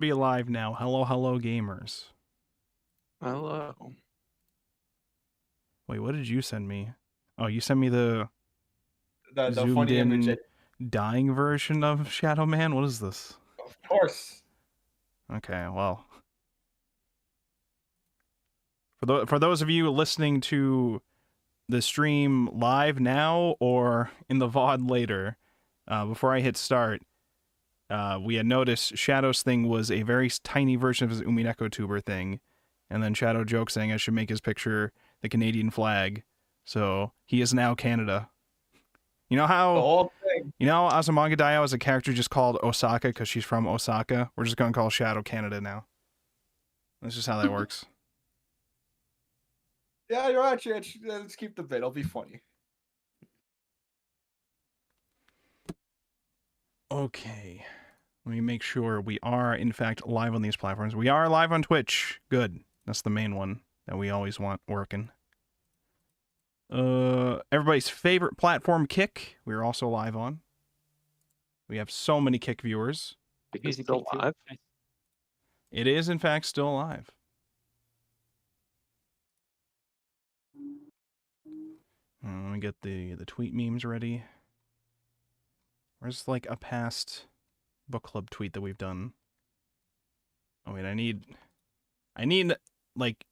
Be live now. Hello, hello, gamers. Hello. Wait, what did you send me? Oh, you sent me the zoomed funny in image. dying version of Shadow Man? What is this? Of course. Okay, well. For those of you listening to the stream live now or in the VOD later, before I hit start, we had noticed Shadow's thing was a very tiny version of his Umineko tuber thing, and then Shadow joked saying I should make his picture the Canadian flag, so he is now Canada. You know how The whole thing. You know Azumanga Daioh is a character just called Osaka because she's from Osaka? We're just going to call Shadow Canada now. That's just how that works. Yeah, you're actually. Let's keep the bit. It'll be funny. Okay. Let me make sure we are, in fact, live on these platforms. We are live on Twitch. Good. That's the main one that we always want working. Everybody's favorite platform, Kick. We're also live on. We have so many Kick viewers. Is it still live? It is, in fact, still alive. Let me get the tweet memes ready. Where's like a past book club tweet that we've done? Oh wait, I need like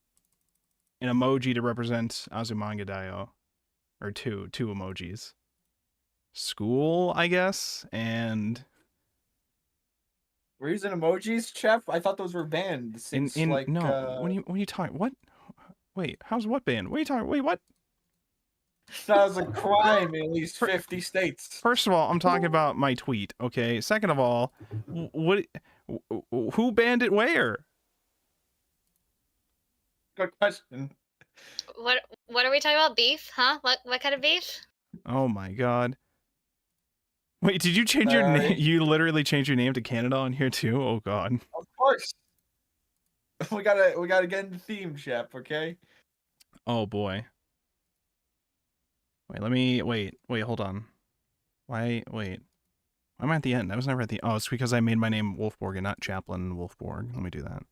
an emoji to represent Azumanga Daioh, or two emojis. School, I guess, and We're using emojis, Chef. I thought those were banned since like no. When you talk what? Wait, how's what banned? What are you talking? Wait, what? That was a crime in at least 50 states. First of all, I'm talking about my tweet, okay? Second of all, who banned it where? Good question. What are we talking about? Beef? Huh? What kind of beef? Oh my god. Wait, did you change your name? You literally changed your name to Canada on here too? Oh god. Of course. We gotta get in the theme, Chef, okay? Oh boy. Wait, hold on. Why am I at the end? I was never at the... Oh, it's because I made my name Wolfborg and not Chaplain Wolfborg. Let me do that.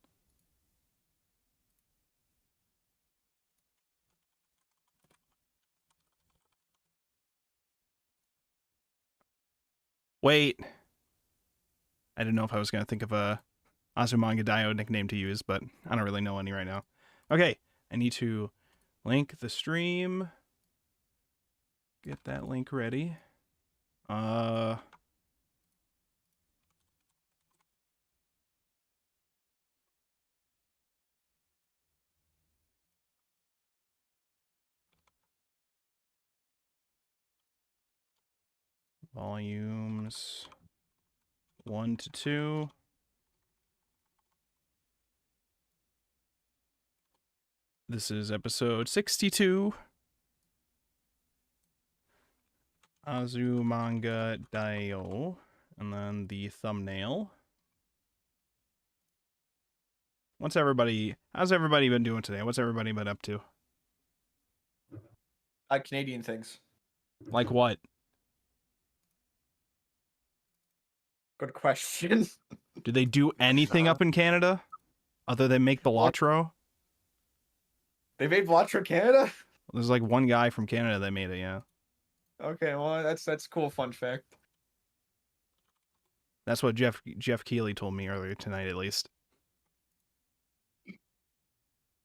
Wait. I didn't know if I was going to think of a Azumanga Daioh nickname to use, but I don't really know any right now. Okay, I need to link the stream. Get that link ready. Volumes 1 to 2. This is episode 62. Azumanga Daioh, and then the thumbnail. How's everybody been doing today? What's everybody been up to? Canadian things. Like what? Good question. Do they do anything up in Canada other than make Balatro? They made Balatro Canada? There's like one guy from Canada that made it, yeah. Okay, well that's cool. Fun fact. That's what Jeff Keighley told me earlier tonight, at least.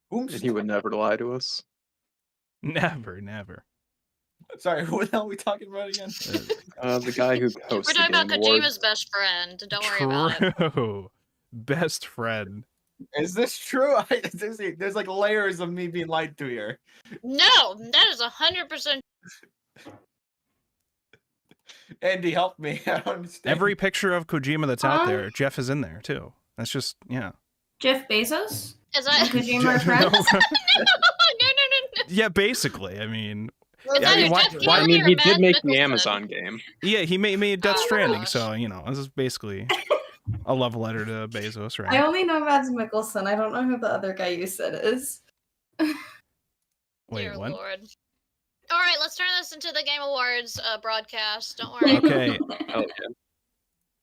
He would never lie to us. Never. Sorry, who the hell are we talking about again? The guy who hosts We're talking about the Game Kojima's Awards. best friend. Don't worry about it. True. Best friend. Is this true? There's like layers of me being lied to here. No, that is 100%. Andy, help me. I don't understand. Every picture of Kojima that's out there, Jeff is in there too. That's just, yeah. Jeff Bezos? Is that Kojima are friends? no. Yeah, basically. I mean, I mean, he did make the Amazon game. Yeah, he made Death Stranding, so you know this is basically a love letter to Bezos, right? I only know Mads Mikkelsen. I don't know who the other guy you said is. Wait, Dear what? Lord. All right, let's turn this into the Game Awards broadcast. Don't worry. Okay.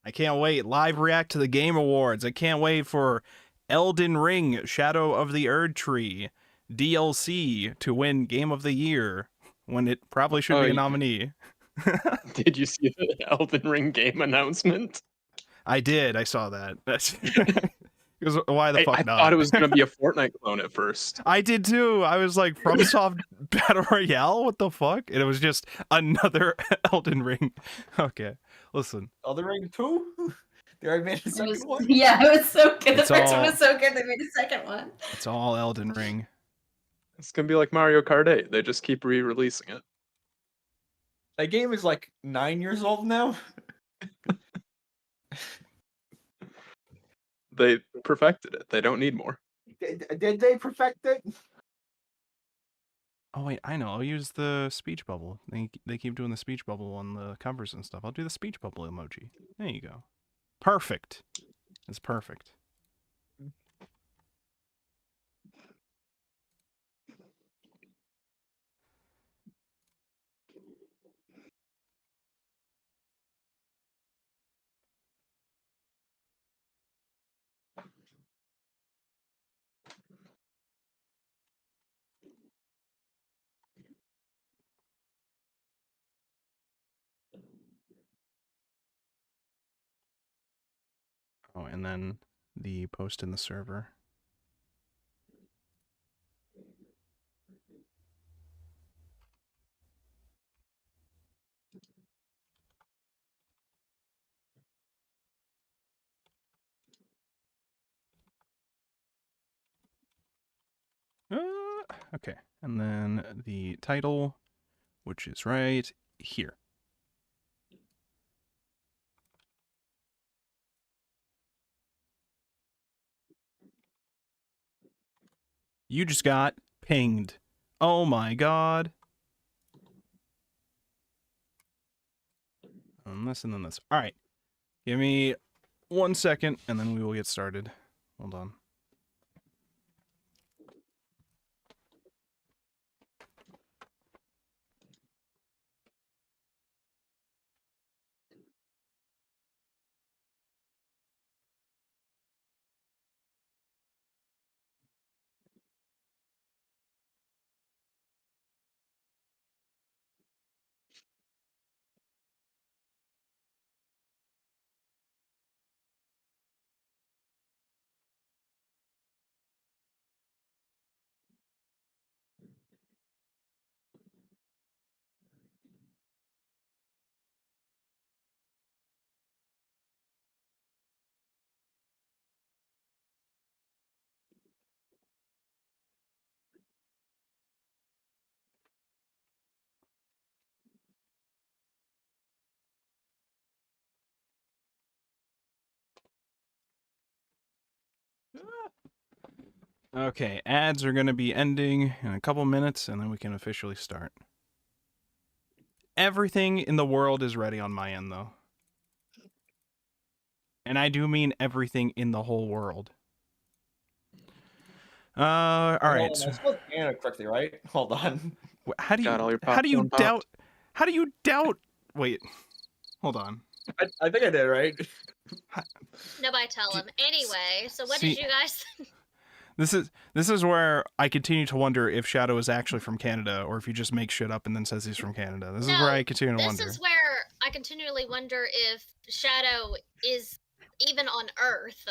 I can't wait. Live react to the Game Awards. I can't wait for Elden Ring Shadow of the Erd Tree DLC to win Game of the Year when it probably should be a nominee. Did you see the Elden Ring game announcement? I did. I saw that. That's because why the fuck I not? thought it was going to be a Fortnite clone at first. I did too. I was like, FromSoft Battle Royale? What the fuck? And it was just another Elden Ring. Okay, listen. Elden Ring 2? They already made a second one? Yeah, it was so good. The It's first all- one was so good, they made a second one. It's all Elden Ring. It's going to be like Mario Kart 8. They just keep re-releasing it. That game is like 9 years old now. They perfected it. They don't need more. Did they perfect it? Oh wait, I know. I'll use the speech bubble. They keep doing the speech bubble on the covers and stuff. I'll do the speech bubble emoji. There you go. Perfect. It's perfect. Oh, and then the post in the server. Okay, and then the title, which is right here. You just got pinged. Oh my god. And this and then this. All right. Give me 1 second and then we will get started. Hold on. Okay, ads are going to be ending in a couple minutes, and then we can officially start. Everything in the world is ready on my end, though. And I do mean everything in the whole world. All right. I spelled Canada correctly, right? Hold on. How do you Got all your how do you popcorn popped? doubt? How do you doubt? Wait, hold on. I think I did, right? Nobody tell him. Anyway, so what See- did you guys? This is where I continue to wonder if Shadow is actually from Canada or if he just makes shit up and then says he's from Canada. This is where I continue to wonder. This is where I continually wonder if Shadow is even on Earth.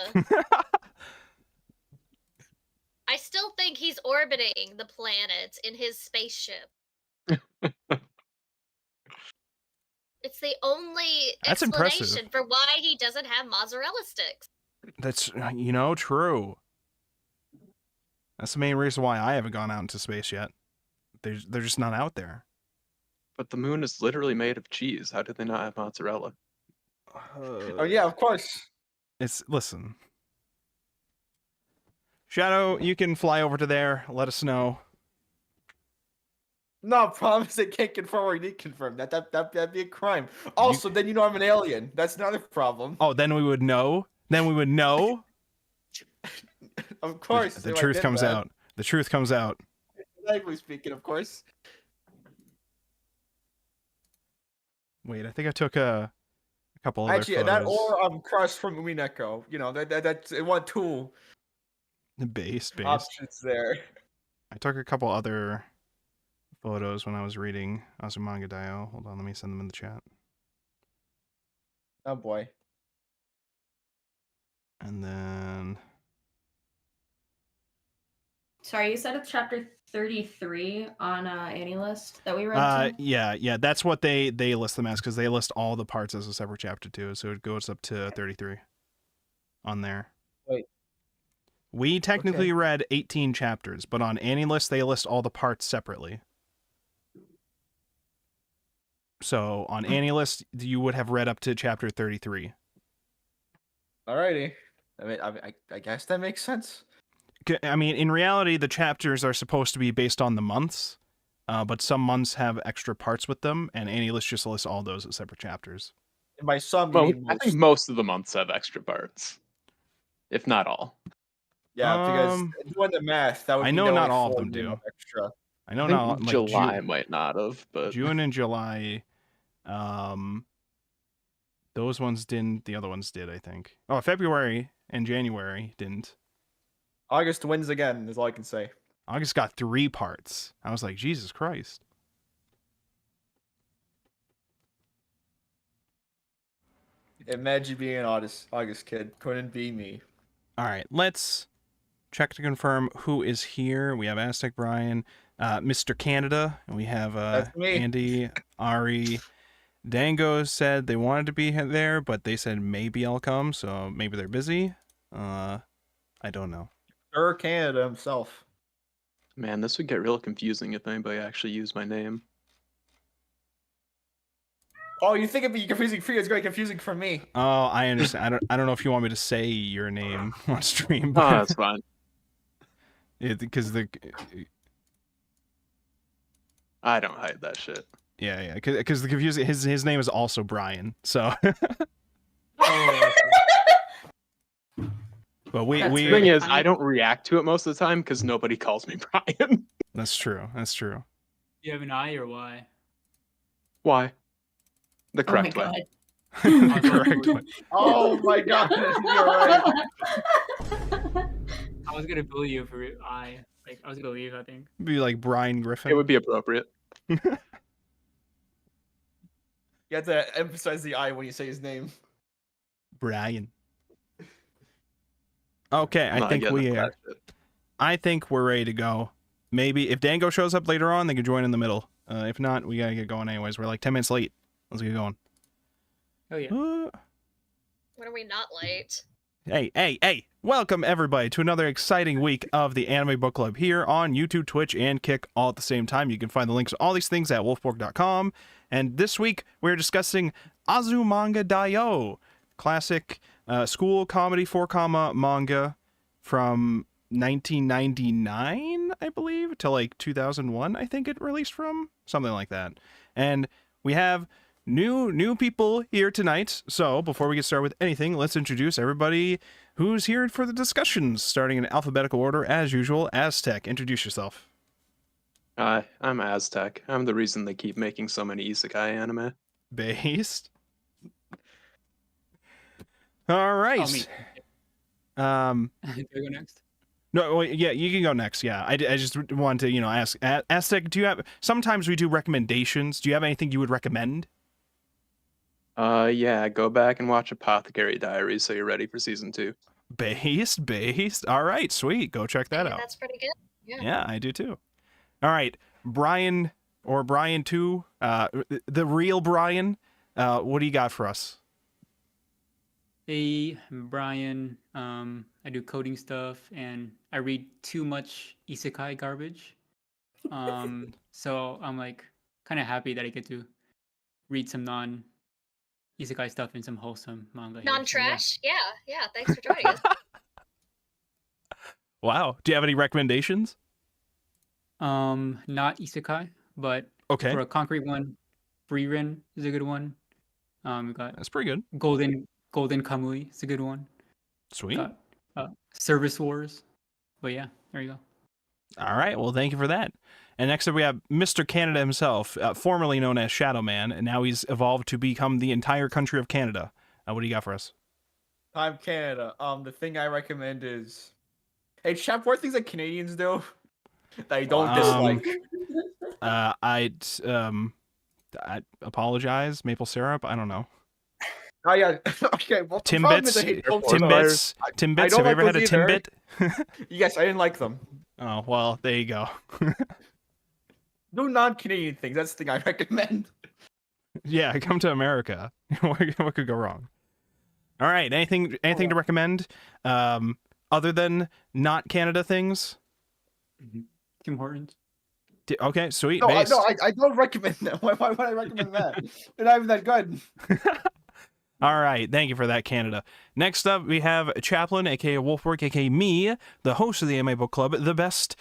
I still think he's orbiting the planet in his spaceship. It's the only That's explanation impressive. for why he doesn't have mozzarella sticks. That's true. That's the main reason why I haven't gone out into space yet. They're just not out there. But the moon is literally made of cheese. How do they not have mozzarella? Oh yeah, of course. Listen. Shadow, you can fly over to there. Let us know. No, promise I can't confirm or deconfirm. That'd be a crime. Also, then you know I'm an alien. That's not a problem. Oh, then we would know. Then we would know. Of course. The if I truth did comes that. out. The truth comes out. Legally speaking, of course. Wait, I think I took a a couple other Actually, photos. that or Crush from Umineko. You know, that's one tool Based. options there. I took a couple other photos when I was reading Azumanga Daioh. Hold on, let me send them in the chat. Oh boy. And then Sorry, you said it's chapter 33 on AniList that we read. yeah, that's what they list them as, because they list all the parts as a separate chapter too. So it goes up to 33 on there. Wait. We technically read 18 chapters, but on AniList they list all the parts separately. So on AniList you would have read up to chapter 33. Alrighty. I mean, I guess that makes sense. I mean, in reality, the chapters are supposed to be based on the months, but some months have extra parts with them, and AniList just lists all those as separate chapters. And by some, Well, you mean I think most of the months have extra parts, if not all. Yeah, because doing the math, that would I be know only not all of 4 them do. extra. I know I think not like July might not have, but June and July, those ones didn't. The other ones did, I think. Oh, February and January didn't. August wins again, is all I can say. August got 3 parts. I was like, Jesus Christ. Imagine being an August kid. Couldn't be me. All right, let's check to confirm who is here. We have Aztec Brian, Mr. Canada, and we have That's me. Andy, Ari. Dango said they wanted to be there, but they said maybe I'll come, so maybe they're busy. I don't know. Canada himself. man, this would get real confusing if anybody actually used my name. Oh, you think it'd be confusing for you? It's going to be confusing for me. Oh, I understand. I don't know if you want me to say your name on stream. Oh, that's fine. Because I don't hide that shit. yeah, because the confusing his name is also Brian. So, Oh, but The thing is, I don't react to it most of the time because nobody calls me Brian. That's true. That's true. You have an I or Y? Why? The Oh my correct way. god. The correct one. oh my god, you're right. I was gonna bully you for I. Like I was gonna leave. I think. Be like Brian Griffin. It would be appropriate. You have to emphasize the I when you say his name. Brian. Okay, I'm not getting into that shit. I think we're ready to go. Maybe if Dango shows up later on, they can join in the middle. If not, we gotta get going anyways. We're like 10 minutes late. Let's get going. Oh yeah. When are we not late? Hey. Welcome, everybody, to another exciting week of the Anime Book Club here on YouTube, Twitch, and Kick all at the same time. You can find the links to all these things at wolfborg.com. And this week, we're discussing Azumanga Daioh, classic school comedy 4-comma manga from 1999, I believe, to like 2001, I think it released from. Something like that. And we have new people here tonight. So before we get started with anything, let's introduce everybody who's here for the discussions, starting in alphabetical order as usual. Aztec, introduce yourself. I'm Aztec. I'm the reason they keep making so many isekai anime. Based. All right. Oh, me. Do I go next? No, yeah, you can go next. Yeah, I just want to, ask Aztec. Do you have? Sometimes we do recommendations. Do you have anything you would recommend? Yeah, go back and watch Apothecary Diaries so you're ready for season 2. Based. All right, sweet. Go check that out. That's pretty good. Yeah. Yeah, I do too. All right, Brian or Brian 2, the real Brian. What do you got for us? Hey, I'm Brian. I do coding stuff and I read too much isekai garbage. So I'm like kind of happy that I get to read some non-isekai stuff and some wholesome manga. here. So, Non-trash? Yeah. Thanks for joining us. Wow. Do you have any recommendations? Not isekai, but Okay, for a concrete one, Frieren is a good one. We got that's pretty good. Golden Kamui is a good one. Sweet. Got Service Wars. But yeah, there you go. All right. Well, thank you for that. And next up, we have Mr. Canada himself, formerly known as Shadow Man, and now he's evolved to become the entire country of Canada. What do you got for us? I'm Canada. The thing I recommend is, hey, Chap, what are things that Canadians do that I don't dislike? I apologize. Maple syrup. I don't know. Oh yeah. Okay. Well, the problem is I hate both of those. Timbits. don't Have you ever like had a those either. Timbit? Yes, I didn't like them. Oh well, there you go. No non-Canadian things. That's the thing I recommend. Yeah, come to America. What could go wrong? All right. Anything to recommend? Other than not Canada things? Tim Hortons. Okay, sweet. No, Based. I don't recommend that. Why would I recommend that? They're not even that good. All right, thank you for that, Canada. Next up, we have Chaplain, aka Wolfborg, aka me, the host of the Anime Book Club, the best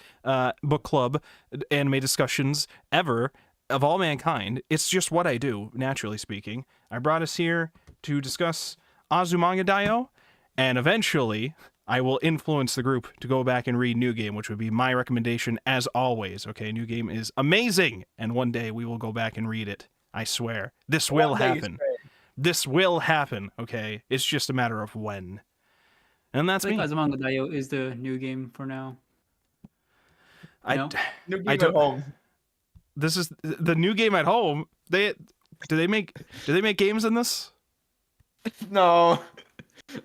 book club anime discussions ever of all mankind. It's just what I do, naturally speaking. I brought us here to discuss Azumanga Daioh, and eventually I will influence the group to go back and read New Game, which would be my recommendation as always. Okay, New Game is amazing, and one day we will go back and read it. I swear. This will happen. This will happen, okay? It's just a matter of when. And that's I think me. Azumanga Daioh is the new game for now. No? New game I at don't. home. This is the New Game at home. Do they make games in this? No,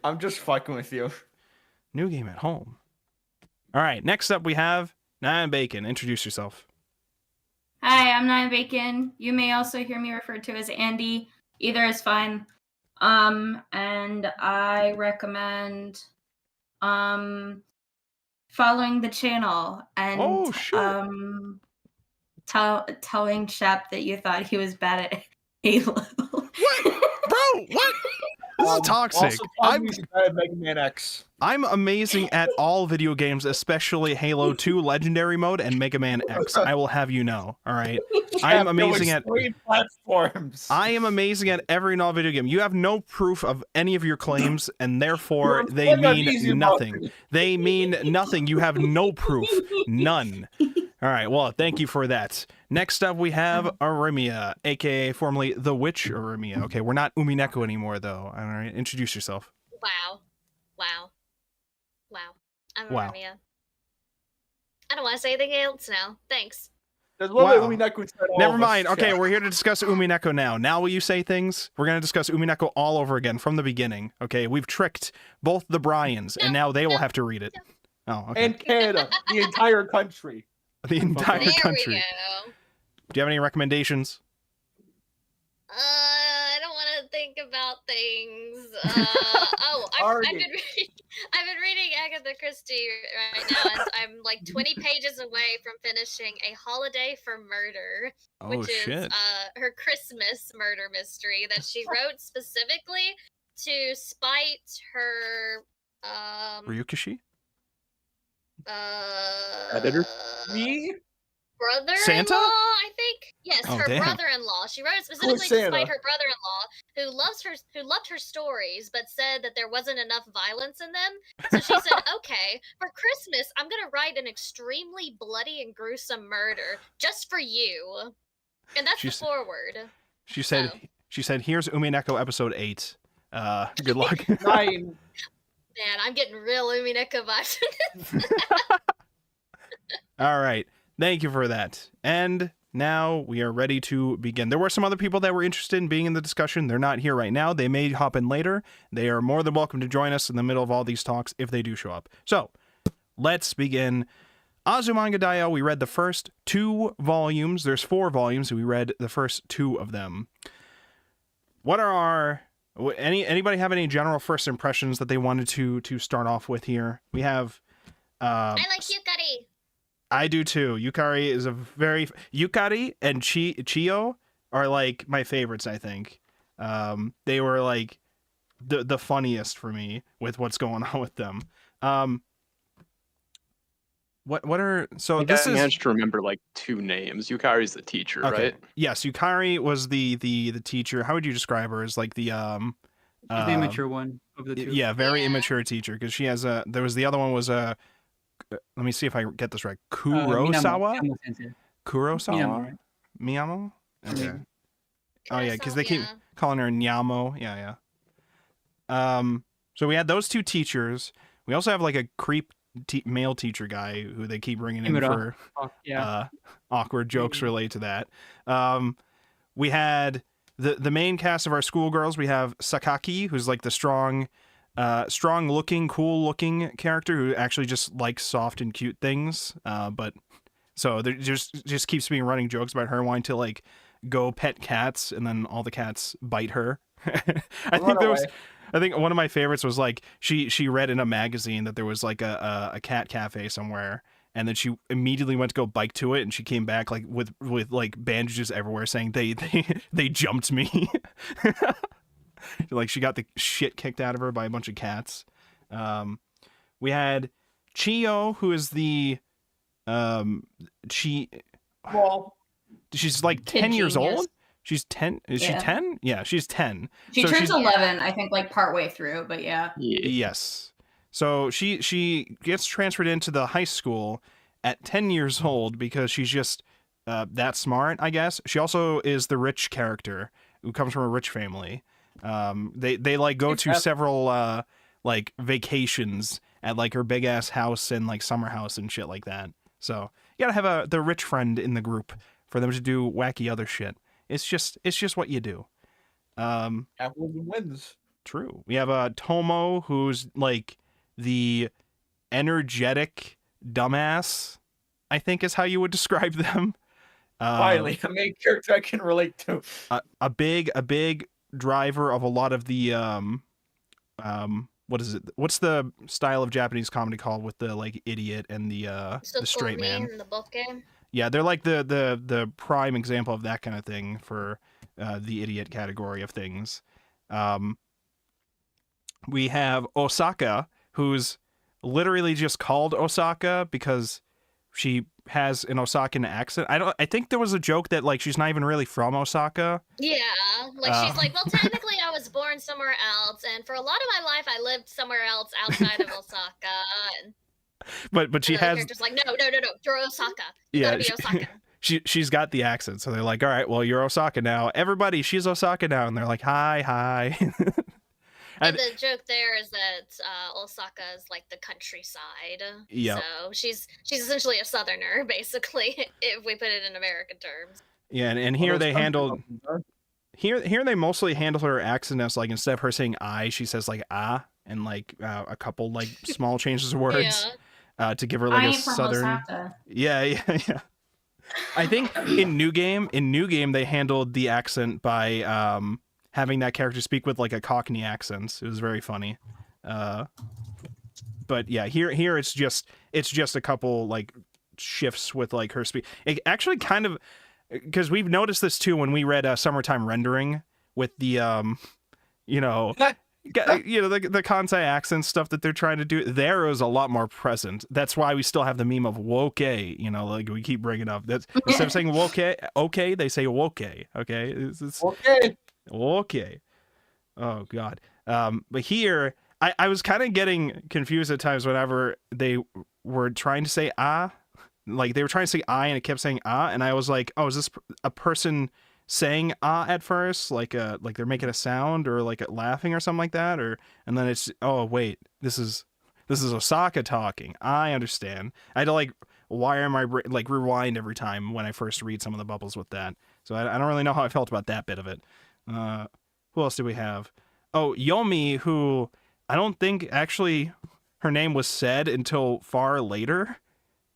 I'm just fucking with you. New Game at home. All right. Next up, we have Nine Bacon. Introduce yourself. Hi, I'm Nine Bacon. You may also hear me referred to as Andy. Either is fine. And I recommend following the channel and telling Shep that you thought he was bad at Halo. What? Bro, what? This is toxic. Also, I'm bad at Mega Man X. I'm amazing at all video games, especially Halo 2 Legendary Mode and Mega Man X. I will have you know. All right. I am amazing at platforms. I am amazing at every and all video game. You have no proof of any of your claims, and therefore they mean nothing. They mean nothing. You have no proof. None. All right. Well, thank you for that. Next up, we have Arimia, aka formerly the Witch Arimia. Okay, we're not Umineko anymore, though. All right, introduce yourself. Wow. I'm Wow. Armia. I don't want to say anything else now. Thanks. There's a little Wow. bit Umineko inside all Never of us, mind. Okay, Chap. we're here to discuss Umineko now. Now will you say things? We're going to discuss Umineko all over again from the beginning. Okay, we've tricked both the Bryans, and now they will have to read it. Oh, okay. And Canada, the entire country. The entire There country. we go. Do you have any recommendations? I don't want to think about things. I've been reading Agatha Christie right now, and I'm like 20 pages away from finishing A Holiday for Murder, Oh, which shit. is her Christmas murder mystery that she wrote specifically to spite her Ryukishi? Editor? Me? brother-in-law, Santa? I think. Yes, Oh, her damn. brother-in-law. She wrote it specifically to Santa? spite her brother-in-law, who loved her stories, but said that there wasn't enough violence in them. So she said, "Okay, for Christmas, I'm gonna write an extremely bloody and gruesome murder just for you." And that's She's- the foreword. She said. Oh. She said, "Here's Umineko episode 8. Good luck." 9. Man, I'm getting real Umineko vibes. All right. Thank you for that. And now we are ready to begin. There were some other people that were interested in being in the discussion. They're not here right now. They may hop in later. They are more than welcome to join us in the middle of all these talks if they do show up. So, let's begin. Azumanga Daioh, we read the first 2 volumes. There's 4 volumes, and we read the first 2 of them. What are our... Anybody have any general first impressions that they wanted to start off with here? We have... I like Yukari. I do too. Yukari is a very... Yukari and Chiyo are like my favorites, I think. They were like the funniest for me with what's going on with them. What are... So this I is... managed to remember like 2 names. Yukari's the teacher, Okay. right? Yes, Yukari was the teacher. How would you describe her? As like the She's the immature one of the 2. Yeah, very Yeah. immature teacher, because she has a... There was the other one was a let me see if I get this right. Minamo, Kurosawa? Minamo sensei. Kurosawa? Minamo, right? Miyamo? Okay. Maybe. Oh yeah, because they keep Yeah. calling her Nyamo. Yeah. So we had those two teachers. We also have like a creep male teacher guy who they keep bringing in Kimura. for Oh, yeah. awkward jokes related to that. We had the main cast of our schoolgirls. We have Sakaki, who's like the strong looking, cool looking character who actually just likes soft and cute things. But so there just keeps being running jokes about her wanting to like go pet cats, and then all the cats bite her. I think one of my favorites was like she read in a magazine that there was like a cat cafe somewhere, and then she immediately went to go bike to it, and she came back like with like bandages everywhere, saying they jumped me. Like she got the shit kicked out of her by a bunch of cats. We had Chiyo, who is the she's like 10 years old. She's 10. Is she 10? Yeah, she's 10. She turns 11, I think, like partway through, but yeah. Yes. So she gets transferred into the high school at 10 years old because she's just that smart, I guess. She also is the rich character who comes from a rich family. They like go to several like vacations at like her big ass house and like summer house and shit like that. So you gotta have the rich friend in the group for them to do wacky other shit. It's just what you do. Apples and wins. True. We have Tomo, who's like the energetic dumbass, I think is how you would describe them. Finally, a main character I can relate to. A big driver of a lot of the what is it? What's the style of Japanese comedy called with the like idiot and the straight man? And the bokeh. Yeah, they're like the prime example of that kind of thing for the idiot category of things. We have Osaka, who's literally just called Osaka because she has an Osakan accent. I think there was a joke that like she's not even really from Osaka. Yeah, like she's like, well, technically I was born somewhere else, and for a lot of my life I lived somewhere else outside of Osaka. And but she has just like, no, you're Osaka. You Yeah, gotta be Osaka. she's got the accent, so they're like, all right, well, you're Osaka now. Everybody, she's Osaka now, and they're like, hi. And the joke there is that Osaka is like the countryside. Yeah. So she's essentially a southerner, basically, if we put it in American terms. Yeah, and here they handled here they mostly handle her accent as like instead of her saying I, she says like ah, and like a couple like small changes of words to give her like a southern. Yeah. I think in New Game they handled the accent by having that character speak with like a Cockney accent. It was very funny. But yeah, here it's just a couple like shifts with like her speak. It actually kind of, because we've noticed this too when we read Summertime Rendering with the the Kansai accent stuff that they're trying to do. There is a lot more present. That's why we still have the meme of woke, like we keep bringing up. That's instead of saying woke, okay, they say woke. Okay, it's okay. Oh god. But here I was kind of getting confused at times whenever they were trying to say like they were trying to say I and it kept saying and I was like, oh, is this a person saying at first, like they're making a sound or like laughing or something like that, and then it's, oh wait, this is Osaka talking. I understand. I had to like wire my like rewind every time when I first read some of the bubbles with that. So I don't really know how I felt about that bit of it. Who else do we have? Oh, Yomi, who I don't think actually her name was said until far later.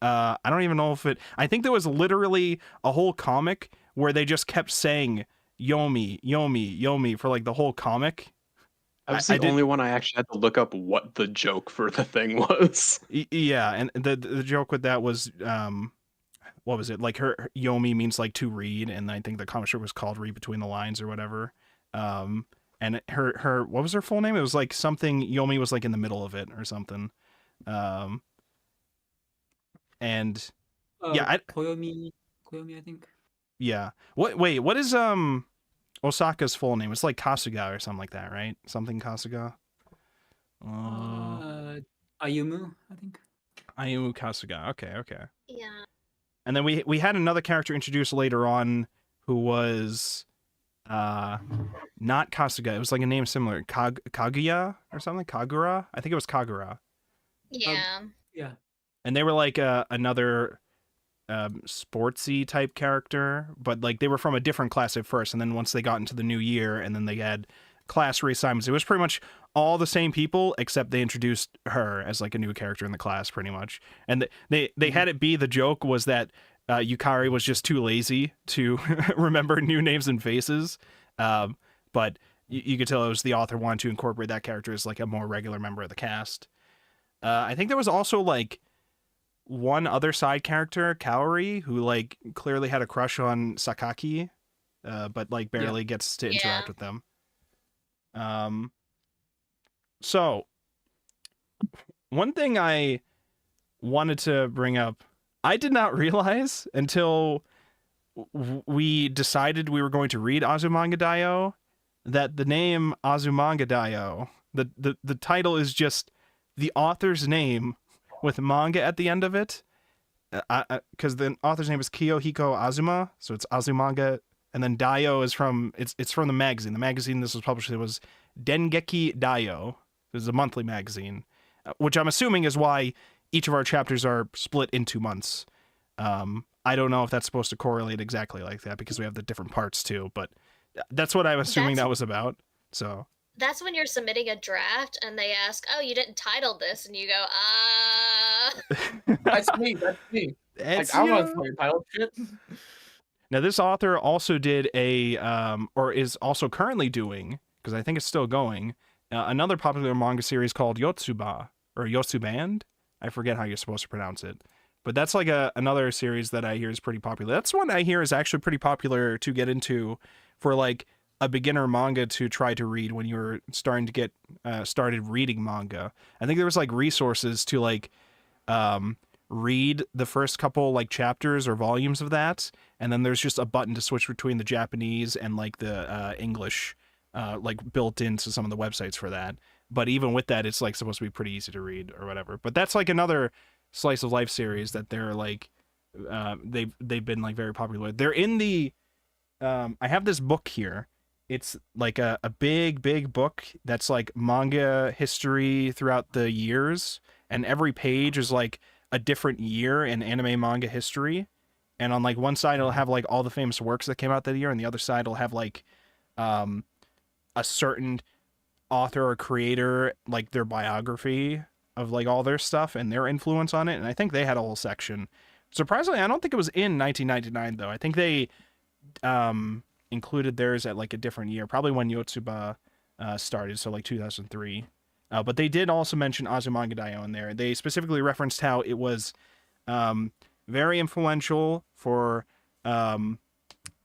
I don't even know if I think there was literally a whole comic where they just kept saying Yomi for like the whole comic. I was the only one I actually had to look up what the joke for the thing was. Yeah, and the joke with that was what was it? Like her Yomi means like to read, and I think the comic strip was called Read Between the Lines or whatever. And her what was her full name? It was like something, Yomi was like in the middle of it or something. And yeah, Koyomi, I think. Yeah. What is Osaka's full name? It's like Kasuga or something like that, right? Something Kasuga. Ayumu, I think. Ayumu Kasuga. Okay. Yeah. And then we had another character introduced later on who was not Kasuga. It was like a name similar. Kaguya or something? Kagura? I think it was Kagura. Yeah. Yeah. And they were like another sportsy type character, but like they were from a different class at first, and then once they got into the new year and then they had class reassignments, it was pretty much all the same people except they introduced her as like a new character in the class pretty much. And they had it be, the joke was that Yukari was just too lazy to remember new names and faces, but you could tell it was the author wanted to incorporate that character as like a more regular member of the cast. I think there was also like one other side character, Kaori, who like clearly had a crush on Sakaki, but like barely gets to interact with them. So one thing I wanted to bring up, I did not realize until we decided we were going to read Azumanga Daioh that the name Azumanga Daioh, the title is just the author's name with manga at the end of it, because the author's name is Kiyohiko Azuma, so it's Azumanga, and then Daioh is from it's from the magazine. The magazine this was published, it was Dengeki Daioh. It was a monthly magazine, which I'm assuming is why each of our chapters are split into months. I don't know if that's supposed to correlate exactly like that because we have the different parts too, but that's what I'm assuming that was about. So That's when you're submitting a draft and they ask, "Oh, you didn't title this," and you go, That's me. it's, Like, I don't know fucking title shit. Now this author also did a or is also currently doing, because I think it's still going, another popular manga series called Yotsuba or Yotsuband. I forget how you're supposed to pronounce it, but that's like another series that I hear is pretty popular. That's one I hear is actually pretty popular to get into for like a beginner manga to try to read when you're starting to get started reading manga. I think there was like resources to like read the first couple like chapters or volumes of that, and then there's just a button to switch between the Japanese and like the English like built into some of the websites for that. But even with that, it's like supposed to be pretty easy to read or whatever. But that's like another slice of life series that they're like they've been like very popular. They're in the I have this book here. It's like a big book that's like manga history throughout the years, and every page is like a different year in anime manga history. And on like one side it'll have like all the famous works that came out that year, and the other side it'll have like a certain author or creator, like their biography of like all their stuff and their influence on it. And I think they had a whole section. Surprisingly, I don't think it was in 1999 though. I think they included theirs at like a different year, probably when Yotsuba started, so like 2003. But they did also mention Azumanga Daioh in there. They specifically referenced how it was very influential for, I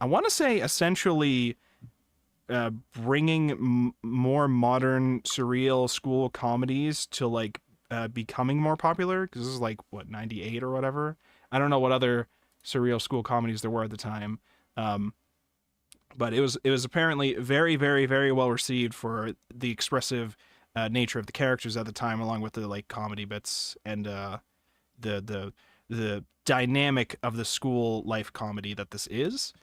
want to say essentially bringing more modern surreal school comedies to like becoming more popular, because this is like what, 98 or whatever. I don't know what other surreal school comedies there were at the time, but it was apparently very, very, very well received for the expressive nature of the characters at the time, along with the like comedy bits and the dynamic of the school life comedy that this is.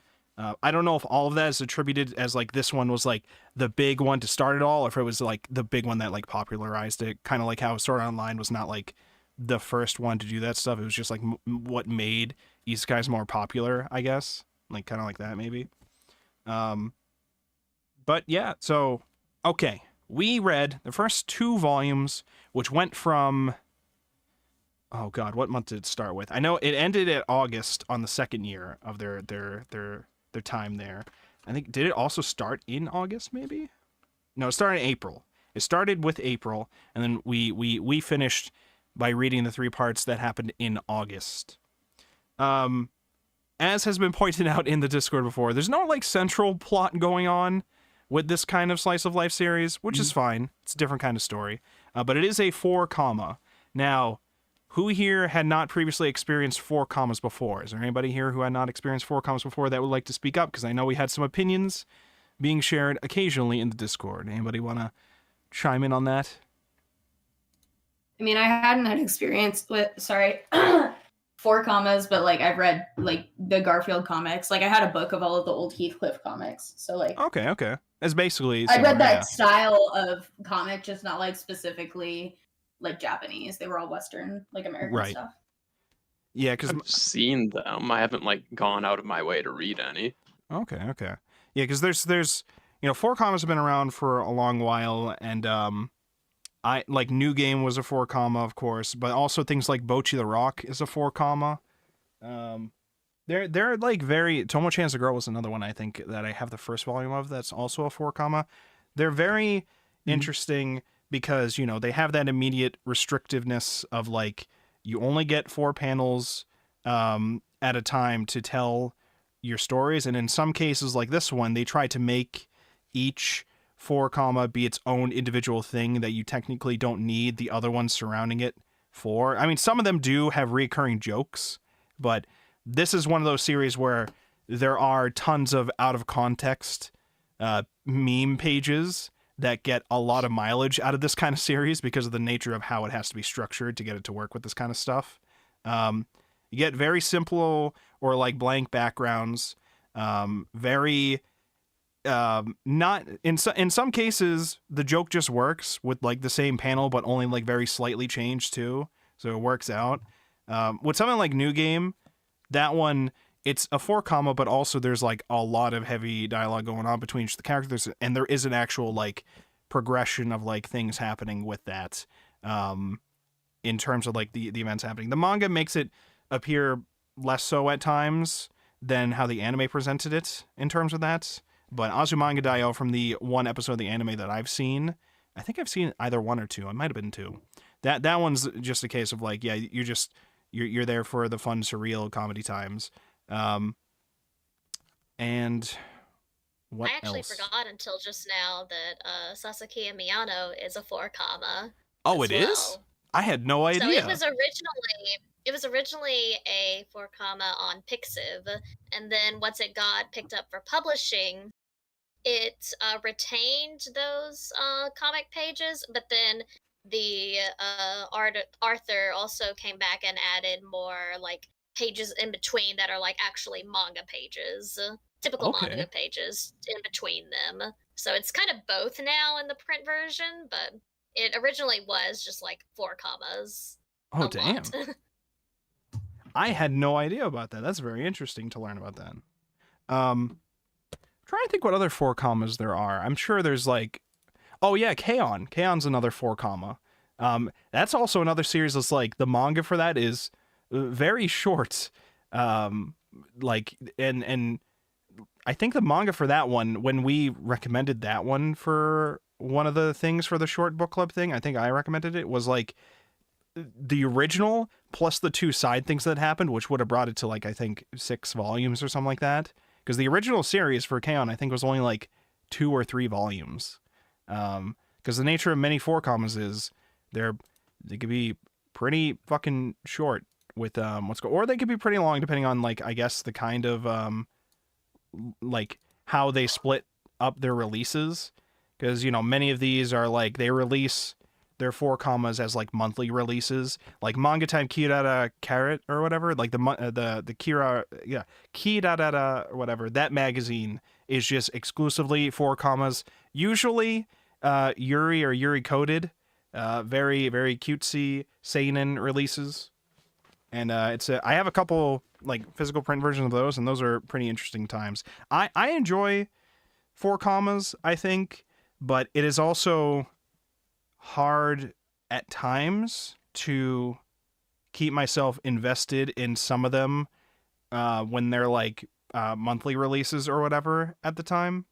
I don't know if all of that is attributed as like this one was like the big one to start it all, or if it was like the big one that like popularized it, kind of like how Sword Art Online was not like the first one to do that stuff. It was just like what made isekais more popular, I guess, like kind of like that maybe. But yeah, so okay, we read the first 2 volumes, which went from, oh god, what month did it start with? I know it ended at August on the second year of their time there. I think, did it also start in August maybe? No, it started in April. It started with April, and then we finished by reading the 3 parts that happened in August. As has been pointed out in the Discord before, there's no like central plot going on with this kind of slice of life series, which is fine. It's a different kind of story. But it is a 4 comma. Now, who here had not previously experienced 4 commas before? Is there anybody here who had not experienced 4 commas before that would like to speak up? Because I know we had some opinions being shared occasionally in the Discord. Anybody want to chime in on that? I mean, I hadn't had experience with, sorry, 4 commas, but like I've read like the Garfield comics. Like I had a book of all of the old Heathcliff comics. So like Okay. It's basically I similar, read that yeah. style of comic, just not like specifically like Japanese. They were all Western, like American Right. stuff. Yeah, because I've seen them. I haven't like gone out of my way to read any. Okay. Yeah, because there's 4 commas have been around for a long while, and I like New Game was a 4 comma, of course, but also things like Bocchi the Rock is a 4 comma. They're like very Tomo Chan's the Girl was another one I think that I have the first volume of that's also a 4 comma. They're very interesting because they have that immediate restrictiveness of like you only get 4 panels at a time to tell your stories, and in some cases like this one they try to make each 4 comma be its own individual thing that you technically don't need the other ones surrounding it for. I mean, some of them do have recurring jokes, but this is one of those series where there are tons of out of context meme pages that get a lot of mileage out of this kind of series because of the nature of how it has to be structured to get it to work with this kind of stuff. You get very simple or like blank backgrounds, very not in some cases the joke just works with like the same panel but only like very slightly changed too, so it works out. With something like New Game, that one it's a 4 comma, but also there's like a lot of heavy dialogue going on between the characters, and there is an actual like progression of like things happening with that in terms of like the events happening. The manga makes it appear less so at times than how the anime presented it in terms of that. But Azumanga Daioh, from the one episode of the anime that I've seen, I think I've seen either 1 or 2. It might have been 2. That one's just a case of like, yeah, you're there for the fun, surreal comedy times. And what I actually else? forgot until just now that Sasaki and Miyano is a 4 comma. Oh, as it is? well. I had no idea. So it was originally a 4 comma on Pixiv, and then once it got picked up for publishing, it retained those comic pages, but then the Arthur also came back and added more like pages in between that are like actually manga pages, typical Okay. manga pages in between them. So it's kind of both now in the print version, but it originally was just like 4 commas. Oh, a damn. lot. I had no idea about that. That's very interesting to learn about that. Trying to think what other 4 commas there are. I'm sure there's like, oh yeah, K-On! K-On's another 4 comma. That's also another series that's like the manga for that is very short. Like and I think the manga for that one, when we recommended that one for one of the things for the short book club thing, I think I recommended it, was like the original plus the 2 side things that happened, which would have brought it to like I think 6 volumes or something like that. Because the original series for K-On! I think was only like 2 or 3 volumes. Because the nature of many 4 commas is they could be pretty fucking short with or they could be pretty long depending on like I guess the kind of like how they split up their releases. Because many of these are like they release their 4 commas as like monthly releases, like Manga Time Kirara Carrot or whatever, like the Kira, yeah, Kirara or whatever. That magazine is just exclusively 4 commas, usually Yuri or Yuri coded, very very cutesy seinen releases, and I have a couple like physical print versions of those, and those are pretty interesting times. I enjoy 4 commas, I think, but it is also hard at times to keep myself invested in some of them when they're like monthly releases or whatever at the time.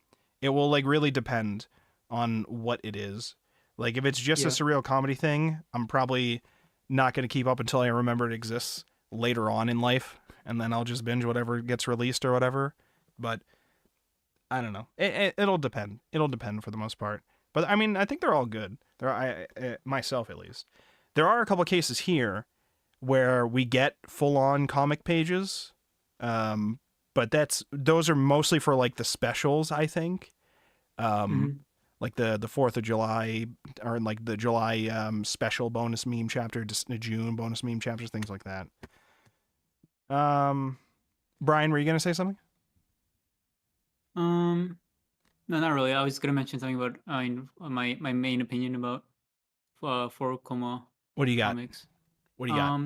It will like really depend on what it is. Like if it's just a surreal comedy thing, I'm probably not going to keep up until I remember it exists later on in life, and then I'll just binge whatever gets released or whatever. But I don't know. It'll depend. It'll depend for the most part. But I mean, I think they're all good. Myself at least. There are a couple cases here where we get full-on comic pages, but those are mostly for like the specials, I think. like the 4th of July or like the July special bonus meme chapter, just the June bonus meme chapters, things like that. Brian, were you gonna say something? No, not really. I was gonna mention something about my main opinion about 4 What do you got? comics. What do you got?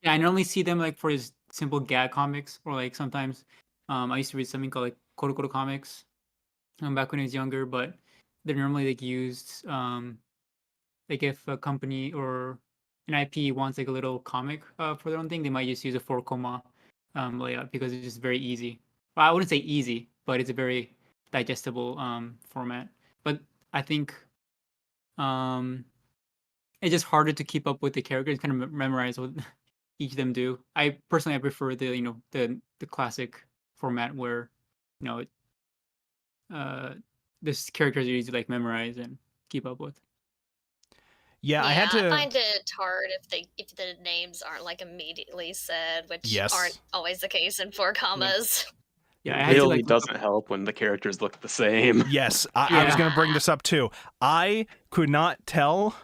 Yeah, I normally see them like for his simple gag comics, or like sometimes I used to read something called like Korokoro comics back when I was younger, but they're normally like used like if a company or an IP wants like a little comic for their own thing, they might just use a 4 layout because it's just very easy. Well, I wouldn't say easy, but it's a very digestible format. But I think it's just harder to keep up with the characters, kind of memorize what each of them do. I prefer the the classic format where this characters are easy to like memorize and keep up with. Yeah, I Yeah, had to. find it hard if the names aren't like immediately said, which Yes. aren't always the case in 4 commas. Yeah, I It had to really like look up- doesn't help when the characters look the same. Yes, I was Yeah. going to bring this up too. I could not tell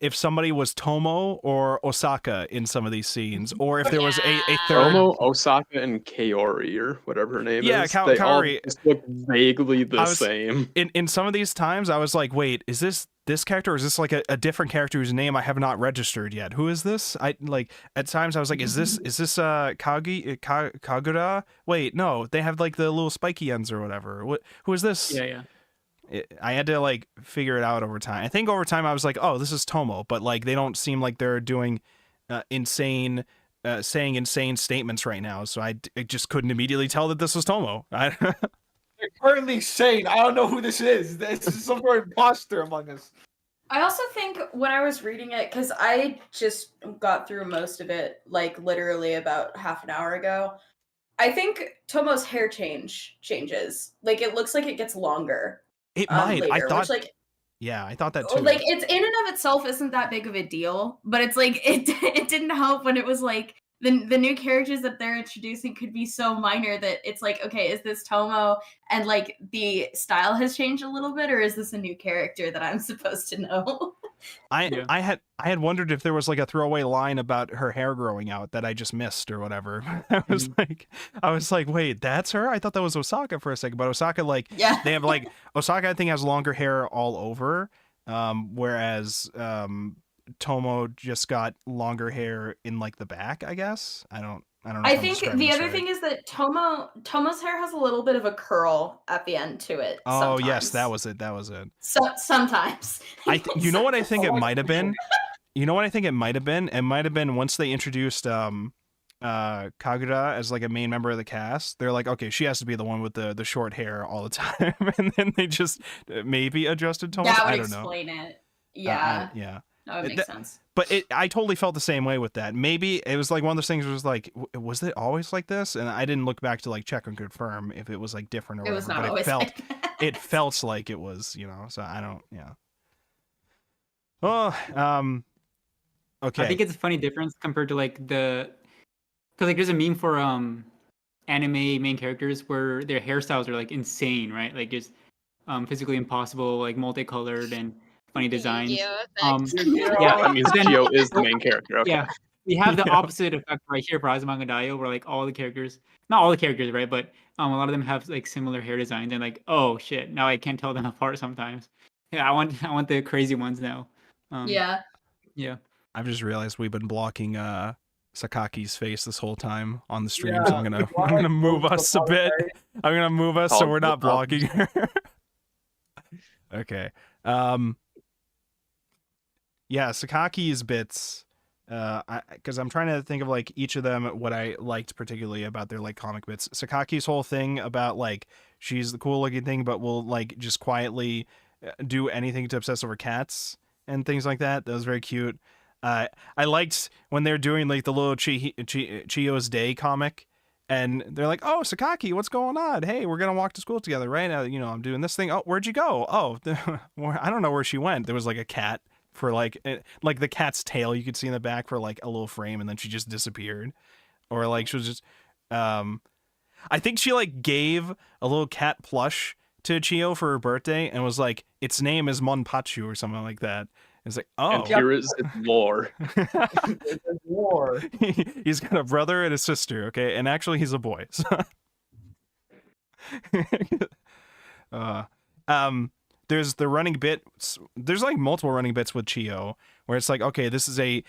if somebody was Tomo or Osaka in some of these scenes, or if there was a Yeah. third. Tomo, Osaka, and Kaori, or whatever her name Yeah, is. They all Kaori. just look vaguely the I was- same. In some of these times, I was like, wait, is this character, or is this like a different character whose name I have not registered yet? Who is this? I like at times I was like, is this Kagura? Wait, no, they have like the little spiky ends or whatever. Who is this? Yeah. I had to like figure it out over time. I think over time I was like, oh, this is Tomo, but like they don't seem like they're doing saying insane statements right now. So I just couldn't immediately tell that this was Tomo. They're currently saying, I don't know who this is. This is some sort of imposter among us. I also think when I was reading it, because I just got through most of it, like literally about half an hour ago, I think Tomo's hair changes. Like it looks like it gets longer. It might. Later, I thought. which, like, Yeah, I thought that too. like it's in and of itself isn't that big of a deal, but it's like it didn't help when it was like the new characters that they're introducing could be so minor that it's like, okay, is this Tomo and like the style has changed a little bit, or is this a new character that I'm supposed to know? I had wondered if there was like a throwaway line about her hair growing out that I just missed or whatever. I was like, wait, that's her? I thought that was Osaka for a second, but Osaka, like, Yeah. they have like Osaka, I think, has longer hair all over, whereas Tomo just got longer hair in like the back, I guess. I don't know. I think the other thing is that Tomo's hair has a little bit of a curl at the end to it. Oh yes, sometimes. that was it. So sometimes. You know what I think it might have been? You know what I think it might have been? It might have been once they introduced Kagura as like a main member of the cast. They're like, okay, she has to be the one with the short hair all the time, and then they just maybe adjusted Tomo. That would I don't know. explain it. Yeah. Yeah. That would make sense. But I totally felt the same way with that. Maybe it was like one of those things where it was like, was it always like this? And I didn't look back to like check and confirm if it was like different or It whatever. was not but always like that. it felt like it was, so I don't, yeah. Oh, okay. I think it's a funny difference compared to like because like there's a meme for anime main characters where their hairstyles are like insane, right? Like just physically impossible, like multicolored and funny designs. Yeah, That means Gio is the main character. Okay. Yeah, we have the opposite effect right here for Azumanga Daioh, where like all the characters, not all the characters, right, but a lot of them have like similar hair designs, and like, oh shit, now I can't tell them apart sometimes. Yeah, I want the crazy ones now. Yeah. I've just realized we've been blocking Sakaki's face this whole time on the stream, Yeah, so I'm gonna move us a bit. I'm gonna move us so we're not blocking her. Okay. Yeah, Sakaki's bits, because I'm trying to think of like each of them, what I liked particularly about their like comic bits. Sakaki's whole thing about like she's the cool looking thing, but will like just quietly do anything to obsess over cats and things like that. That was very cute. I liked when they're doing like the little Chiyo's Day comic, and they're like, "Oh, Sakaki, what's going on? Hey, we're gonna walk to school together, right? I'm doing this thing. Oh, where'd you go? Oh, I don't know where she went. There was like a cat." For like the cat's tail you could see in the back for like a little frame, and then she just disappeared. Or like she was just I think she like gave a little cat plush to Chiyo for her birthday and was like, its name is Monpachu or something like that. It's like, oh. And here is its lore. There's war. He's got a brother and a sister, okay? And actually, he's a boy. So. There's the running bit. There's like multiple running bits with Chiyo where it's like, okay, this is a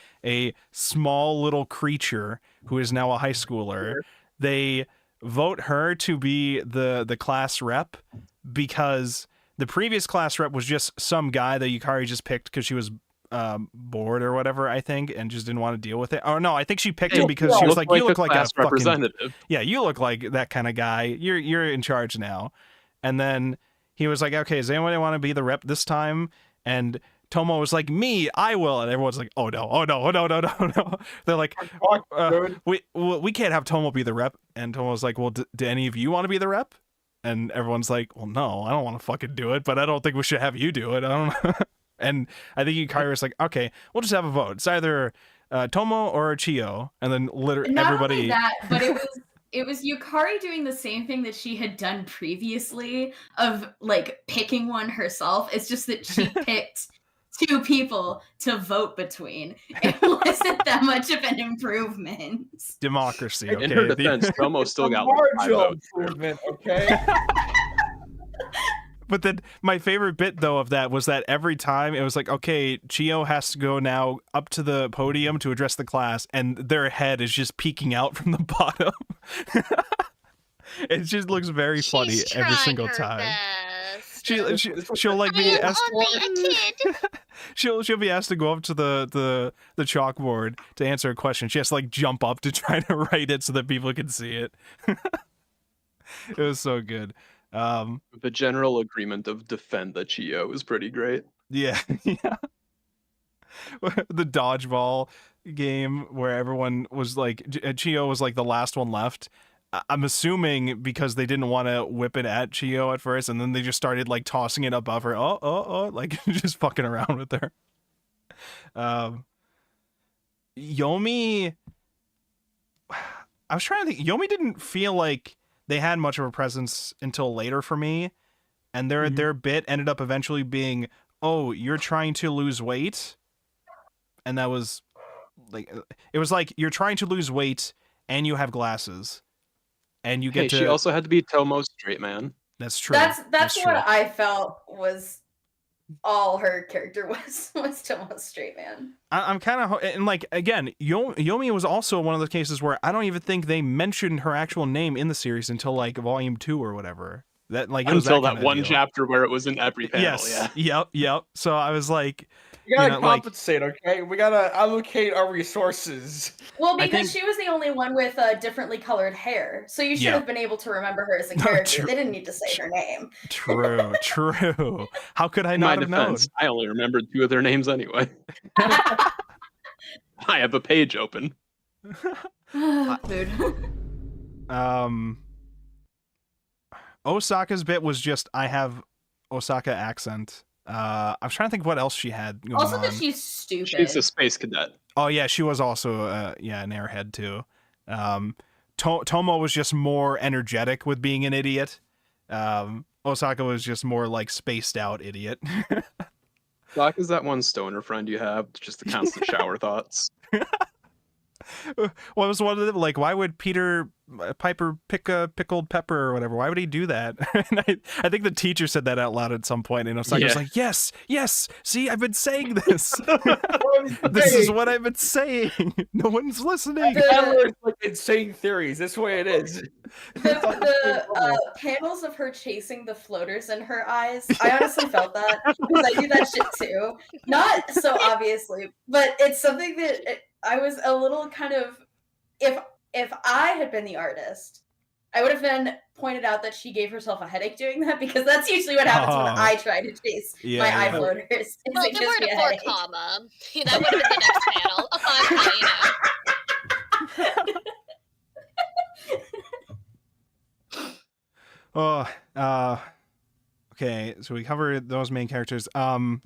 small little creature who is now a high schooler. They vote her to be the class rep because the previous class rep was just some guy that Yukari just picked because she was bored or whatever, I think, and just didn't want to deal with it. Oh no, I think she picked him because she was like, you look like a class fucking representative. Yeah, you look like that kind of guy. You're in charge now. And then he was like, okay, does anyone want to be the rep this time? And Tomo was like, me, I will. And everyone's like, oh no, oh no, oh no, no, no, no. They're like, we can't have Tomo be the rep. And Tomo was like, well, do any of you want to be the rep? And everyone's like, well, no, I don't want to fucking do it, but I don't think we should have you do it. I don't know. And I think Yukari was like, okay, we'll just have a vote. It's either Tomo or Chiyo. And then literally Not everybody. only that, but it was Yukari doing the same thing that she had done previously of like picking one herself. It's just that she picked two people to vote between. It wasn't that much of an improvement. Democracy. Okay? In her defense, Tomo still got like 5 marginal votes. improvement, okay? But then my favorite bit though of that was that every time it was like, okay, Chiyo has to go now up to the podium to address the class, and their head is just peeking out from the bottom. It just looks very funny She's every trying single her time. best. She'll like I be am asked. only a kid. She'll be asked to go up to the chalkboard to answer a question. She has to like jump up to try to write it so that people can see it. It was so good. The general agreement of defend the Chiyo is pretty great. Yeah, yeah. The dodgeball game where everyone was like, Chiyo was like the last one left. I'm assuming because they didn't want to whip it at Chiyo at first, and then they just started like tossing it above her. Oh, like just fucking around with her. Yomi, I was trying to think. Yomi didn't feel like they had much of a presence until later for me, and their bit ended up eventually being, oh, you're trying to lose weight, and that was like, it was like you're trying to lose weight and you have glasses, and you get to. She also had to be Tomo's straight man. That's true. That's true. what I felt was all her character was Tomo's straight man. I'm kind of, and like again, Yomi was also one of those cases where I don't even think they mentioned her actual name in the series until like volume 2 or whatever. That like it Until was that one deal. chapter where it was in every panel. Yes. Yeah. Yep. So I was like, We gotta like- compensate, okay? We gotta allocate our resources. Well, I because think- she was the only one with differently colored hair, so you should Yeah. have been able to remember her as a No, character. true. They didn't need to say her name. True. How could I In my not have known? defense, I only remembered 2 of their names anyway. I have a page open. Mood. Osaka's bit was just I have Osaka accent. I was trying to think what else she had going Also, on. that she's stupid. She's a space cadet. Oh yeah, she was also an airhead too. Tomo was just more energetic with being an idiot. Osaka was just more like spaced out idiot. Doc is that one stoner friend you have, just the constant shower thoughts. What was one of them like? Why would Piper pick a pickled pepper or whatever? Why would he do that? And I think the teacher said that out loud at some point, and Osaka was like, "Yes. See, I've been saying this. This is what I've been saying. No one's listening." Tyler's like insane theories. That's the way it is. The panels of her chasing the floaters in her eyes, I honestly felt that because I do that shit too. Not so obviously, but it's something that I was a little kind of, if I had been the artist, I would have been pointed out that she gave herself a headache doing that, because that's usually what happens when I try to chase my eye floaters. is Well, it give gives her me a a 4 headache. comma. That would have been the next panel. A 5 comma, Okay, so we covered those main characters. Kurosawa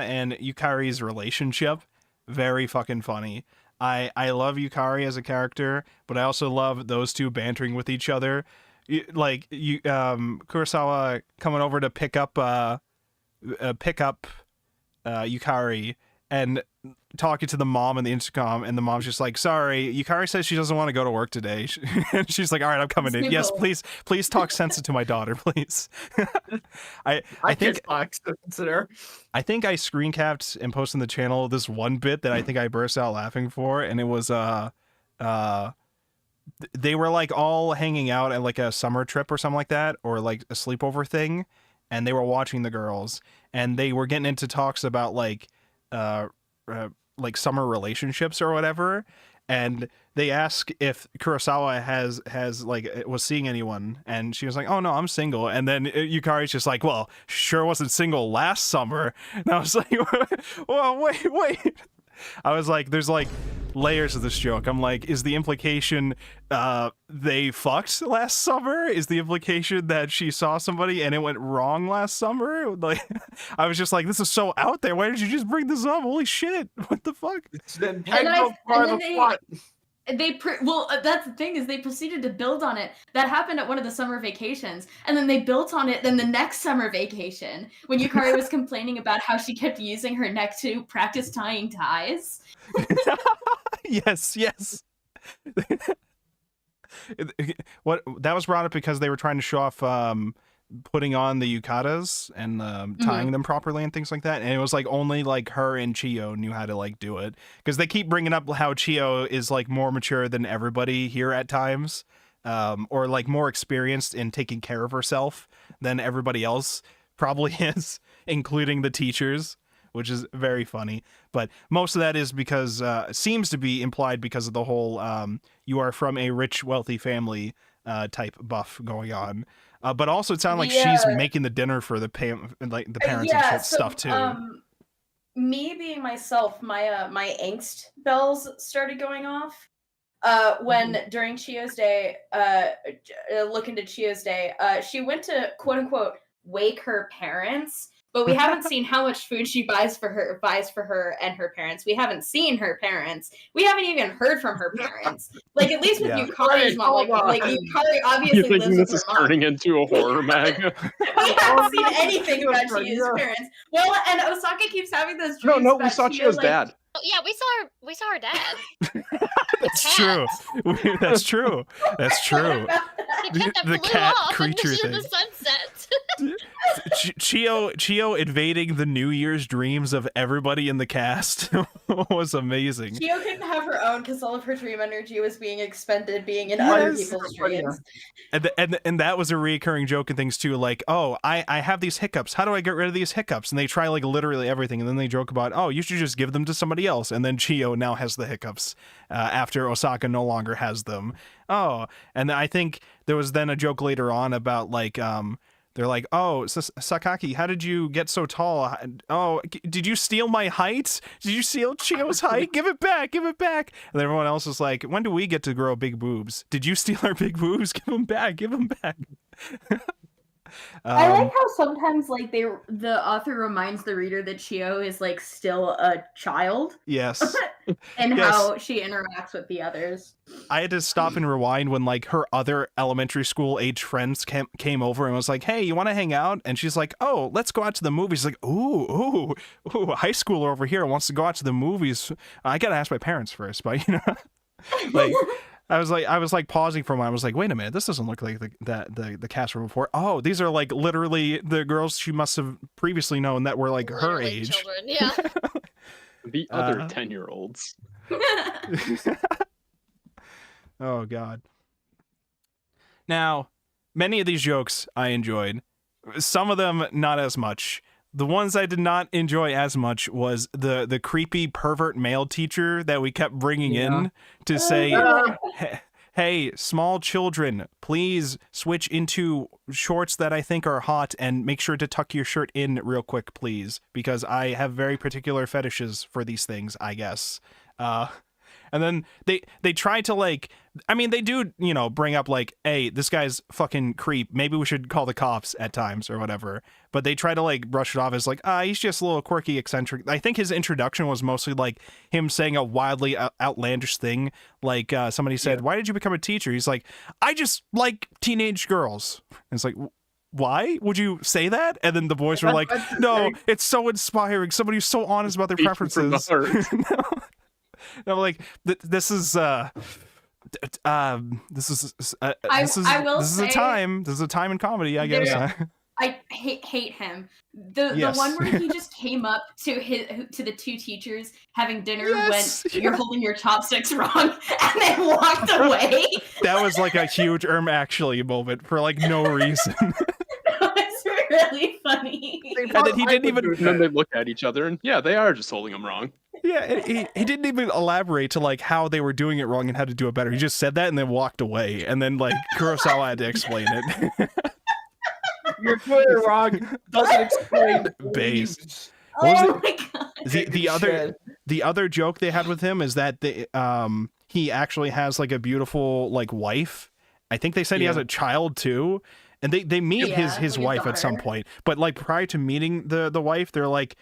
and Yukari's relationship, very fucking funny. I love Yukari as a character, but I also love those two bantering with each other. Like Kurosawa coming over to pick up Yukari and talking to the mom in the intercom, and the mom's just like, sorry, Yukari says she doesn't want to go to work today. And she's like, all right, I'm coming in. Yes, please talk sense to my daughter, please. I think consider. I think I screen capped and posted on the channel this one bit that I think I burst out laughing for, and it was they were like all hanging out at like a summer trip or something like that, or like a sleepover thing, and they were watching the girls, and they were getting into talks about like summer relationships or whatever, and they ask if Kurosawa has like was seeing anyone, and she was like, oh no, I'm single. And then Yukari's just like, well, sure wasn't single last summer. And I was like, well, wait. I was like, there's like layers of this joke. I'm like, is the implication they fucked last summer? Is the implication that she saw somebody and it went wrong last summer? Like, I was just like, this is so out there. Why did you just bring this up? Holy shit! What the fuck? It's the integral part of the plot. That's the thing, is they proceeded to build on it. That happened at one of the summer vacations, and then they built on it then the next summer vacation when Yukari was complaining about how she kept using her neck to practice tying ties. Yes. What that was brought up because they were trying to show off putting on the yukatas and tying them properly and things like that, and it was like only like her and Chiyo knew how to like do it, because they keep bringing up how Chiyo is like more mature than everybody here at times, or like more experienced in taking care of herself than everybody else probably is, including the teachers, which is very funny. But most of that is because seems to be implied because of the whole you are from a rich wealthy family type buff going on. But also it sounded like she's making the dinner for the parents and shit stuff too. Me being myself, my angst bells started going off when during Chiyo's day, look into Chiyo's day, she went to quote unquote wake her parents. But we haven't seen how much food she buys for her and her parents. We haven't seen her parents. We haven't even heard from her parents. Like, at least with Yukari's mom, like Yukari obviously You thinking lives this with her is turning into a horror mag? We haven't seen anything about Chiyo's parents. Well, and Osaka keeps having those dreams. No, we saw Chiyo's dad. Oh, yeah, we saw her dad. That's true. That's true. That's true. The cat off creature in thing. the sunset. Chiyo invading the New Year's dreams of everybody in the cast was amazing. Chiyo couldn't have her own because all of her dream energy was being expended being in other people's dreams. And that was a recurring joke and things too, like, oh, I have these hiccups. How do I get rid of these hiccups? And they try like literally everything, and then they joke about, oh, you should just give them to somebody else. And then Chiyo now has the hiccups after Osaka no longer has them. Oh, and I think there was then a joke later on about like they're like, oh, Sakaki, how did you get so tall? Oh, did you steal my height? Did you steal Chiyo's height? Give it back, give it back. And everyone else is like, when do we get to grow big boobs? Did you steal our big boobs? Give them back, give them back. I like how sometimes like the author reminds the reader that Chiyo is like still a child. Yes. And how she interacts with the others. I had to stop and rewind when like her other elementary school age friends came over and was like, hey, you want to hang out? And she's like, oh, let's go out to the movies. Like, ooh, a high schooler over here wants to go out to the movies. I gotta ask my parents first, but you know, like I was like pausing for a moment. I was like, wait a minute, this doesn't look like the cast from before. Oh, these are like literally the girls she must have previously known that were like her age. Children, yeah. The other 10-year-olds. Oh God. Now, many of these jokes I enjoyed. Some of them not as much. The ones I did not enjoy as much was the creepy pervert male teacher that we kept bringing in to say, hey, small children, please switch into shorts that I think are hot and make sure to tuck your shirt in real quick, please, because I have very particular fetishes for these things, I guess. And then they try to like, I mean, they do, bring up like, hey, this guy's fucking creep. Maybe we should call the cops at times or whatever. But they try to like brush it off as like, he's just a little quirky, eccentric. I think his introduction was mostly like him saying a wildly outlandish thing. Like somebody said, why did you become a teacher? He's like, I just like teenage girls. And it's like, why would you say that? And then the boys were like, no, it's so inspiring. Somebody who's so honest about their preferences. No, like this is a time in comedy, I guess. I hate him. The one where he just came up to the two teachers having dinner when you're holding your chopsticks wrong and then walked away. That was like a huge actually moment for like no reason. It's really funny. And then he didn't even. And then they look at each other and they are just holding him wrong. Yeah, he didn't even elaborate to like how they were doing it wrong and how to do it better. He just said that and then walked away. And then like Kurosawa had to explain it. You're doing it wrong. Doesn't explain. Base. Oh my god. The other joke they had with him is that he actually has like a beautiful like wife. I think they said he has a child too. And they meet his wife at some point. But like prior to meeting the wife, they're like,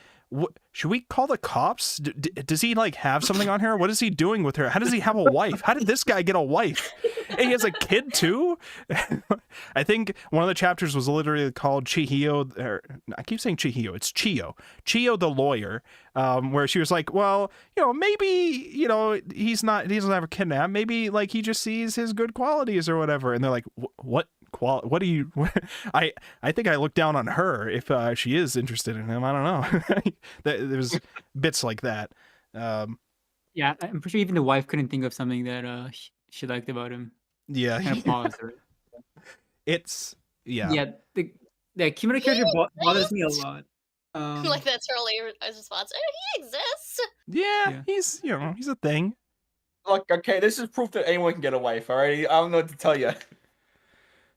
should we call the cops? Does he like have something on her? What is he doing with her? How does he have a wife? How did this guy get a wife? And he has a kid too? I think one of the chapters was literally called Chihio. I keep saying Chihio. It's Chiyo. Chiyo the lawyer, where she was like, well, maybe, he doesn't have a kidnap. Maybe like he just sees his good qualities or whatever. And they're like, what do you I think I look down on her if she is interested in him. I don't know. There's bits like that. I'm pretty sure even the wife couldn't think of something that she liked about him. Kind of paused her. It's the Kimura character bothers me a lot. Like that's her only response. Oh, he exists. He's a thing. Look, okay, this is proof that anyone can get a wife. All right, I don't know what to tell you.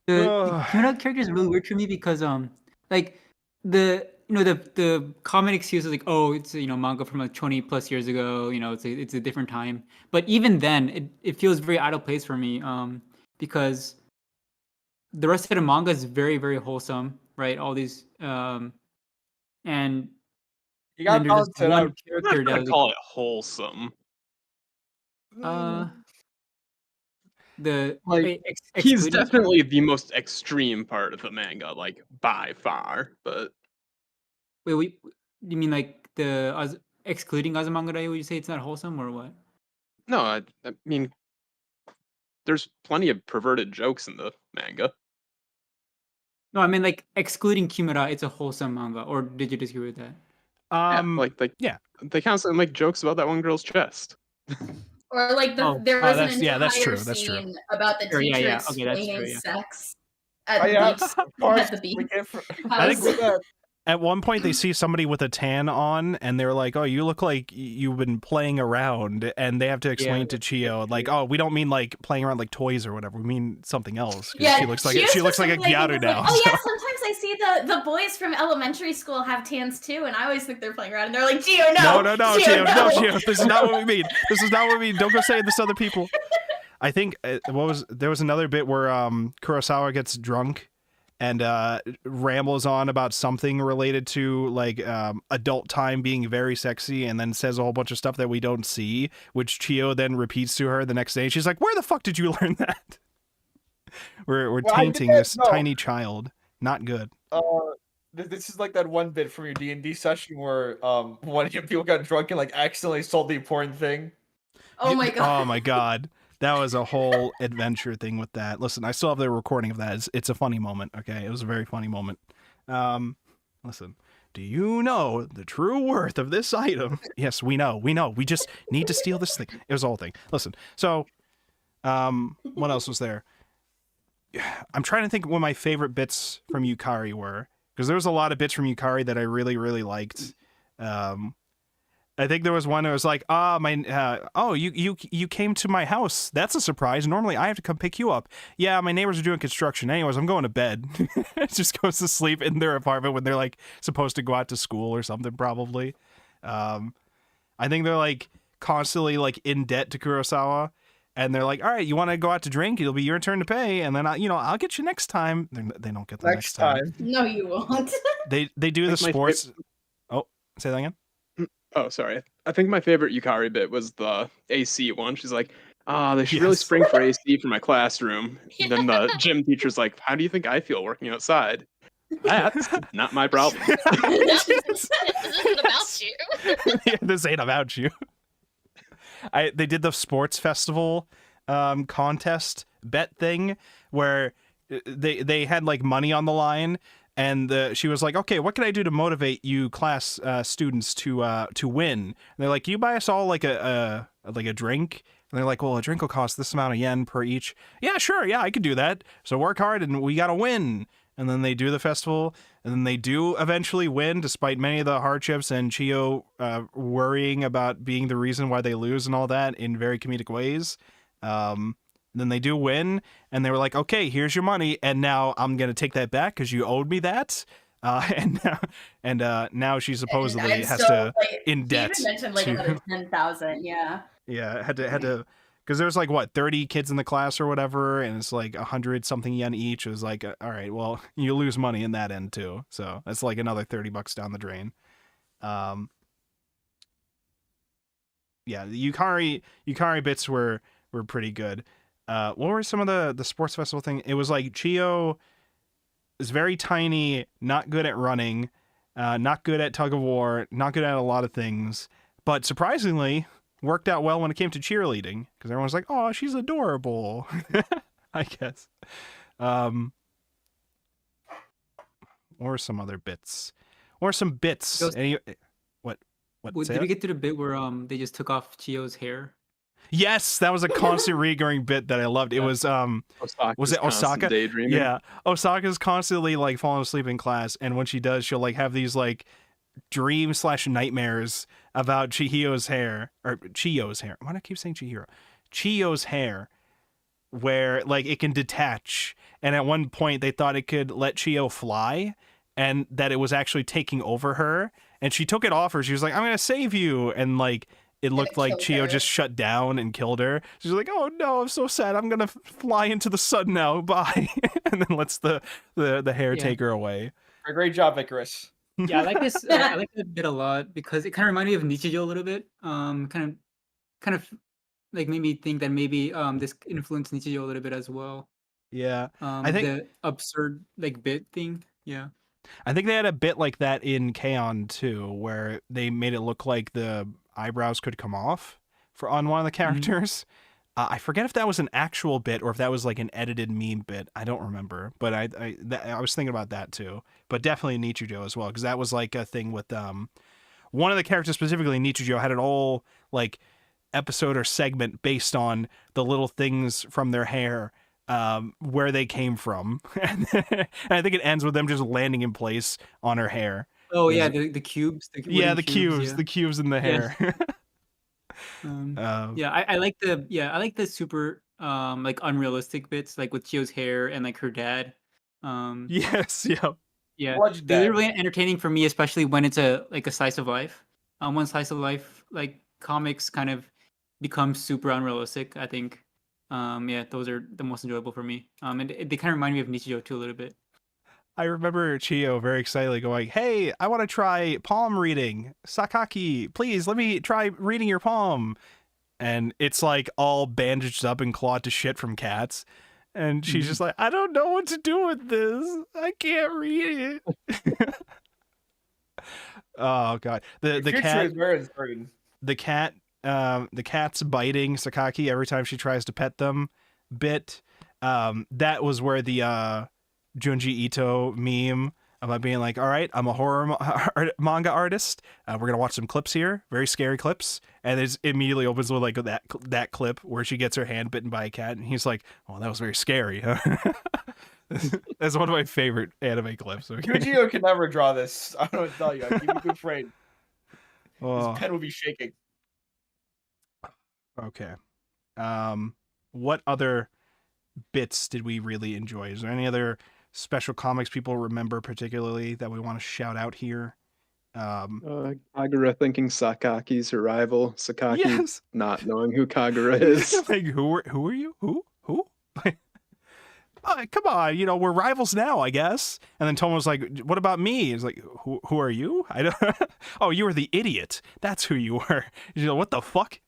The Kimura character is really weird for me because like the common excuse is like, oh, it's manga from like 20 plus years ago, it's a different time. But even then it feels very out of place for me because the rest of the manga is very, very wholesome, right? All these and you gotta balance it out. I'm not gonna call it wholesome. He's definitely the most extreme part of the manga, like by far. But wait, you mean like excluding Azumanga Daioh? Would you say it's not wholesome or what? No, I mean, there's plenty of perverted jokes in the manga. No, I mean like excluding Kimura, it's a wholesome manga. Or did you disagree with that? They constantly make jokes about that one girl's chest. Or like there was an entire that's true. scene about the teacher explaining sex at the beach. I think at one point they see somebody with a tan on and they're like, oh, you look like you've been playing around, and they have to explain to Chiyo like, oh, we don't mean like playing around like toys or whatever, we mean something else. She looks like a gyaru now. Like, oh yeah, sometimes I see the boys from elementary school have tans too, and I always think they're playing around, and they're like, Chiyo, no, Chiyo, this is not what we mean. This is not what we mean. Don't go saying this to other people. I think there was another bit where Kurosawa gets drunk and rambles on about something related to like adult time being very sexy, and then says a whole bunch of stuff that we don't see, which Chiyo then repeats to her the next day, and she's like, where the fuck did you learn that? We're tainting this tiny child. Not good. This is like that one bit from your D&D session where one of your people got drunk and like accidentally sold the important thing. Oh my god. Oh my god. That was a whole adventure thing with that. Listen, I still have the recording of that. It's a funny moment, okay? It was a very funny moment. Listen, do you know the true worth of this item? Yes, we know. We just need to steal this thing. It was the whole thing. Listen, so, what else was there? I'm trying to think what my favorite bits from Yukari were, because there was a lot of bits from Yukari that I really, really liked. I think there was one that was like, you came to my house. That's a surprise. Normally I have to come pick you up. Yeah, my neighbors are doing construction. Anyways, I'm going to bed. Just goes to sleep in their apartment when they're like supposed to go out to school or something, probably. I think they're like constantly like in debt to Kurosawa, and they're like, all right, you want to go out to drink? It'll be your turn to pay, and then I'll get you next time. They don't get the next time. No, you won't. They do the Like my sports. Oh, say that again. Oh, sorry. I think my favorite Yukari bit was the AC one. She's like, they should really spring for AC for my classroom. And then the gym teacher's like, how do you think I feel working outside? That's not my problem. This isn't about you. Yeah, this ain't about you. They did the sports festival contest bet thing where they had like money on the line, and she was like, okay, what can I do to motivate you class students to win? And they're like, can you buy us all like a drink? And they're like, well, a drink will cost this amount of yen per each. Yeah, sure, yeah, I could do that. So work hard and we gotta win. And then they do the festival, and then they do eventually win, despite many of the hardships and Chiyo worrying about being the reason why they lose and all that in very comedic ways. Then they do win, and they were like, okay, here's your money, and now I'm going to take that back because you owed me that. And now she supposedly has to, in debt. He even mentioned like another 10,000, yeah. Yeah, had to... Because there's like, what, 30 kids in the class or whatever, and it's like 100-something yen each. It was like, all right, well, you lose money in that end, too. So that's like another $30 down the drain. Yeah, the Yukari bits were pretty good. What were some of the sports festival thing? It was like Chiyo is very tiny, not good at running, not good at tug of war, not good at a lot of things, but surprisingly... worked out well when it came to cheerleading, because everyone's like, oh, she's adorable. I guess. Or some other bits. Or some bits. What Did we get to the bit where they just took off Chiyo's hair? Yes, that was a constant recurring bit that I loved. It was was it Osaka? Daydreaming. Yeah. Osaka's constantly like falling asleep in class, and when she does, she'll like have these like dream/nightmares about Chiyo's hair. Why do I keep saying Chihiro? Chiyo's hair, where like it can detach, and at one point they thought it could let Chiyo fly, and that it was actually taking over her, and she took it off her. She was like, I'm gonna save you, and like it looked like Chiyo just shut down and killed her. She's like, oh no, I'm so sad, I'm gonna fly into the sun now, bye. And then lets the hair take her away. Great job, Icarus. Yeah, I like this. I like that bit a lot because it kind of reminded me of Nichijou a little bit. Kind of like made me think that maybe this influenced Nichijou a little bit as well. Yeah, I think the absurd like bit thing. Yeah, I think they had a bit like that in K-On! Too, where they made it look like the eyebrows could come off on one of the characters. I forget if that was an actual bit or if that was like an edited meme bit. I don't remember, but I was thinking about that too. But definitely Nichijou as well, because that was like a thing with one of the characters specifically. Nichijou had an whole like episode or segment based on the little things from their hair, where they came from, and I think it ends with them just landing in place on her hair. Oh yeah, the cubes. The cubes in the hair. I like the super like unrealistic bits, like with Chio's hair and like her dad. Yes, yeah. Yeah, they're really entertaining for me, especially when it's a slice of life. When slice of life like comics kind of become super unrealistic, I think. Those are the most enjoyable for me. And they kind of remind me of Nichijou too a little bit. I remember Chiyo very excitedly going, hey, I want to try palm reading. Sakaki, please let me try reading your palm. And it's like all bandaged up and clawed to shit from cats. And she's just like, I don't know what to do with this. I can't read it. Oh god. The cat's biting Sakaki every time she tries to pet them bit. That was where the Junji Ito meme about being like, all right, I'm a horror manga artist. We're going to watch some clips here, very scary clips. And it immediately opens with like that clip where she gets her hand bitten by a cat. And he's like, oh, that was very scary. Huh? That's one of my favorite anime clips. Okay? Junji can never draw this. I don't know what to tell you. I keep a good frame. His pen will be shaking. Okay. What other bits did we really enjoy? Is there any other special comics people remember particularly that we want to shout out here? Kagura thinking Sakaki's her rival. Sakaki yes. not knowing who Kagura is. Like, who are you? Who? Come on, we're rivals now, I guess. And then Tomo was like, what about me? He's like, who are you? I don't. Oh, you were the idiot. That's who you were. What the fuck?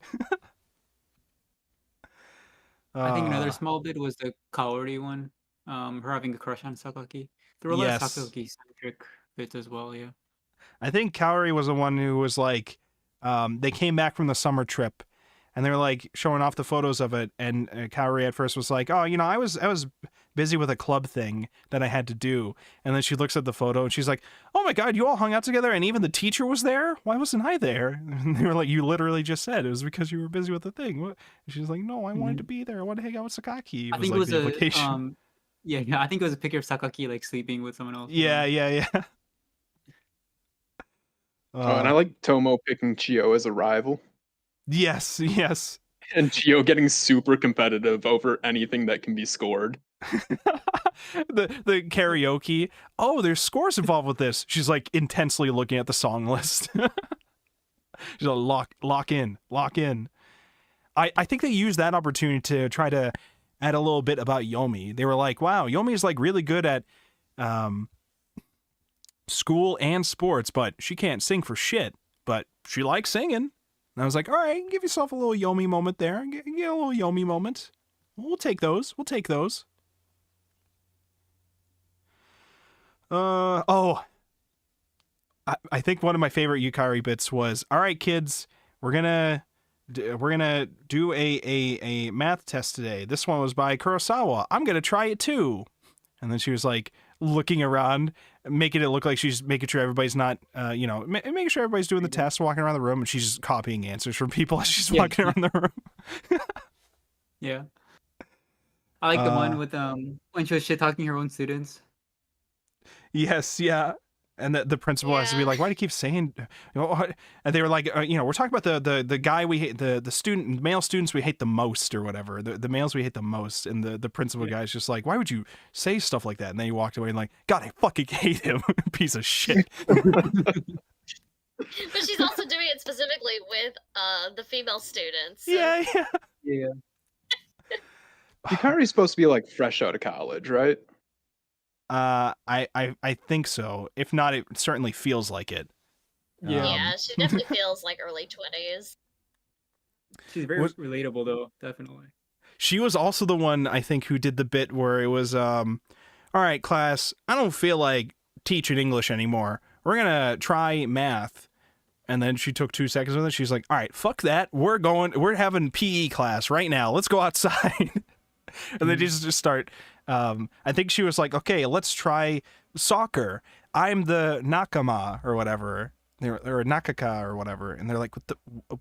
I think another small bit was the Kaori one. Her having a crush on Sakaki. There were a lot of Yes. Sakaki-centric bits as well, yeah. I think Kaori was the one who was like, they came back from the summer trip, and they were like showing off the photos of it. And Kaori at first was like, "Oh, I was busy with a club thing that I had to do." And then she looks at the photo and she's like, "Oh my god, you all hung out together, and even the teacher was there. Why wasn't I there?" And they were like, "You literally just said it was because you were busy with the thing." What? And she's like, "No, I wanted to be there. I wanted to hang out with Sakaki." I think it was the implication. Yeah, I think it was a picture of Sakaki like sleeping with someone else. Yeah. And I like Tomo picking Chio as a rival. Yes. And Chio getting super competitive over anything that can be scored. the karaoke. Oh, there's scores involved with this. She's like intensely looking at the song list. She's like, lock in. I think they used that opportunity to try to add a little bit about Yomi. They were like, wow, Yomi is like really good at school and sports, but she can't sing for shit. But she likes singing. And I was like, all right, give yourself a little Yomi moment there. Get a little Yomi moment. We'll take those. I think one of my favorite Yukari bits was, all right, kids, we're gonna do a math test today. This one was by Kurosawa. I'm gonna try it too. And then she was like looking around, making it look like she's making sure everybody's not, making sure everybody's doing the test, walking around the room, and she's just copying answers from people as she's walking around the room. Yeah. I like the one with when she was shit talking her own students. Yes, yeah. And the principal has to be like, why do you keep saying, and they were like, we're talking about the guy we hate, the male students we hate the most or whatever, the males we hate the most. And the principal guy's just like, why would you say stuff like that? And then he walked away and like, God, I fucking hate him. Piece of shit. But she's also doing it specifically with the female students. So. Yeah. Yukari's supposed to be like fresh out of college, right? I think so. If not, it certainly feels like it. Yeah, she definitely feels like early 20s. She's very relatable though, definitely. She was also the one, I think, who did the bit where it was, all right, class, I don't feel like teaching English anymore. We're gonna try math. And then she took 2 seconds with it. She's like, all right, fuck that. We're having PE class right now. Let's go outside. And they just start, I think she was like, okay, let's try soccer. I'm the Nakama or whatever, or Nakaka or whatever. And they're like,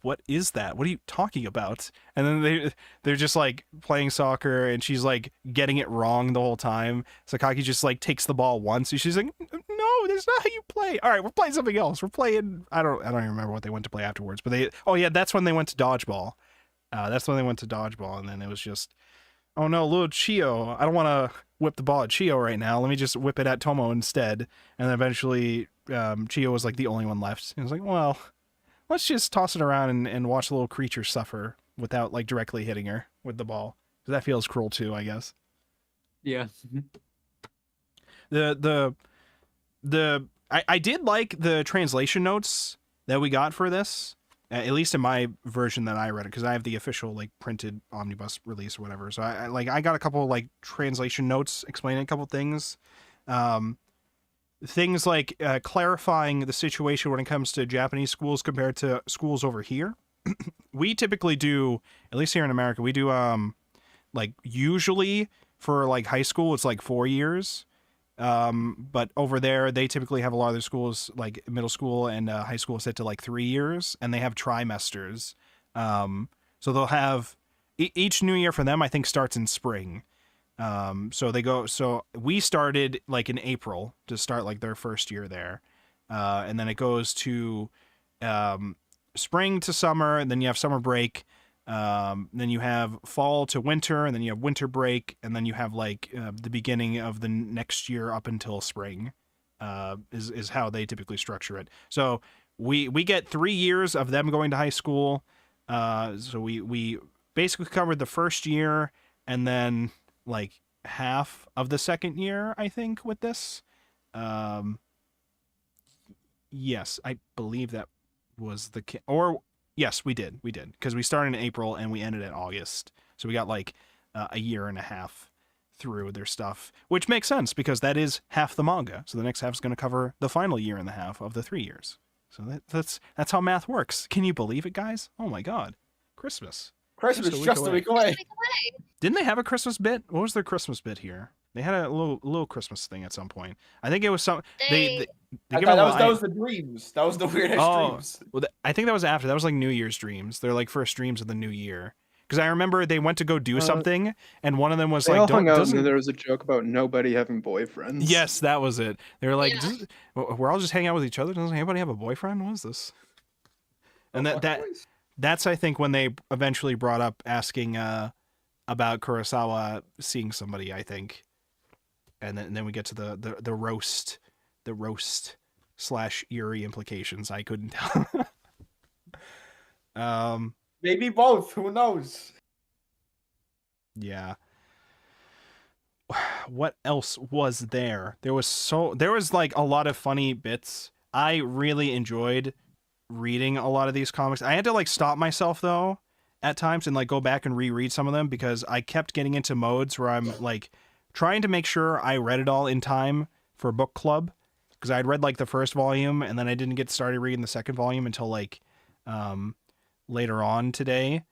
what is that? What are you talking about? And then they're just like playing soccer, and she's like getting it wrong the whole time. Sakaki just like takes the ball once, and she's like, no, that's not how you play. All right, we're playing something else. We're playing, I don't even remember what they went to play afterwards, but that's when they went to dodgeball. And then it was just, oh no, little Chio, I don't want to whip the ball at Chio right now. Let me just whip it at Tomo instead. And then eventually Chio was like the only one left. And I was like, well, let's just toss it around and watch the little creature suffer without like directly hitting her with the ball. Because that feels cruel too, I guess. Yeah. I did like the translation notes that we got for this. At least in my version that I read it, because I have the official like printed omnibus release or whatever. So I got a couple like translation notes explaining a couple things, things like clarifying the situation when it comes to Japanese schools compared to schools over here. We typically do, at least here in America, we do like usually for like high school it's like 4 years. But over there, they typically have a lot of their schools, like middle school and high school, set to like 3 years, and they have trimesters. So they'll have each new year for them, I think, starts in spring. So we started like in April to start like their first year there. And then it goes to spring to summer, and then you have summer break. Then you have fall to winter, and then you have winter break, and then you have like the beginning of the next year up until spring. is how they typically structure it. So we get 3 years of them going to high school. So we basically covered the first year and then like half of the second year, I think, with this. Yes, I believe that was the or yes, we did because we started in April and we ended in August, so we got like a year and a half through their stuff, which makes sense because that is half the manga. So the next half is going to cover the final year and a half of the 3 years. So that's how math works. Can you believe it, guys? Oh my God, Christmas Just a week away. Didn't they have a Christmas bit? What was their Christmas bit here? They had a little Christmas thing at some point. I think it was some they I give thought a that was the dreams. That was the weirdest dreams. Well, I think that was after. That was like New Year's dreams. They're like first dreams of the new year. Because I remember they went to go do something, and one of them was They like, all "Don't." hung out, Doesn't... and there was a joke about nobody having boyfriends. Yes, that was it. They were like, Yeah. "We're all just hanging out with each other. Doesn't anybody have a boyfriend? What is this?" And that's I think when they eventually brought up asking about Kurosawa seeing somebody. I think, and then we get to the roast / Yuri implications. I couldn't tell. Maybe both. Who knows? Yeah. What else was there? There was like a lot of funny bits. I really enjoyed reading a lot of these comics. I had to like stop myself though at times and like go back and reread some of them because I kept getting into modes where I'm like trying to make sure I read it all in time for book club because I'd read like the first volume and then I didn't get started reading the second volume until like later on today.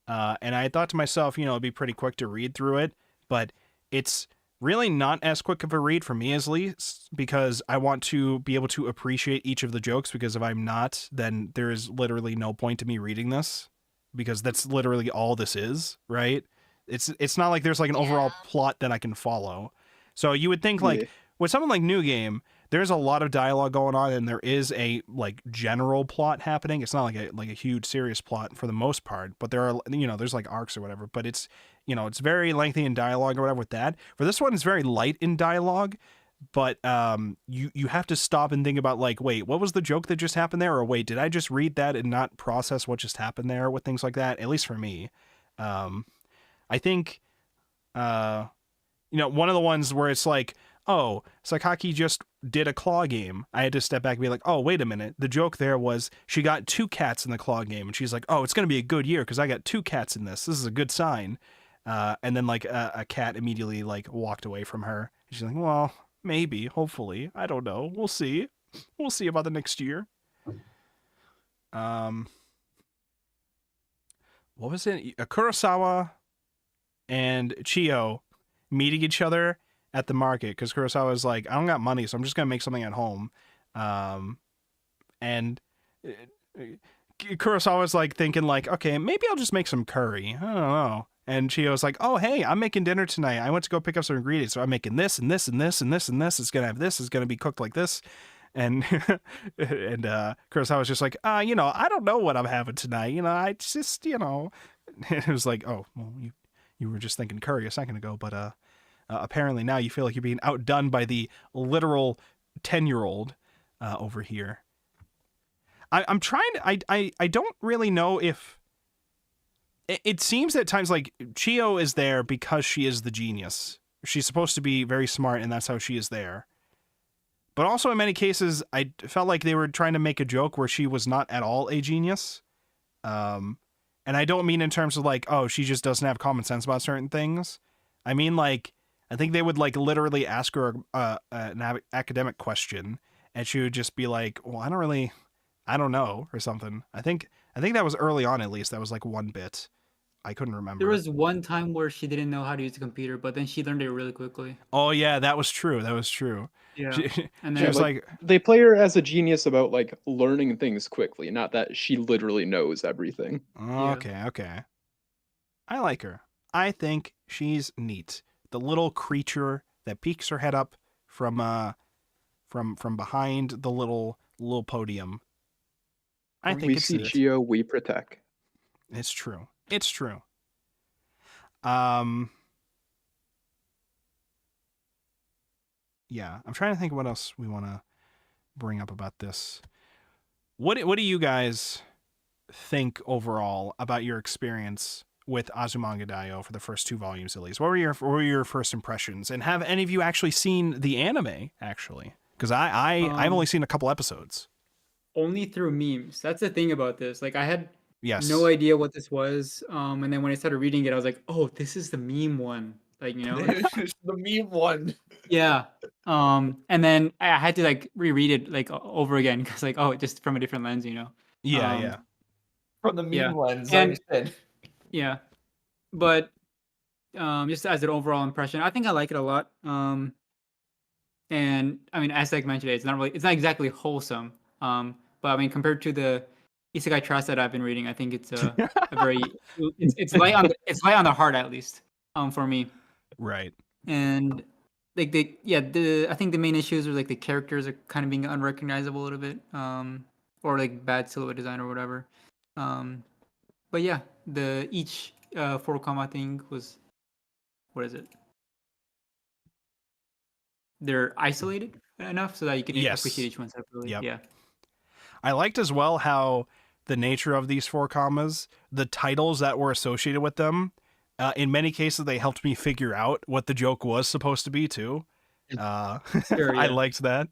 And I thought to myself, it'd be pretty quick to read through it, but it's really not as quick of a read for me as least because I want to be able to appreciate each of the jokes because if I'm not, then there is literally no point to me reading this because that's literally all this is, right? It's not like there's like an overall plot that I can follow. So you would think like with something like New Game, there's a lot of dialogue going on and there is a like general plot happening. It's not like a huge serious plot for the most part, but there are, there's like arcs or whatever, but it's, it's very lengthy in dialogue or whatever with that. For this one, it's very light in dialogue, but you have to stop and think about like, wait, what was the joke that just happened there? Or wait, did I just read that and not process what just happened there with things like that? At least for me. I think, one of the ones where it's like, oh, Sakaki just did a claw game. I had to step back and be like, oh, wait a minute. The joke there was she got 2 cats in the claw game. And she's like, oh, it's going to be a good year because I got 2 cats in this. This is a good sign. And then like a cat immediately like walked away from her. She's like, well, maybe, hopefully. I don't know. We'll see. We'll see about the next year. What was it? Kurosawa and Chiyo meeting each other at the market because Kurosawa was like, I don't got money, so I'm just gonna make something at home. And Kurosawa's like thinking like, okay, maybe I'll just make some curry. I don't know. And Chiyo's like, oh hey, I'm making dinner tonight. I went to go pick up some ingredients, so I'm making this and this and this and this and this. It's gonna have this. It's gonna be cooked like this. And Kurosawa's just like, I don't know what I'm having tonight. I just, it was like, oh, well, you were just thinking curry a second ago, but apparently now you feel like you're being outdone by the literal 10-year-old over here. I'm trying to, I don't really know if it seems at times like Chiyo is there because she is the genius. She's supposed to be very smart and that's how she is there. But also in many cases, I felt like they were trying to make a joke where she was not at all a genius. And I don't mean in terms of like, oh, she just doesn't have common sense about certain things. I mean, like, I think they would like literally ask her an academic question and she would just be like, well, I don't know or something. I think that was early on, at least. That was like one bit. I couldn't remember. There was one time where she didn't know how to use a computer, but then she learned it really quickly. Oh yeah, that was true. Yeah. And then she was like, they play her as a genius about like learning things quickly, not that she literally knows everything. Okay. I like her. I think she's neat. The little creature that peeks her head up from behind the little podium. I think we see Chiyo, we protect. It's true. yeah, I'm trying to think what else we want to bring up about this. What do you guys think overall about your experience with Azumanga Daioh for the first 2 volumes at least? What were your first impressions? And have any of you actually seen the anime actually? Because I've only seen a couple episodes. Only through memes. That's the thing about this. Like I had Yes. no idea what this was. And then when I started reading it, I was like, oh, this is the meme one. Like, you know, It's the meme one. yeah. And then I had to like reread it like over again because like, oh, just from a different lens, you know. Yeah, yeah. From the meme Yeah. lens, I And- understand. Yeah. But just as an overall impression, I think I like it a lot. And I mean, as like mentioned, it's not exactly wholesome. But I mean, compared to the isekai trash that I've been reading, I think it's a very it's light on the heart at least. For me. Right. And like I think the main issues are like the characters are kind of being unrecognizable a little bit. Or like bad silhouette design or whatever. But yeah, each 4 I think was, what is it? They're isolated enough so that you can Yes. appreciate each one separately. Yep. Yeah. I liked as well how the nature of these 4 commas, the titles that were associated with them, in many cases they helped me figure out what the joke was supposed to be too. Sure, I yeah. liked that.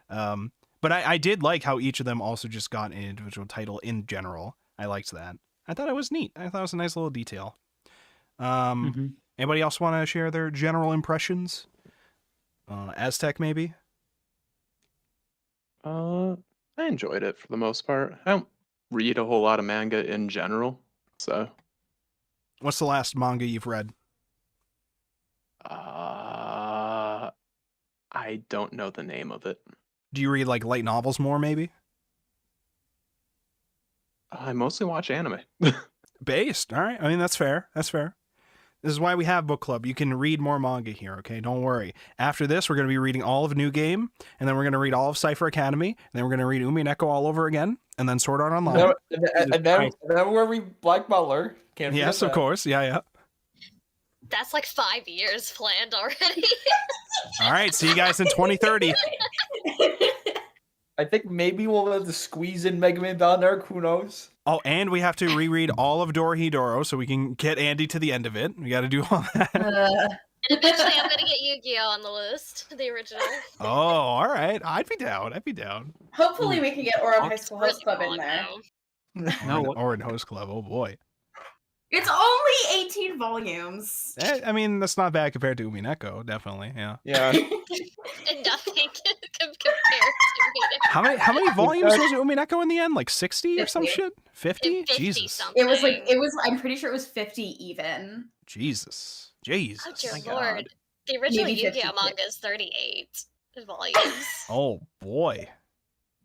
But I did like how each of them also just got an individual title in general. I liked that. I thought it was neat. I thought it was a nice little detail. Anybody else want to share their general impressions? Aztec, maybe? I enjoyed it for the most part. I don't read a whole lot of manga in general, so What's the last manga you've read? I don't know the name of it. Do you read like light novels more, maybe? I mostly watch anime. Based. All right. I mean, that's fair. That's fair. This is why we have book club. You can read more manga here, okay? Don't worry. After this, we're going to be reading all of New Game, and then we're going to read all of Cypher Academy, and then we're going to read Umi and Echo all over again, and then Sword Art Online. And then we're read Black Butler. Can't forget Yes, of that. course. Yeah, yeah. That's like 5 years planned already. All right. See you guys in 2030. I think maybe we'll have to squeeze in Mega Man down there. Who knows? Oh, and we have to reread all of Dorohedoro so we can get Andy to the end of it. We got to do all that. And eventually I'm gonna get Yu-Gi-Oh on the list, the original. Oh, all right. I'd be down. Hopefully we can get Oron High It's School really Host Club in long, there. though. No, Or in Host Club. Oh, boy. It's only 18 volumes. I mean, that's not bad compared to Umi and Echo, definitely. Yeah. Yeah. And nothing compared to me. How many volumes was Umi and Echo in the end? Like 60 or some 50. shit? 50? 50 Jesus. something. I'm pretty sure it was 50 even. Jesus. Jesus. Oh dear My lord. God. The original Maybe Yu-Gi-Oh 50. manga is 38 volumes. Oh, boy.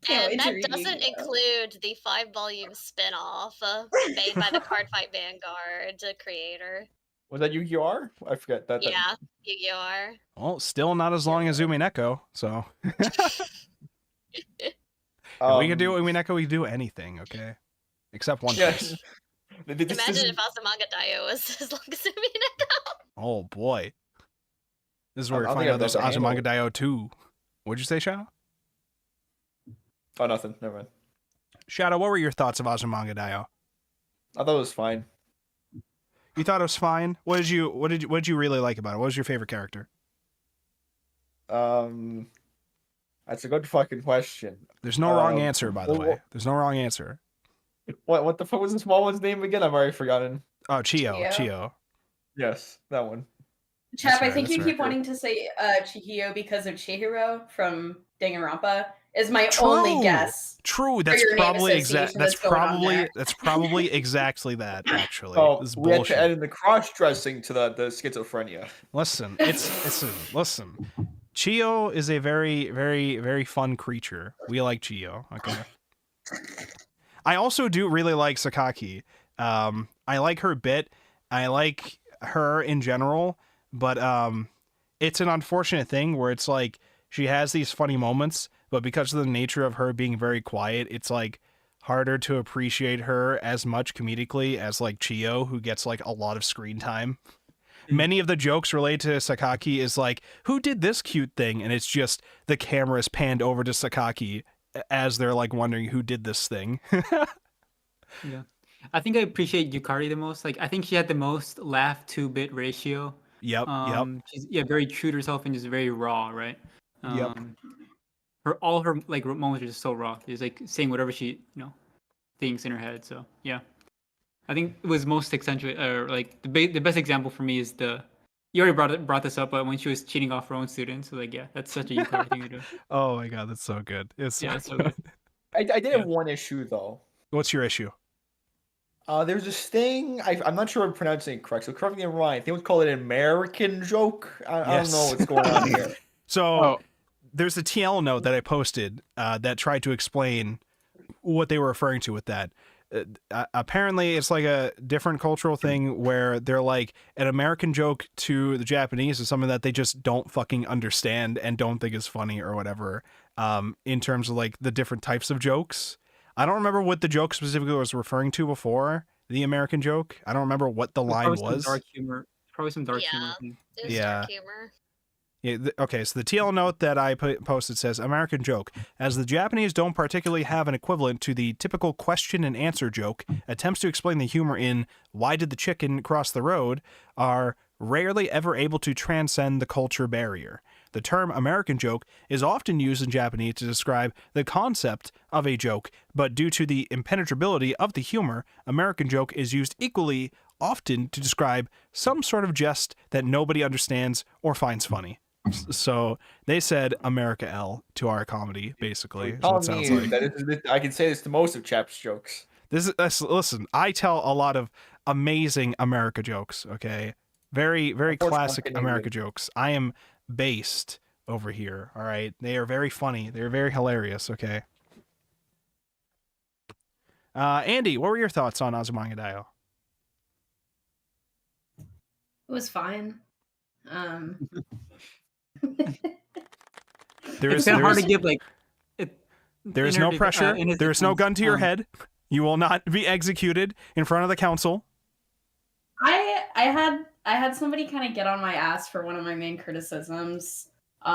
Can't And wait to that read doesn't Yu-Gi-Oh. include the 5-volume spin-off made by the Card Fight Vanguard creator. Was that Yu-Gi-Oh? I forget that. Yeah, Yu-Gi-Oh! Well, still not as long as Umi and Echo, so. Are. We can do Umi and Echo, we can do anything, okay? Except One Piece. Yes. Imagine if Azumanga Daioh was as long as Umi and Echo. Oh, boy. This is where we I don't find think out I've there's never Azumanga handled Daioh 2. What'd you say, Shadow? Oh, nothing. Never mind. Shadow, what were your thoughts of Azumanga Daioh? I thought it was fine. You thought it was fine? What did you really like about it? What was your favorite character? That's a good fucking question. There's no wrong answer, by the way. There's no wrong answer. What the fuck was the small one's name again? I've already forgotten. Oh, Chio. Yes, that one. Chap, That's I think right, you that's keep right. wanting to say Chihiro because of Chihiro from Danganronpa is my True. only guess. True, that's your name probably association that's that's going on there. probably exactly that, actually. Oh, This is we had to bullshit. add in the cross-dressing to the schizophrenia. Listen, listen. Chio is a very, very, very fun creature. We like Chio, okay? I also do really like Sakaki. I like her bit. I like her in general, but it's an unfortunate thing where it's like she has these funny moments, but because of the nature of her being very quiet, it's like harder to appreciate her as much comedically as like Chio, who gets like a lot of screen time. many of the jokes related to Sakaki is like, who did this cute thing? And it's just the camera is panned over to Sakaki as they're like wondering who did this thing. Yeah. I think I appreciate Yukari the most. Like, I think she had the most laugh to bit ratio. Yep. She's very true to herself and just very raw, right? Yep. All her like moments are just so raw. She's like saying whatever she thinks in her head. So yeah, I think it was most accentuated, or like the best example for me is you already brought this up, but when she was cheating off her own students. So like, yeah, that's such a Yukari thing to do. Oh my god, that's so good. It's Yeah, so good. I did have one issue though. What's your issue? There's this thing, I'm not sure I'm pronouncing it correct, so correct me if I'm wrong. I think it was called an American joke. I don't know what's going on here. So there's a TL note that I posted that tried to explain what they were referring to with that. Apparently, it's like a different cultural thing where they're like, an American joke to the Japanese is something that they just don't fucking understand and don't think is funny or whatever, in terms of like the different types of jokes. I don't remember what the joke specifically was referring to before the American joke. I don't remember what the line was. Dark humor. Probably some dark humor. It was dark humor. Yeah, okay, so the TL note that I posted says, American joke. As the Japanese don't particularly have an equivalent to the typical question and answer joke, attempts to explain the humor in why did the chicken cross the road are rarely ever able to transcend the culture barrier. The term American joke is often used in Japanese to describe the concept of a joke, but due to the impenetrability of the humor, American joke is used equally often to describe some sort of jest that nobody understands or finds funny. So they said America L to our comedy, basically. Is what it sounds like. I can say this to most of Chap's jokes. Listen, I tell a lot of amazing America jokes, okay? Very, very classic America jokes. I am based over here, all right? They are very funny. They're very hilarious, okay? Andy, what were your thoughts on Azumanga Daioh? It was fine. It's kind of hard to give like. There is no pressure. There is no gun to your head. You will not be executed in front of the council. I had somebody kind of get on my ass for one of my main criticisms. So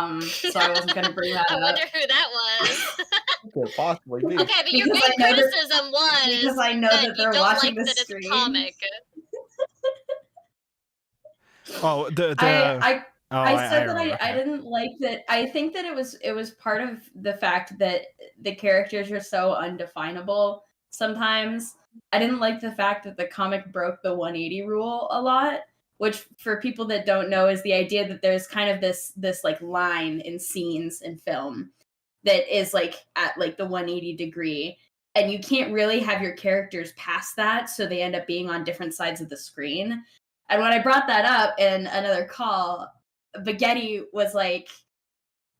I wasn't gonna bring that up. I wonder who that was. Could possibly be. Okay, but your main criticism was because I know that they're watching the stream. Comic. Oh, I said that I didn't like that. I think that it was part of the fact that the characters are so undefinable sometimes. I didn't like the fact that the comic broke the 180 rule a lot, which for people that don't know is the idea that there's kind of this like line in scenes in film that is like at like the 180 degree, and you can't really have your characters past that, so they end up being on different sides of the screen. And when I brought that up in another call, Baguetti was like,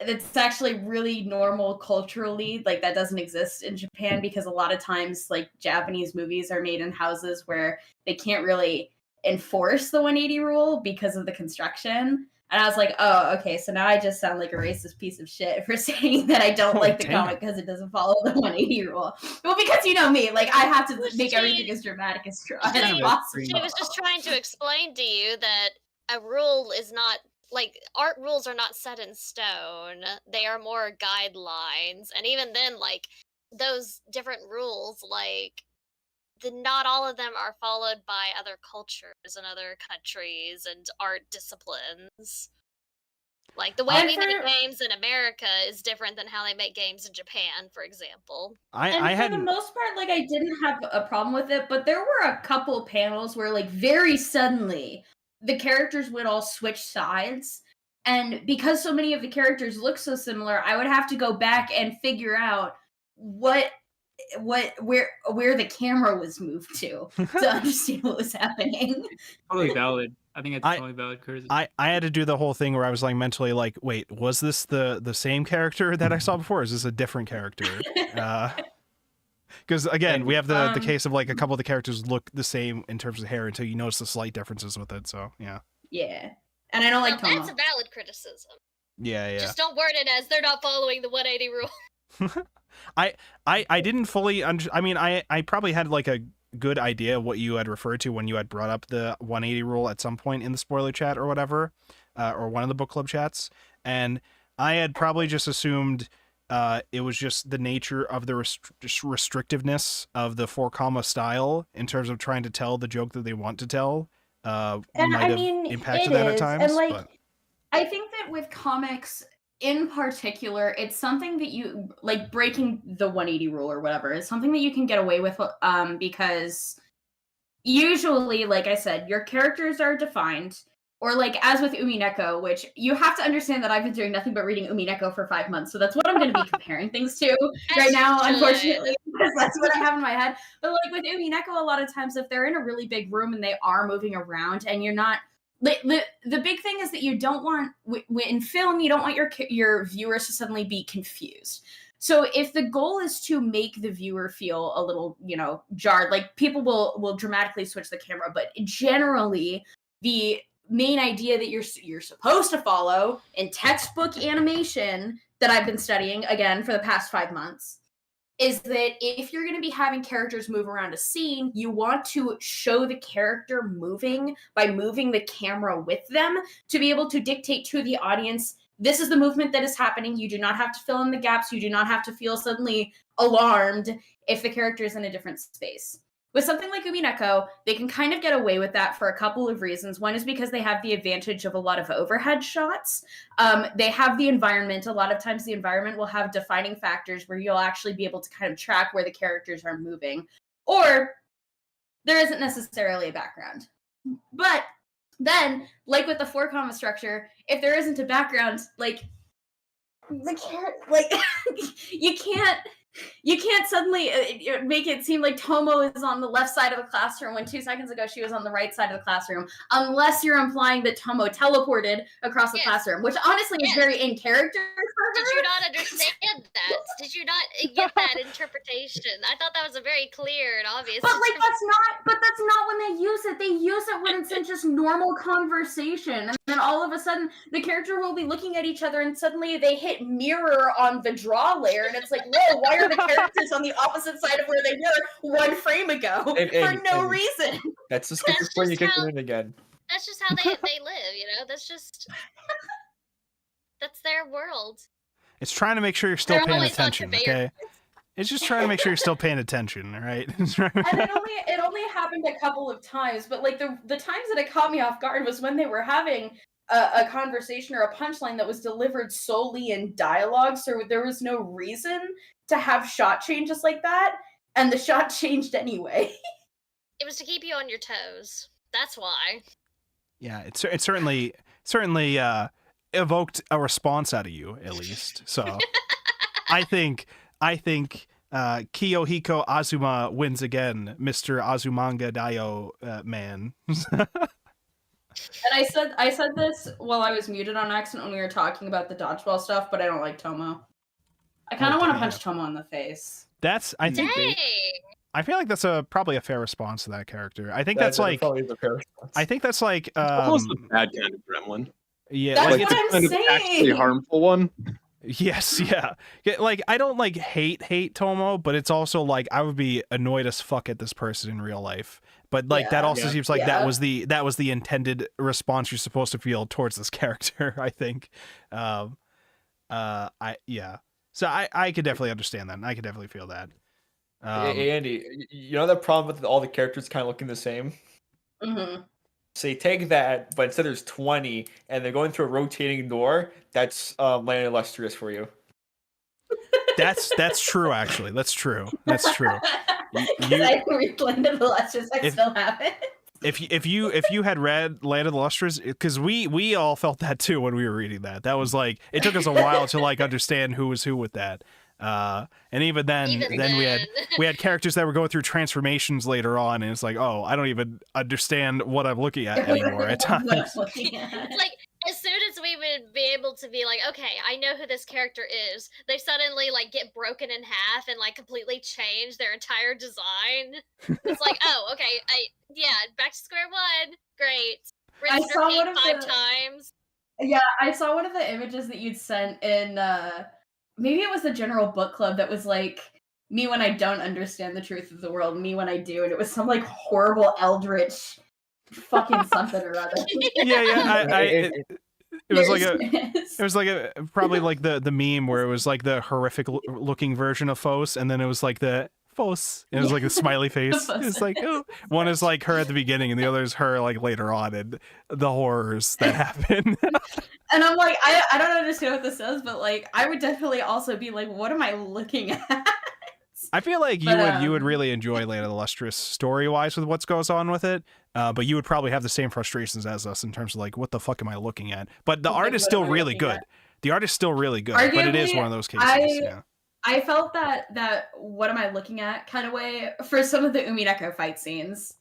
it's actually really normal culturally. Like, that doesn't exist in Japan because a lot of times, like, Japanese movies are made in houses where they can't really enforce the 180 rule because of the construction. And I was like, oh, okay, so now I just sound like a racist piece of shit for saying that I don't like the comic because it doesn't follow the 180 rule. Well, because you know me, like, I have to make everything as dramatic as possible. She was just trying to explain to you that a rule is not, like, art rules are not set in stone. They are more guidelines. And even then, like, those different rules, like, not all of them are followed by other cultures and other countries and art disciplines. Like, the way we make games in America is different than how they make games in Japan, for example. For the most part, like, I didn't have a problem with it, but there were a couple panels where, like, very suddenly the characters would all switch sides. And because so many of the characters look so similar, I would have to go back and figure out where the camera was moved to understand what was happening. Totally valid. I think it's totally valid criticism. I had to do the whole thing where I was like mentally like, wait, was this the same character that I saw before? Or is this a different character? Because again, we have the case of like a couple of the characters look the same in terms of hair until you notice the slight differences with it. So yeah. Yeah, and I don't like That's a valid criticism. Yeah. Just don't word it as they're not following the 180 rule. I didn't fully I mean, I probably had like a good idea what you had referred to when you had brought up the 180 rule at some point in the spoiler chat or whatever, or one of the book club chats, and I had probably just assumed it was just the nature of the restrictiveness of the 4 style in terms of trying to tell the joke that they want to tell. And Might I have mean, impacted it that at is, times. and like, but... I think that with comics in particular, it's something that you like breaking the 180 rule or whatever is something that you can get away with, because usually, like I said, your characters are defined. Or like as with Umineko, which you have to understand that I've been doing nothing but reading Umineko for 5 months, so that's what I'm going to be comparing things to right now, unfortunately, because that's what I have in my head. But like with Umineko, a lot of times if they're in a really big room and they are moving around, and you're not, the big thing is that you don't want in film, you don't want your viewers to suddenly be confused. So if the goal is to make the viewer feel a little, jarred, like people will dramatically switch the camera, but generally the main idea that you're supposed to follow in textbook animation that I've been studying again for the past 5 months is that if you're going to be having characters move around a scene, you want to show the character moving by moving the camera with them to be able to dictate to the audience, this is the movement that is happening. You do not have to fill in the gaps. You do not have to feel suddenly alarmed if the character is in a different space. With something like Umineko, they can kind of get away with that for a couple of reasons. One is because they have the advantage of a lot of overhead shots. They have the environment. A lot of times the environment will have defining factors where you'll actually be able to kind of track where the characters are moving. Or there isn't necessarily a background. But then, like with the 4 structure, if there isn't a background, like you can't suddenly make it seem like Tomo is on the left side of the classroom when 2 seconds ago she was on the right side of the classroom, unless you're implying that Tomo teleported across the classroom, which honestly is very in character for her. Did you not understand that? Did you not get that interpretation? I thought that was a very clear and obvious. But like that's not when they use it. They use it when it's in just normal conversation, and then all of a sudden the character will be looking at each other, and suddenly they hit mirror on the draw layer, and it's like, whoa, why are the characters on the opposite side of where they were 1 frame ago for no reason? That's the skip when you kick them in again. That's just how they live, that's their world. It's trying to make sure you're still paying attention, okay? It's just trying to make sure you're still paying attention, right? And it only happened a couple of times, but like the times that it caught me off guard was when they were having a conversation or a punchline that was delivered solely in dialogue, so there was no reason to have shot changes like that, and the shot changed anyway. It was to keep you on your toes. That's why. Yeah, it certainly evoked a response out of you, at least. So I think Kiyohiko Azuma wins again, Mr. Azumanga Daioh man. And I said this while I was muted on accident when we were talking about the dodgeball stuff, but I don't like Tomo. I kind of want to punch Tomo in the face. I feel like that's probably a fair response to that character. I think that's like probably a fair response. I think that's like almost a bad kind of gremlin. Yeah, that's like what I'm kind saying. Of actually harmful one. Yes, yeah. Like I don't like hate Tomo, but it's also like I would be annoyed as fuck at this person in real life. But like that also seems like that was the intended response you're supposed to feel towards this character, I think. So I could definitely understand that. And I could definitely feel that. Hey, Andy, you know the problem with all the characters kind of looking the same? Mm-hmm. So you take that, but instead there's 20, and they're going through a rotating door. That's Land Illustrious for you. That's true, actually. That's true. That's true. I read Land of the Lustrous. I still have it. If you had read Land of the Lustrous, because we all felt that too when we were reading that. That was like it took us a while to like understand who was who with that. And even then we had characters that were going through transformations later on, and it's like, oh, I don't even understand what I'm looking at anymore at times. Like as soon as we would be able to be like, okay, I know who this character is, they suddenly like get broken in half and like completely change their entire design. It's like, oh, okay, back to square one. Great. I saw one of 5 times. Yeah, I saw one of the images that you'd sent in maybe it was the general book club that was like me when I don't understand the truth of the world, me when I do, and it was some like horrible eldritch fucking something or other. It was like a probably like the meme where it was like the horrific looking version of Fos, and then it was like the Fos. It was like a smiley face. It's like, oh, one is like her at the beginning, and the other is her like later on, and the horrors that happen. And I'm like, I don't understand what this says, but like, I would definitely also be like, what am I looking at? I feel like you would really enjoy Land of the Lustrous story wise with what goes on with it, but you would probably have the same frustrations as us in terms of like, what the fuck am I looking at? But the art is still really good. The art is still really good, but it is one of those cases. I felt that what am I looking at kind of way for some of the Umineko fight scenes.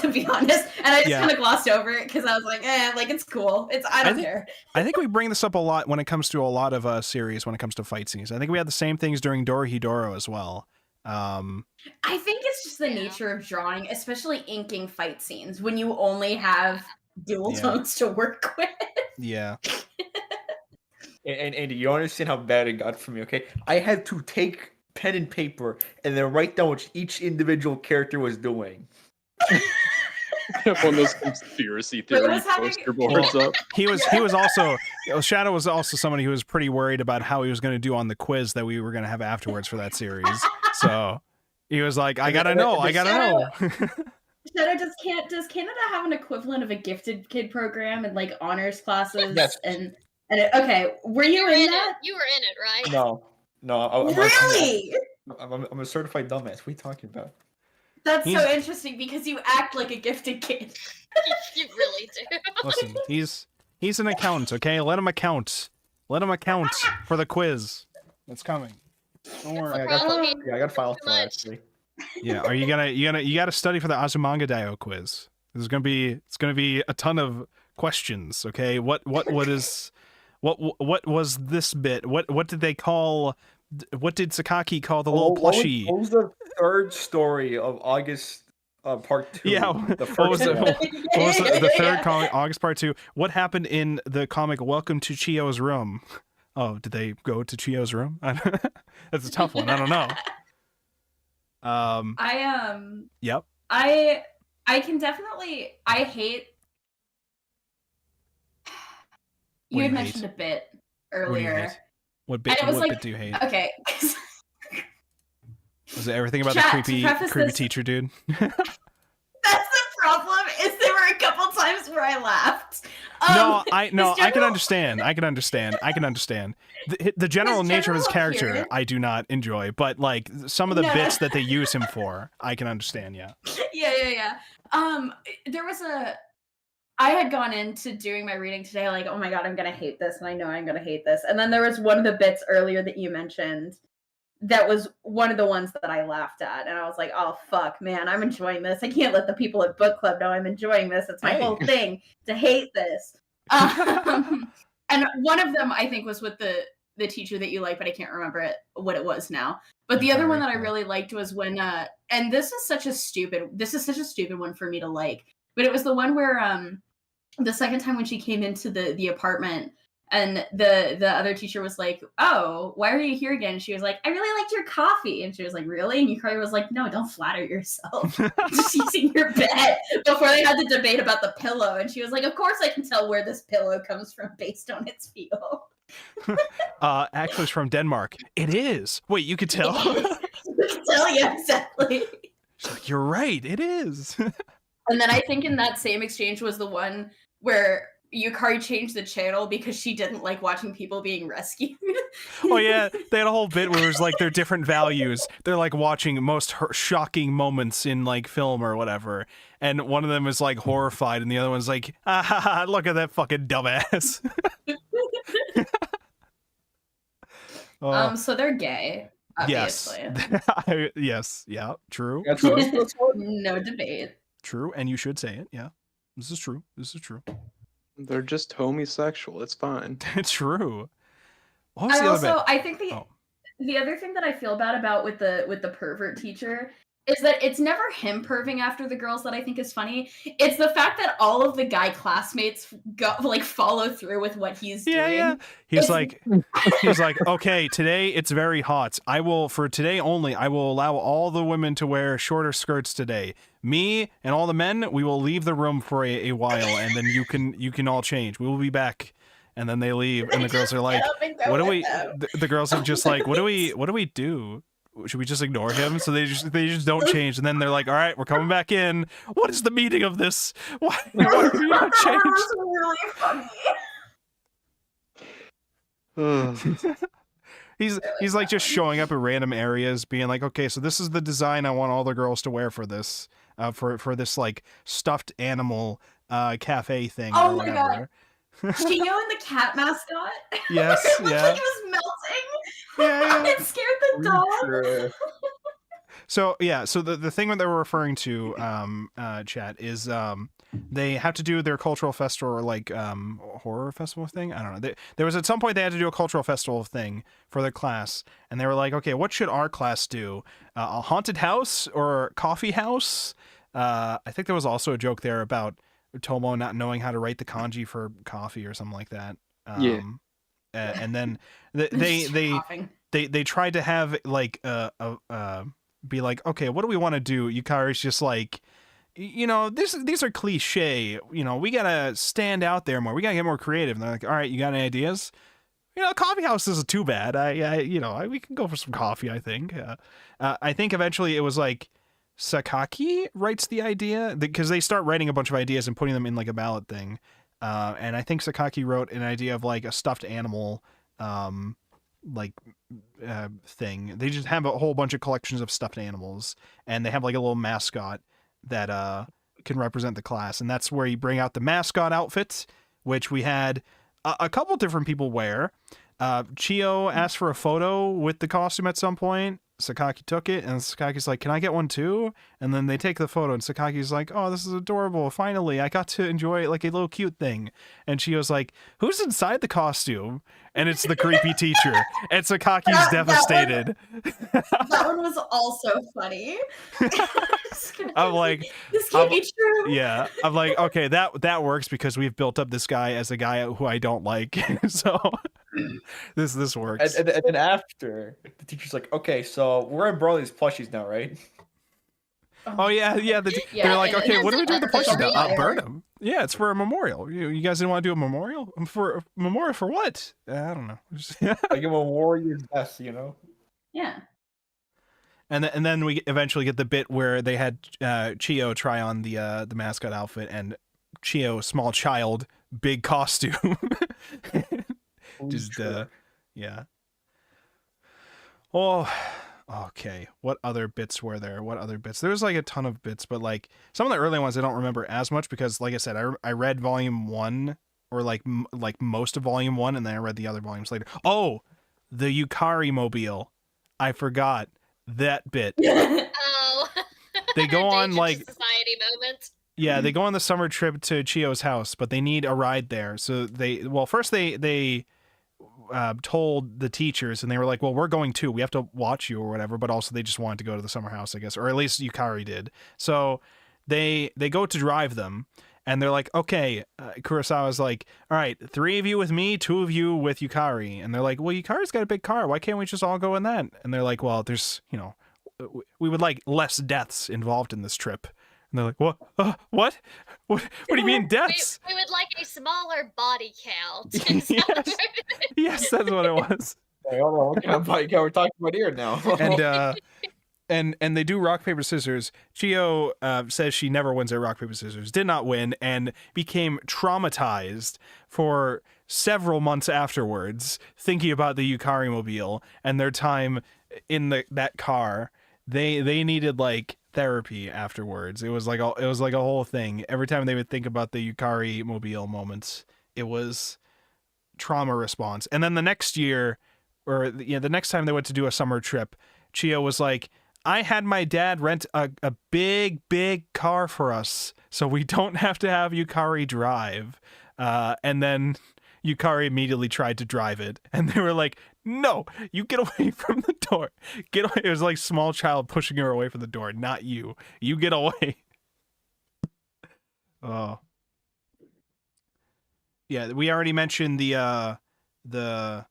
To be honest, and I just kind of glossed over it because I was like, like it's cool. I don't care. I think we bring this up a lot when it comes to a lot of series when it comes to fight scenes. I think we had the same things during Dorohedoro as well. I think it's just the nature of drawing, especially inking fight scenes when you only have dual tones to work with. Yeah. And you understand how bad it got for me, okay? I had to take pen and paper and then write down what each individual character was doing. One of those conspiracy theory poster boards up. He was also Shadow was also somebody who was pretty worried about how he was going to do on the quiz that we were going to have afterwards for that series. So he was like, I gotta know. Shadow, does Canada have an equivalent of a gifted kid program and like honors classes? Yes. Okay, were you in that? You were in it, right? No. Really? I'm a certified dumbass. What are you talking about? That's so interesting because you act like a gifted kid. You really do. Listen, he's an accountant, okay? Let him account. Let him account for the quiz. It's coming. Don't worry. I got files for that, actually. Yeah, are you gotta study for the Azumanga Daioh quiz. It's gonna be a ton of questions, okay? What was this bit? What did they call? What did Sakaki call the little plushie? What was the third story of August part 2? Yeah, what was the third comic, August part 2? What happened in the comic Welcome to Chiyo's Room? Oh, did they go to Chiyo's room? That's a tough one. I don't know. Yep. I can definitely. I hate. You had mentioned a bit earlier. What bit do you hate? Okay. Was it everything about the creepy teacher dude? That's the problem. Is there were a couple times where I laughed. I can understand. The general nature of his character, I do not enjoy, but like some of the bits that they use him for, I can understand. Yeah. Yeah. There was I had gone into doing my reading today like, oh my god, I'm gonna hate this, and I know I'm gonna hate this. And then there was one of the bits earlier that you mentioned that was one of the ones that I laughed at, and I was like, oh fuck, man, I'm enjoying this. I can't let the people at book club know I'm enjoying this. It's my whole thing to hate this. And one of them I think was with the teacher that you like, but I can't remember what it was now. But the other one that I really liked was when and this is such a stupid one for me to like, but it was the one where the second time when she came into the apartment and the other teacher was like, oh, why are you here again? And she was like, I really liked your coffee. And she was like, really? And Yukari was like, no, don't flatter yourself. Just using your bed. Before they had the debate about the pillow. And she was like, of course I can tell where this pillow comes from based on its feel. Actually, it's from Denmark. It is. Wait, you could tell? You can tell, yeah, exactly. She's like, you're right, it is. And then I think in that same exchange was the one where Yukari changed the channel because she didn't like watching people being rescued. Oh yeah, they had a whole bit where it was like their different values. They're like watching most shocking moments in like film or whatever, and one of them is like horrified, and the other one's like, ah, ha, ha, look at that fucking dumbass. So they're gay. Obviously. Yes. Yeah. True. No debate. True, and you should say it. Yeah, this is true. They're just homosexual. It's fine. It's true. What was the other bit? I think the other thing that I feel bad about with the pervert teacher is that it's never him perving after the girls that I think is funny. It's the fact that all of the guy classmates follow through with what he's doing. Yeah. He's like, okay, today it's very hot. For today only, I will allow all the women to wear shorter skirts today. Me and all the men, we will leave the room for a while, and then you can all change. We will be back. And then they leave, and the girls are like, what do we? The girls are just like, what do we do? Should we just ignore him? So they just don't change, and then they're like, all right, we're coming back in. What is the meaning of this? Why are we not changed? That was really funny. He's like just showing up in random areas, being like, okay, so this is the design I want all the girls to wear for this, for this like stuffed animal cafe thing. Oh or my whatever. God. Chio and the cat mascot. Yes, It looked like it was melting. Yeah. It scared the dog. So the thing that they were referring to, chat, is they have to do their cultural festival or like horror festival thing. I don't know. There was at some point they had to do a cultural festival thing for their class, and they were like, okay, what should our class do? A haunted house or coffee house? I think there was also a joke there about Tomo not knowing how to write the kanji for coffee or something like that. And then they tried to have like be like, okay, what do we want to do? Yukari's just like, you know, these are cliche. You know, we gotta stand out there more. We gotta get more creative. And they're like, all right, you got any ideas? You know, coffee house isn't too bad. We can go for some coffee. I think. I think eventually it was like Sakaki writes the idea, because they start writing a bunch of ideas and putting them in like a ballot thing. And I think Sakaki wrote an idea of like a stuffed animal, thing. They just have a whole bunch of collections of stuffed animals, and they have like a little mascot that can represent the class. And that's where you bring out the mascot outfits, which we had a couple different people wear. Chio asked for a photo with the costume at some point. Sakaki took it, and Sakaki's like, can I get one too? And then they take the photo, and Sakaki's like, oh, this is adorable. Finally, I got to enjoy it like a little cute thing. And Chio's like, who's inside the costume? And it's the creepy teacher. And Sakaki's devastated. That one was also funny. I'm like, this can't be true. Yeah. I'm like, okay, that works because we've built up this guy as a guy who I don't like. So this works. And then after, the teacher's like, okay, so we're gonna borrow these plushies now, right? Oh yeah. They're like, okay, what do we do with the plushies now? Burn them. Yeah, it's for a memorial. You guys didn't want to do a memorial? For what? I don't know. Like a warrior's death, you know? Yeah. And then we eventually get the bit where they had Chio try on the mascot outfit, and Chio, small child, big costume. Just yeah. Oh, okay. What other bits were there? There was like a ton of bits, but like some of the early ones I don't remember as much because, like I said, I read volume 1 or like most of volume 1, and then I read the other volumes later. Oh, the Yukari mobile. I forgot that bit. Oh. They go on like society moment. Yeah, they go on the summer trip to Chio's house, but they need a ride there. So first they told the teachers, and they were like, well, we're going too. We have to watch you or whatever, but also they just wanted to go to the summer house, I guess, or at least Yukari did. So they go to drive them, and they're like, okay, Kurosawa's like, all right, 3 of you with me, 2 of you with Yukari. And they're like, well, Yukari's got a big car. Why can't we just all go in that? And they're like, well, there's, we would like less deaths involved in this trip. And they're like, what? What? What do you mean deaths? We would like a smaller body count. Yes, that's what it was. Hey, hold on, what kind of body count we're talking about here now? And they do rock, paper, scissors. Chio says she never wins at rock, paper, scissors. Did not win and became traumatized for several months afterwards, thinking about the Yukari mobile and their time in that car. They needed like therapy afterwards. It was like a whole thing. Every time they would think about the Yukari mobile moments, it was trauma response. And then the next year, or the next time they went to do a summer trip, Chio was like, I had my dad rent a big car for us, so we don't have to have Yukari drive. And then Yukari immediately tried to drive it, and they were like, no, you get away from the door. Get away. It was like small child pushing her away from the door, not you. You get away. Oh. Yeah, we already mentioned the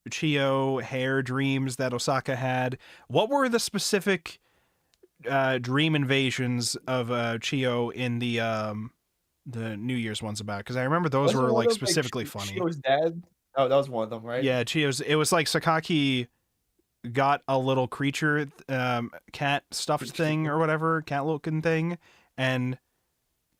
Chiyo hair dreams that Osaka had. What were the specific dream invasions of Chiyo in the New Year's ones about? Because I remember those were like specifically funny. Chiyo's dad. Oh, that was one of them, right? Yeah, Chiyo's. It was like Sakaki got a little creature, cat stuffed thing or whatever, cat looking thing, and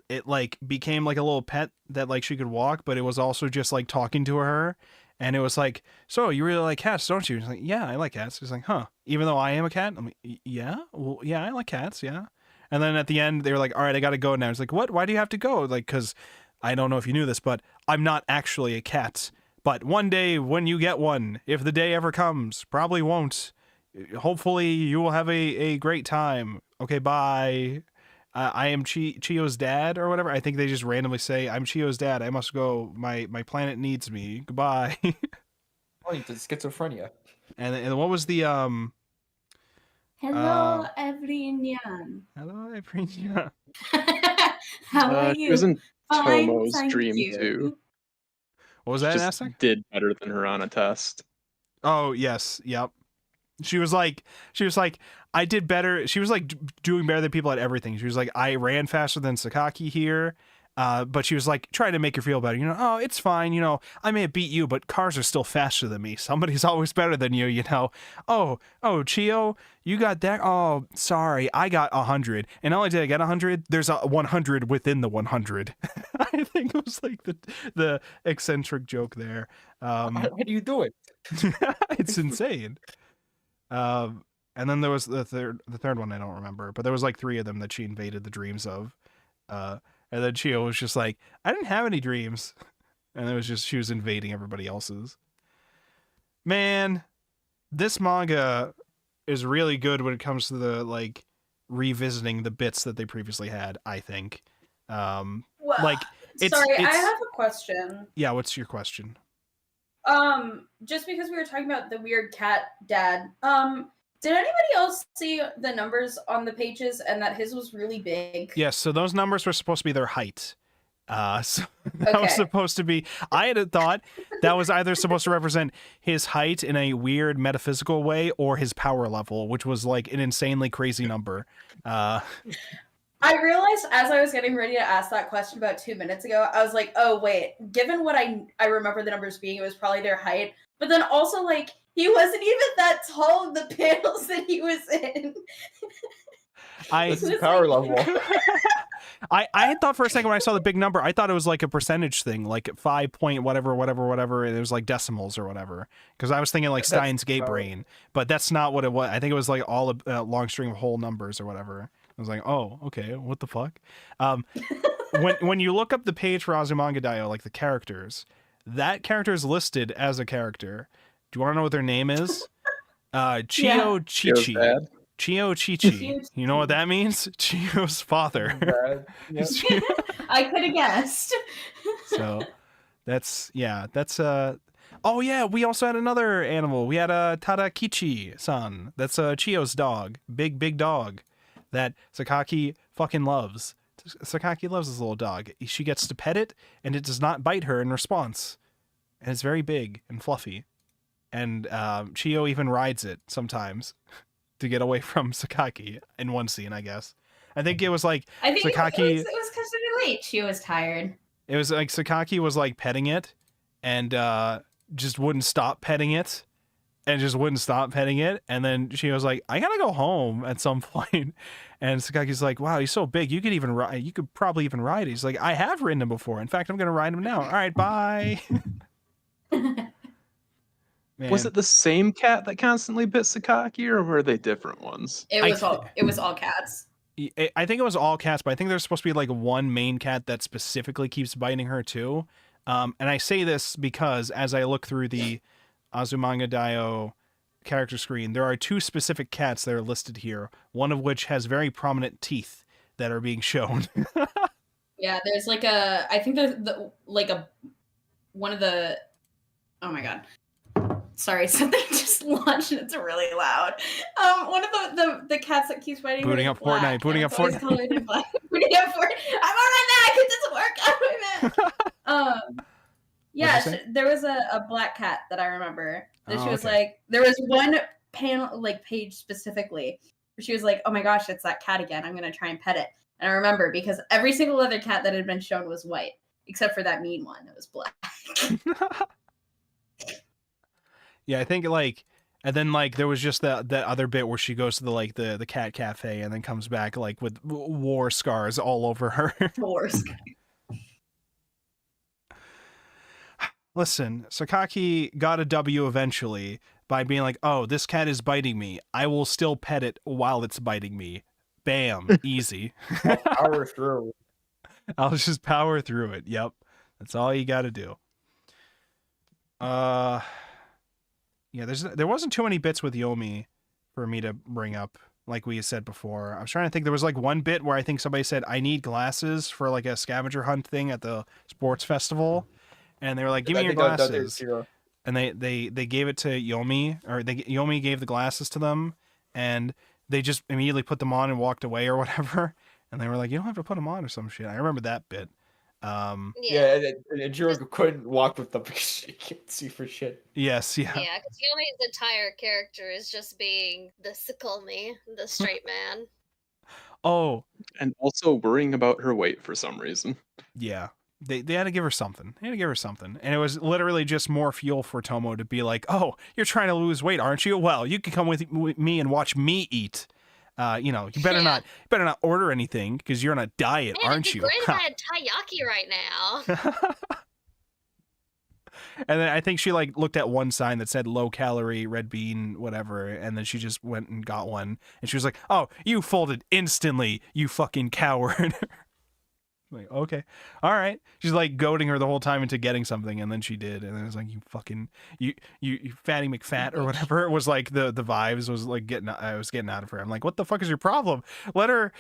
it like became like a little pet that like she could walk, but it was also just like talking to her. And it was like, so you really like cats, don't you? She's like, yeah, I like cats. He's like, huh? Even though I am a cat? I'm like, yeah, well, yeah, I like cats, yeah. And then at the end, they were like, all right, I gotta go now. It's like, what? Why do you have to go? Like, because I don't know if you knew this, but I'm not actually a cat. But one day when you get one, if the day ever comes, probably won't. Hopefully you will have a great time. Okay, bye. I am Chiyo's dad or whatever. I think they just randomly say, I'm Chiyo's dad. I must go. My planet needs me. Goodbye. Oh, the schizophrenia. And what was the Hello, everyone. Hello, everyone. How are She you? was in Fine, Tomo's thank dream you. too. What was She that, just Nasser? did better than her on a test. Oh, yes. Yep. She was like, I did better. She was like doing better than people at everything. She was like, I ran faster than Sakaki here. But she was like trying to make her feel better. You know, oh, it's fine. You know, I may have beat you, but cars are still faster than me. Somebody's always better than you, you know. Oh, Chiyo, you got that? Oh, sorry. I got 100. And not only did I get 100, there's a 100 within the 100. I think it was like the eccentric joke there. How do you do it? It's insane. And then there was the third one I don't remember, but there was like 3 of them that she invaded the dreams of. And then Chiyo was just like, I didn't have any dreams. And it was just, she was invading everybody else's. Man, this manga is really good when it comes to the, like, revisiting the bits that they previously had, I think. Well, like, sorry, I have a question. Yeah, what's your question? Just because we were talking about the weird cat dad, did anybody else see the numbers on the pages and that his was really big? Yes, so those numbers were supposed to be their height. So that was supposed to be, I had thought that was either supposed to represent his height in a weird metaphysical way or his power level, which was like an insanely crazy number. I realized as I was getting ready to ask that question about 2 minutes ago, I was like, oh, wait, given what I remember the numbers being, it was probably their height. But then also, like, he wasn't even that tall in the panels that he was in. This is power level. I had thought for a second when I saw the big number, I thought it was like a percentage thing, like 5 point whatever, and it was like decimals or whatever. Because I was thinking like Steins Gate brain, but that's not what it was. I think it was like all a long string of whole numbers or whatever. I was like, oh, okay, what the fuck? When you look up the page for Azumanga Daioh, like the characters, that character is listed as a character. Do you want to know what their name is? Chiyo Chichi. Chiyo Chichi. You know what that means? Chiyo's father. Yep. I could have guessed. So that's oh yeah, we also had another animal. We had a Tadakichi-san. That's Chiyo's dog. Big dog that Sakaki fucking loves. Sakaki loves this little dog. She gets to pet it and it does not bite her in response. And it's very big and fluffy. And Chiyo even rides it sometimes to get away from Sakaki in one scene, I guess. I think it was like Sakaki. It was because of the late. She was tired. It was like Sakaki was like petting it, and just wouldn't stop petting it, and then she was like, "I gotta go home" at some point. And Sakaki's like, "Wow, he's so big. You could even ride. You could probably even ride it." He's like, "I have ridden him before. In fact, I'm gonna ride him now. All right, bye." Man. Was it the same cat that constantly bit Sakaki, or were they different ones? It was all cats. I think it was all cats, but I think there's supposed to be like one main cat that specifically keeps biting her too. And I say this because as I look through the Azumanga Daioh character screen, there are 2 specific cats that are listed here, one of which has very prominent teeth that are being shown. Yeah, there's like one of the, oh my god. Sorry, something just launched and it's really loud. One of the cats that keeps biting Booting her up is black, Fortnite, booting and up it's always Fortnite. colored in black. Booting up Fortnite. I'm on my Mac. It doesn't work on my Mac. Yeah, say? there was a black cat that I remember. That Oh, she was okay. like, there was one panel, like page specifically, where she was like, "Oh my gosh, it's that cat again. I'm gonna try and pet it." And I remember because every single other cat that had been shown was white, except for that mean one that was black. Yeah, I think like, and then like there was just that other bit where she goes to the cat cafe and then comes back like with war scars all over her. Horse. Listen, Sakaki got a W eventually by being like, "Oh, this cat is biting me. I will still pet it while it's biting me." Bam, easy. Power through. I'll just power through it. Yep, that's all you got to do. Yeah, there wasn't too many bits with Yomi for me to bring up, like we said before. I was trying to think. There was like one bit where I think somebody said, "I need glasses for like a scavenger hunt thing at the sports festival," and they were like, "Give me your glasses." And they gave it to Yomi, or Yomi gave the glasses to them, and they just immediately put them on and walked away or whatever. And they were like, "You don't have to put them on" or some shit. I remember that bit. Yeah, and Jiro couldn't walk with them because she can't see for shit. Yes, yeah. Yeah, because Yomi's entire character is just being the Sikulmi, the straight man. Oh, And also worrying about her weight for some reason. yeah. They had to give her something. They had to give her something. And it was literally just more fuel for Tomo to be like, "Oh, you're trying to lose weight, aren't you? Well, you can come with me and watch me eat. You better not order anything because you're on a diet, Man, aren't it'd be you?" great if I had taiyaki right now. And then I think she like looked at one sign that said low calorie red bean whatever, and then she just went and got one, and she was like, "Oh, you folded instantly, you fucking coward." Like, okay, all right. She's like goading her the whole time into getting something, and then she did, and then it was like, "You fucking you fatty McFat," or whatever. It was like the vibes was like I was getting out of her. I'm like, what the fuck is your problem? Let her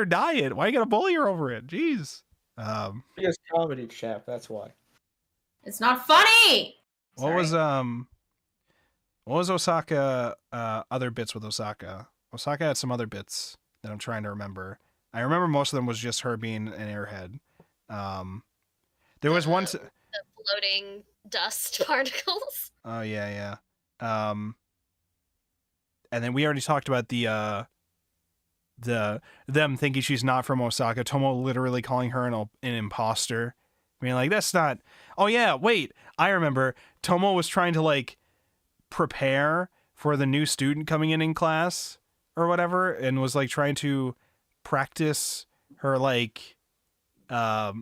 diet. Why you gotta bully her over it? Jeez. Because comedy, chap. That's why. It's not funny. What was Osaka? Other bits with Osaka. Osaka had some other bits that I'm trying to remember. I remember most of them was just her being an airhead. There was one. The floating dust particles. Oh yeah. And then we already talked about them thinking she's not from Osaka. Tomo literally calling her an imposter. I mean, like, that's not. Oh yeah, wait. I remember Tomo was trying to like prepare for the new student coming in class or whatever, and was like trying to practice her like the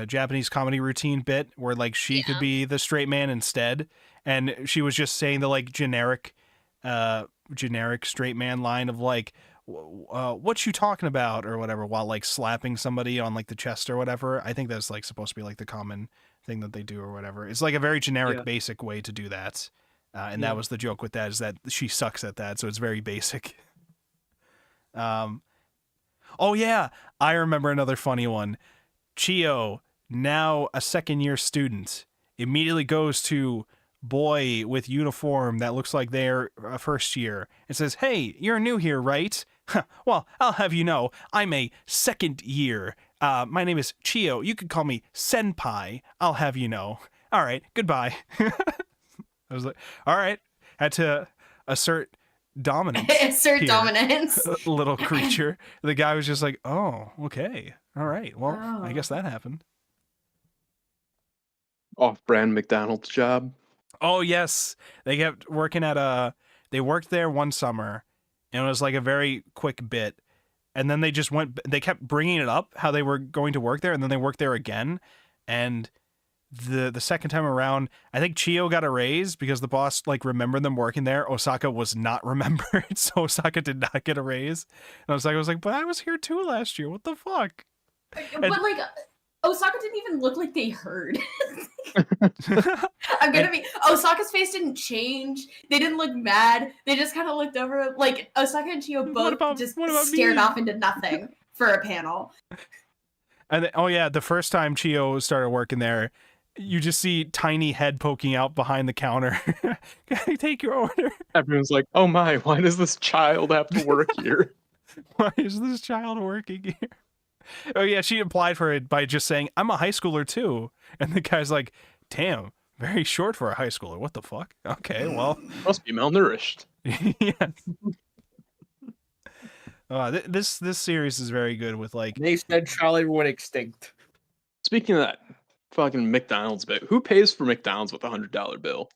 Japanese comedy routine bit where like she could be the straight man instead, and she was just saying the like generic straight man line of like what you talking about or whatever, while like slapping somebody on like the chest or whatever. I think that's like supposed to be like the common thing that they do or whatever. It's like a very generic basic way to do that, and that was the joke with that, is that she sucks at that, so it's very basic. Oh yeah, I remember another funny one. Chiyo, now a second-year student, immediately goes to boy with uniform that looks like they're a first year and says, "Hey, you're new here, right? Well, I'll have you know, I'm a second year. My name is Chiyo. You could call me Senpai. I'll have you know. All right, goodbye." I was like, all right. Had to assert dominance. Assert dominance. Little creature. The guy was just like, "Oh, okay. All right. Well, I guess that happened." Off-brand McDonald's job. Oh, yes. They kept working they worked there one summer, and it was like a very quick bit. And then they kept bringing it up, how they were going to work there, and then they worked there again. And the second time around, I think Chiyo got a raise because the boss like remembered them working there. Osaka was not remembered, so Osaka did not get a raise. And Osaka was like, "But I was here too last year. What the fuck?" But like, Osaka didn't even look like they heard. I'm gonna be. Osaka's face didn't change. They didn't look mad. They just kind of looked over. Like Osaka and Chiyo both stared off into nothing for a panel. And then, the first time Chiyo started working there, You just see tiny head poking out behind the counter. Can I take your order? Everyone's like, "Oh my, why does this child have to work here?" Why is this child working here? Oh yeah, she applied for it by just saying, "I'm a high schooler too," and the guy's like, "Damn, very short for a high schooler. What the fuck?" Okay, well, Must be malnourished. yes. This series is very good with like. They said Charlie went extinct. Speaking of that fucking McDonald's bit, who pays for McDonald's with $100 bill?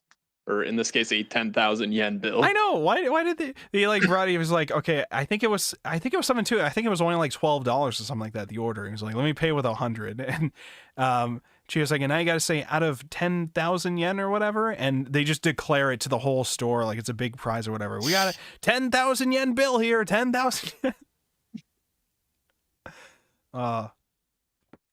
Or in this case, a 10,000 yen bill. I know. Why did they like brought he was like, okay, I think it was something too. I think it was only like $12 or something like that, the order. He was like, let me pay with 100. And she was like, and now you gotta say out of 10,000 yen or whatever, and they just declare it to the whole store like it's a big prize or whatever. We got a 10,000 yen bill here, 10,000 yen.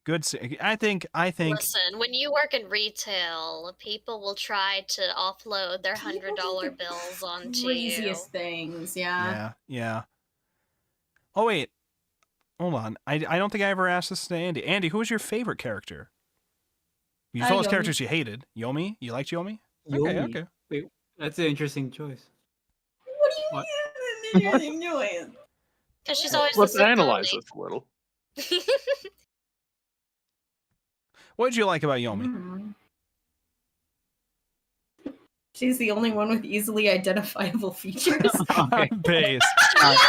Good. I think. Listen, when you work in retail, people will try to offload their $100 bills onto Craziest you. things, Yeah. Oh wait, hold on. I don't think I ever asked this to Andy. Andy, who was your favorite character? You told us Yomi. characters you hated. Yomi? You liked Yomi? Yomi. Okay. Wait, that's an interesting choice. What do you mean? Doing? Because she's always Let's the analyze pony. this a little. What did you like about Yomi? Hmm. She's the only one with easily identifiable features. Okay. Base. No, is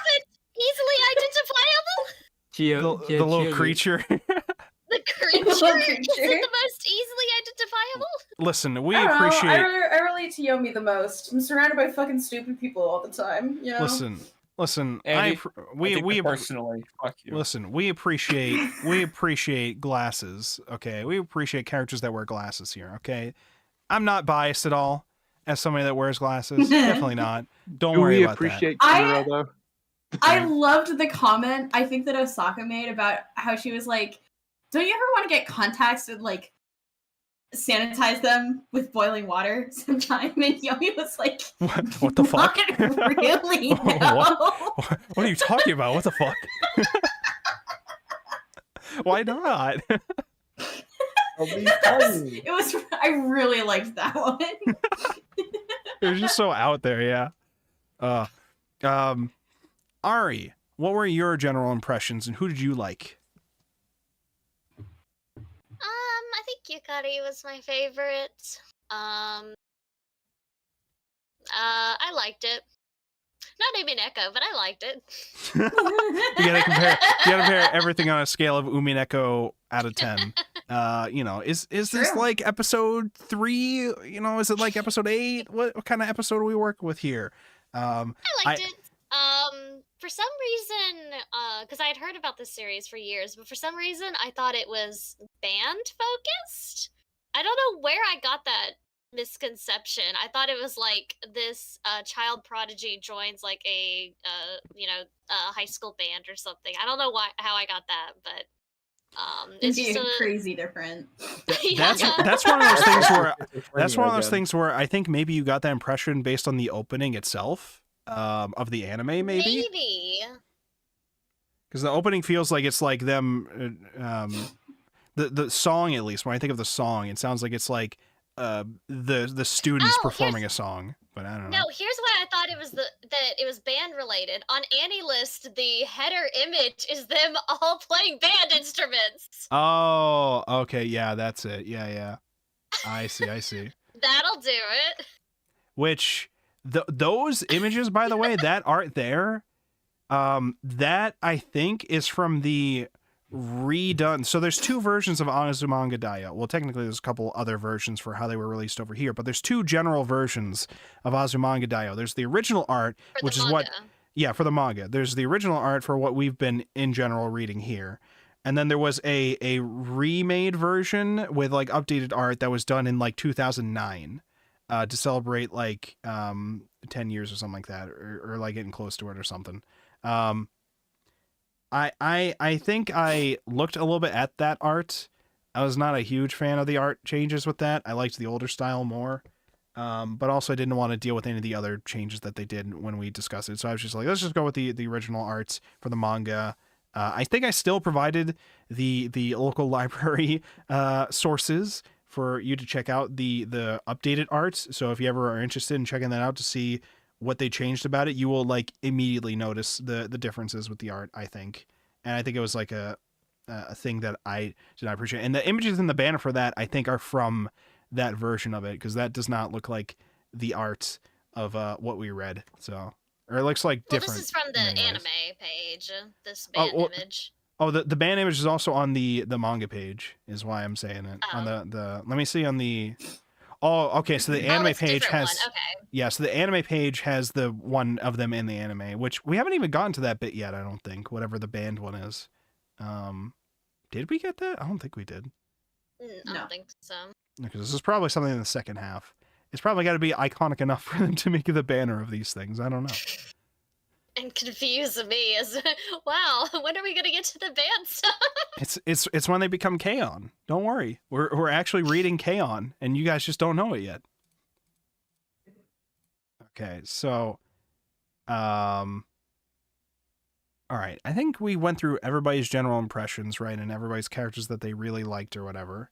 it easily identifiable? The little creature. The creature? Is it the most easily identifiable? Listen, we I don't know, appreciate. I relate to Yomi the most. I'm surrounded by fucking stupid people all the time. You know. Listen. Andy, We personally, fuck you. listen. We appreciate glasses. Okay, we appreciate characters that wear glasses here. Okay, I'm not biased at all as somebody that wears glasses. Definitely not. Don't Do worry we about appreciate that. Kuro, though? I loved the comment I think that Osaka made about how she was like, don't you ever want to get contacts and like sanitize them with boiling water sometime? And Yomi was like, What the fuck? Not really, no. What are you talking about? What the fuck? Why not? It was. I really liked that one. It was just so out there, yeah. Ari, what were your general impressions, and who did you like? I think Yukari was my favorite. I liked it. Not Umineko, but I liked it. You gotta compare everything on a scale of Umineko out of 10. Is this True. like episode 3? Is it like episode 8? What kind of episode are we working with here? I liked it. For some reason, because I had heard about this series for years, but for some reason I thought it was band focused. I don't know where I got that misconception. I thought it was like this child prodigy joins like a high school band or something. I don't know how I got that, but it's just crazy different. That's one of those things where where I think maybe you got that impression based on the opening itself of the anime, maybe because the opening feels like it's like them the song, at least when I think of the song, it sounds like it's like the students performing a song, but I don't know. No, here's why I thought it was that it was band related. On AniList, the header image is them all playing band instruments. Oh, okay, yeah, that's it. Yeah. I see. That'll do it. Which those images, by the way, that art there, that I think is from the redone. So there's 2 versions of Azumanga Daioh. Well, technically there's a couple other versions for how they were released over here, but there's 2 general versions of Azumanga Daioh. There's the original art, which is what, for the manga. There's the original art for what we've been in general reading here. And then there was a remade version with like updated art that was done in like 2009 to celebrate like 10 years or something like that, or like getting close to it or something. I think I looked a little bit at that art. I was not a huge fan of the art changes with that. I liked the older style more. But also I didn't want to deal with any of the other changes that they did when we discussed it. So I was just like, let's just go with the original arts for the manga. I think I still provided the local library sources for you to check out the updated arts. So if you ever are interested in checking that out to see what they changed about it, you will like immediately notice the differences with the art, I think. And I think it was like a thing that I did not appreciate. And the images in the banner for that, I think, are from that version of it, because that does not look like the art of what we read. So, or it looks like different. Well, this is from the in many ways. anime page. This band image. Oh, the band image is also on the manga page, is why I'm saying it. On the let me see on the. Oh, okay. So the anime page has. Okay. Yeah, so the anime page has the one of them in the anime, which we haven't even gotten to that bit yet. I don't think. Whatever the band one is. Did we get that? I don't think we did. I don't think so. Because this is probably something in the second half. It's probably got to be iconic enough for them to make the banner of these things. I don't know. And confuse me as wow. When are we gonna get to the band stuff? It's when they become K-On! Don't worry, we're actually reading K-On!, and you guys just don't know it yet. Okay, so, all right, I think we went through everybody's general impressions, right, and everybody's characters that they really liked or whatever.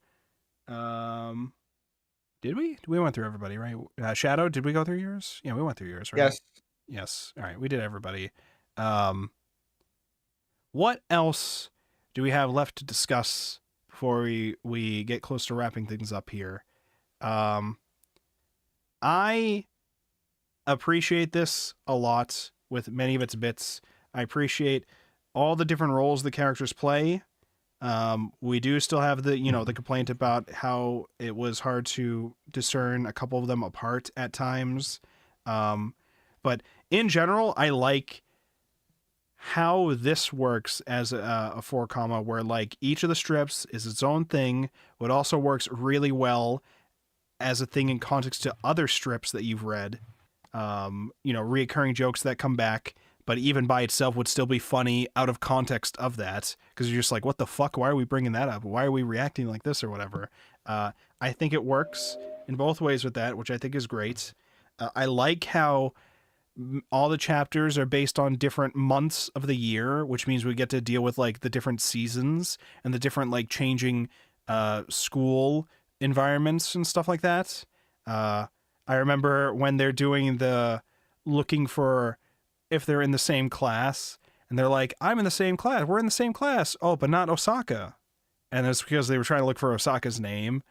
Did we? We went through everybody, right? Shadow, did we go through yours? Yeah, we went through yours, right? Yes. Yes. All right, we did everybody. What else do we have left to discuss before we get close to wrapping things up here? I appreciate this a lot with many of its bits. I appreciate all the different roles the characters play. We do still have the complaint about how it was hard to discern a couple of them apart at times. But in general, I like how this works as a 4-comma, where like each of the strips is its own thing, but also works really well as a thing in context to other strips that you've read. Reoccurring jokes that come back, but even by itself would still be funny out of context of that, because you're just like, what the fuck? Why are we bringing that up? Why are we reacting like this or whatever? I think it works in both ways with that, which I think is great. I like how all the chapters are based on different months of the year, which means we get to deal with like the different seasons and the different like changing school environments and stuff like that. I remember when they're doing the looking for if they're in the same class, and they're like, I'm in the same class. We're in the same class. Oh, but not Osaka. And that's because they were trying to look for Osaka's name,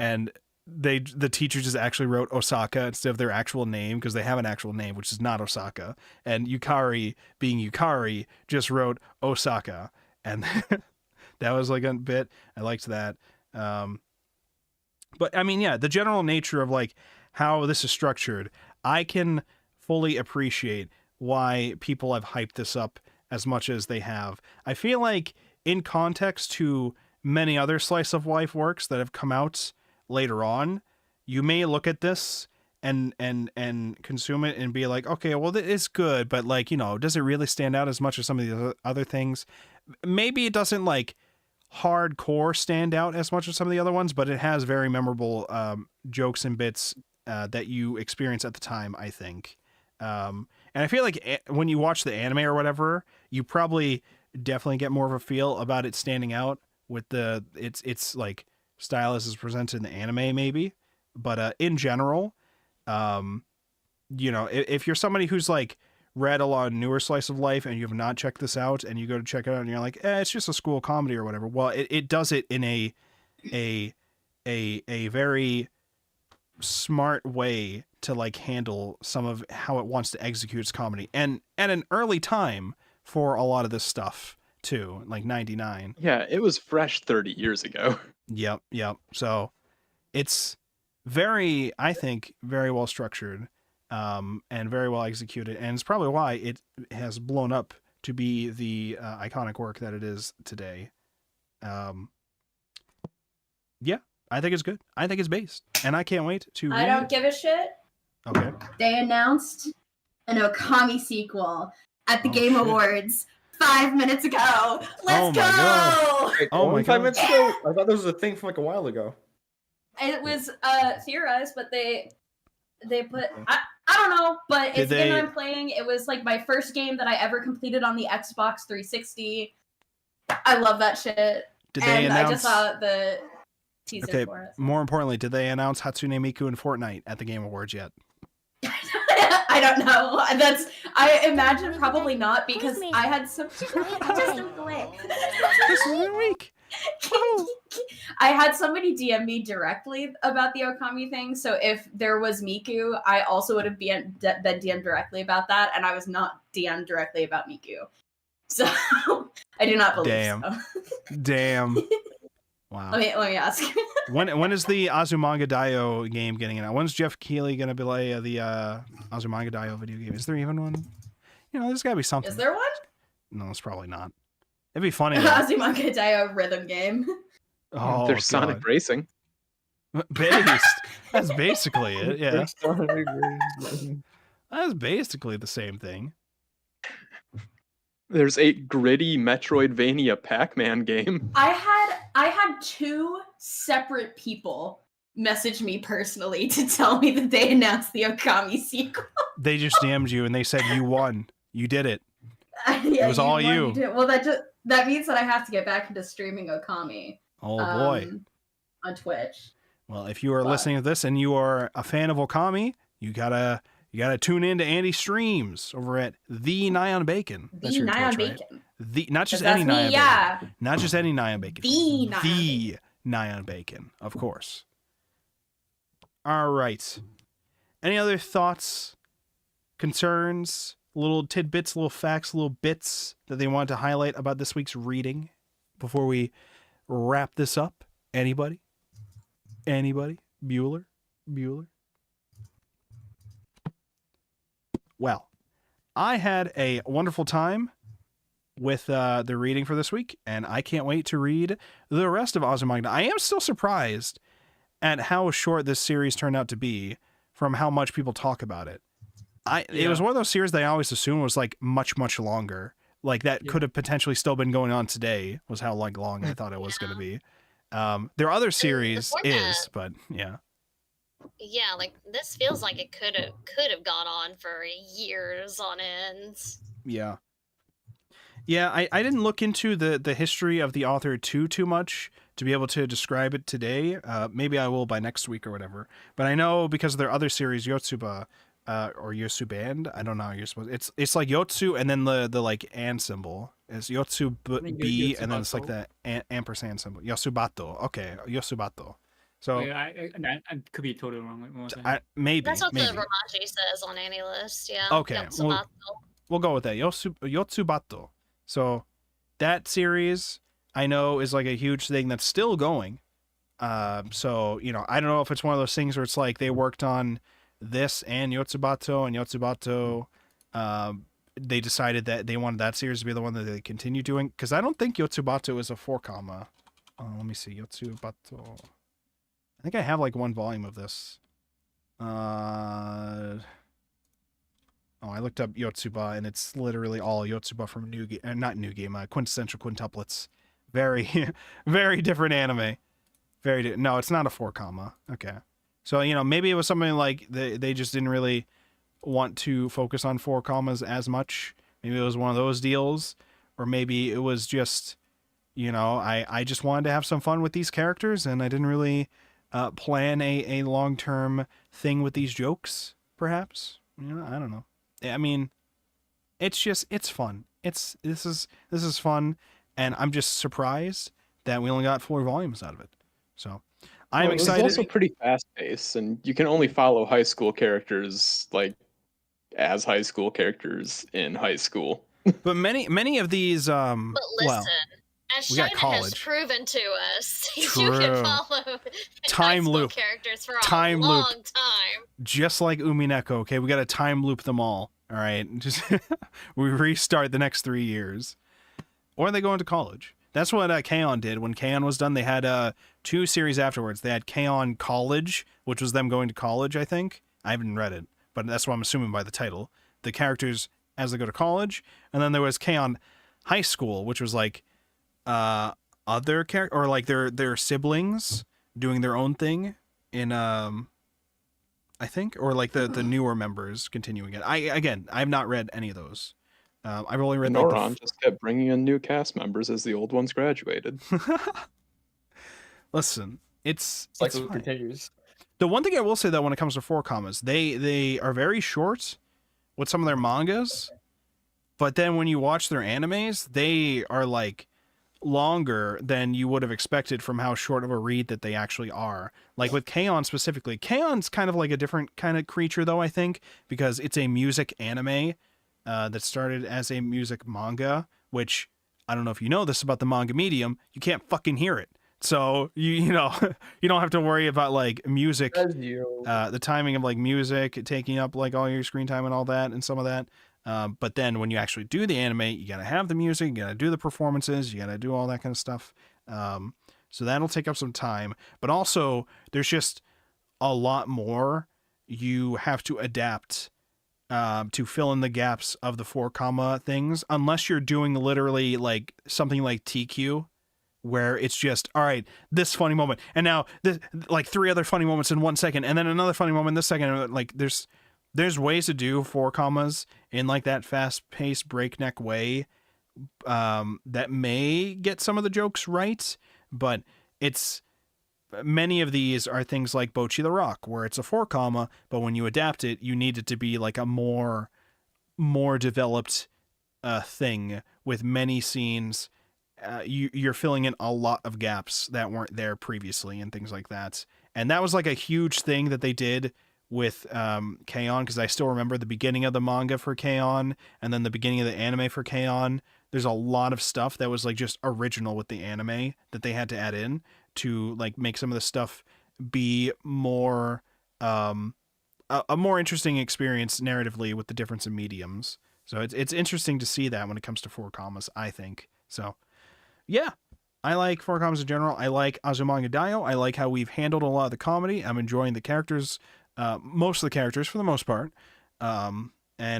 and the teacher just actually wrote Osaka instead of their actual name, because they have an actual name, which is not Osaka. And Yukari, being Yukari, just wrote Osaka. And that was like a bit. I liked that. But I mean, yeah, the general nature of like how this is structured, I can fully appreciate why people have hyped this up as much as they have. I feel like in context to many other slice of life works that have come out later on, you may look at this and consume it and be like, okay, well, it's good, but like, does it really stand out as much as some of the other things? Maybe it doesn't like hardcore stand out as much as some of the other ones, but it has very memorable jokes and bits that you experience at the time, I think. And I feel like when you watch the anime or whatever, you probably definitely get more of a feel about it standing out with its like style as is presented in the anime, maybe. But in general, if you're somebody who's like read a lot of newer slice of life and you have not checked this out, and you go to check it out and you're like, it's just a school comedy or whatever. Well, it does it in a very smart way to like handle some of how it wants to execute its comedy, and at an early time for a lot of this stuff too, like 99. Yeah, it was fresh 30 years ago. Yep. So it's I think very well structured, and very well executed, and it's probably why it has blown up to be the iconic work that it is today. Yeah, I think it's good. I think it's based, and I can't wait to I don't give a shit. Okay. They announced an Okami sequel at the Game Awards 5 minutes ago. Let's go! God. Wait, Oh my 5 God. minutes ago? I thought there was a thing from like a while ago. It was theorized, but they put I don't know, but it's the game I'm playing. It was like my first game that I ever completed on the Xbox 360. I love that shit. Did they announce? I just saw teaser Okay, for it. more importantly, did they announce Hatsune Miku in Fortnite at the Game Awards yet? I don't know. I imagine probably not because I had some. Just a week. This is a week. I had somebody DM me directly about the Okami thing. So if there was Miku, I also would have been DM'd directly about that, and I was not DM'd directly about Miku. So I do not believe so. Damn. Wow. Let me ask. When is the Azumanga Daioh game getting out? When's Jeff Keighley gonna play the Azumanga Daioh video game? Is there even one? You know, there's gotta be something. Is there one? No, it's probably not. It'd be funny. Azumanga Daioh rhythm game. Oh, There's Sonic Racing. Based. That's basically it. Yeah. That's basically the same thing. There's a gritty Metroidvania Pac-Man game. I had 2 separate people message me personally to tell me that they announced the Okami sequel. They just DM'd you and they said you won. You did it. Yeah, it was all you. Well, that means that I have to get back into streaming Okami. Oh boy. On Twitch. Well, if you are listening to this and you are a fan of Okami, you gotta tune in to Andy streams over at the Nyan Bacon. That's your Nyan Twitch, Bacon. right? The not just any Nyan Bacon. Not just any Nyan Bacon. The Nyan Bacon, of course. All right. Any other thoughts, concerns, little tidbits, little facts, little bits that they wanted to highlight about this week's reading before we wrap this up? Anybody? Bueller? Well, I had a wonderful time with the reading for this week, and I can't wait to read the rest of Azumanga. I am still surprised at how short this series turned out to be from how much people talk about it. It was one of those series that I always assumed was like much longer. Like that could have potentially still been going on today was how like long I thought it was going to be. Their other series but yeah. Yeah, like this feels like it could have gone on for years on end. Yeah. Yeah, I didn't look into the history of the author too much to be able to describe it today. Maybe I will by next week or whatever. But I know because of their other series, Yotsuba, or Yosuband, I don't know how you're supposed. It's like Yotsu and then the like and symbol is Yotsu B and then it's like the ampersand symbol. Yosubato. Okay, Yosubato. So I could be totally wrong. Maybe that's what the Romaji says on any list. Yeah. Okay, we'll go with that. Yotsubato. So that series I know is like a huge thing that's still going. So you know, I don't know if it's one of those things where it's like they worked on this and Yotsubato, they decided that they wanted that series to be the one that they continue doing, because I don't think Yotsubato is a 4 comma. Let me see, Yotsubato. I think I have like one volume of this. I looked up Yotsuba and it's literally all Yotsuba from not New Game, Quintessential Quintuplets. Very, very different anime. No, it's not a 4 comma. Okay. So, you know, maybe it was something like they just didn't really want to focus on 4 commas as much. Maybe it was one of those deals. Or maybe it was just, you know, I just wanted to have some fun with these characters and I didn't really plan a long-term thing with these jokes, perhaps. You know, I don't know. I mean, it's fun. This is fun, and I'm just surprised that we only got 4 volumes out of it. So I'm excited. It's also pretty fast-paced, and you can only follow high school characters like as high school characters in high school. But many of these but listen, as China has proven to us, you can follow time loop characters for a long time. Just like Umineko, okay? We got to time loop them all right? Just we restart the next 3 years. Or they go into college. That's what K-On! Did. When K-On! Was done, they had 2 series afterwards. They had K-On! College, which was them going to college, I think. I haven't read it, but that's what I'm assuming by the title. The characters as they go to college. And then there was K-On! High School, which was like other character or like their siblings doing their own thing in I think, or like the newer members continuing it. I've not read any of those. I've only read Noron just kept bringing in new cast members as the old ones graduated. Listen, it's Cycle fine. continues. The one thing I will say though, when it comes to 4-comas, they are very short with some of their mangas, but then when you watch their animes, they are like longer than you would have expected from how short of a read that they actually are. Like with K-On! Specifically, K-On's kind of like a different kind of creature though, I think, because it's a music anime that started as a music manga, which I don't know if you know this about the manga medium, you can't fucking hear it. So you know you don't have to worry about like music, the timing of like music taking up like all your screen time and all that and some of that. But then when you actually do the anime, you gotta have the music, you gotta do the performances, you gotta do all that kind of stuff. So that'll take up some time. But also there's just a lot more you have to adapt to fill in the gaps of the 4-comma things, unless you're doing literally like something like TQ, where it's just, all right, this funny moment, and now this, like 3 other funny moments in 1 second, and then another funny moment this second. Like there's ways to do 4-commas in like that fast-paced breakneck way that may get some of the jokes right, but it's many of these are things like Bocchi the Rock, where it's a 4-comma, but when you adapt it, you need it to be like a more developed thing with many scenes. You're filling in a lot of gaps that weren't there previously and things like that. And that was like a huge thing that they did with K-On! Because I still remember the beginning of the manga for K-On! And then the beginning of the anime for K-On! There's a lot of stuff that was like just original with the anime that they had to add in to like make some of the stuff be more a more interesting experience narratively with the difference in mediums. So it's interesting to see that when it comes to 4-commas, I think. So yeah, I like 4-commas in general. I like Azumanga Daioh. I like how we've handled a lot of the comedy. I'm enjoying the characters, most of the characters for the most part. And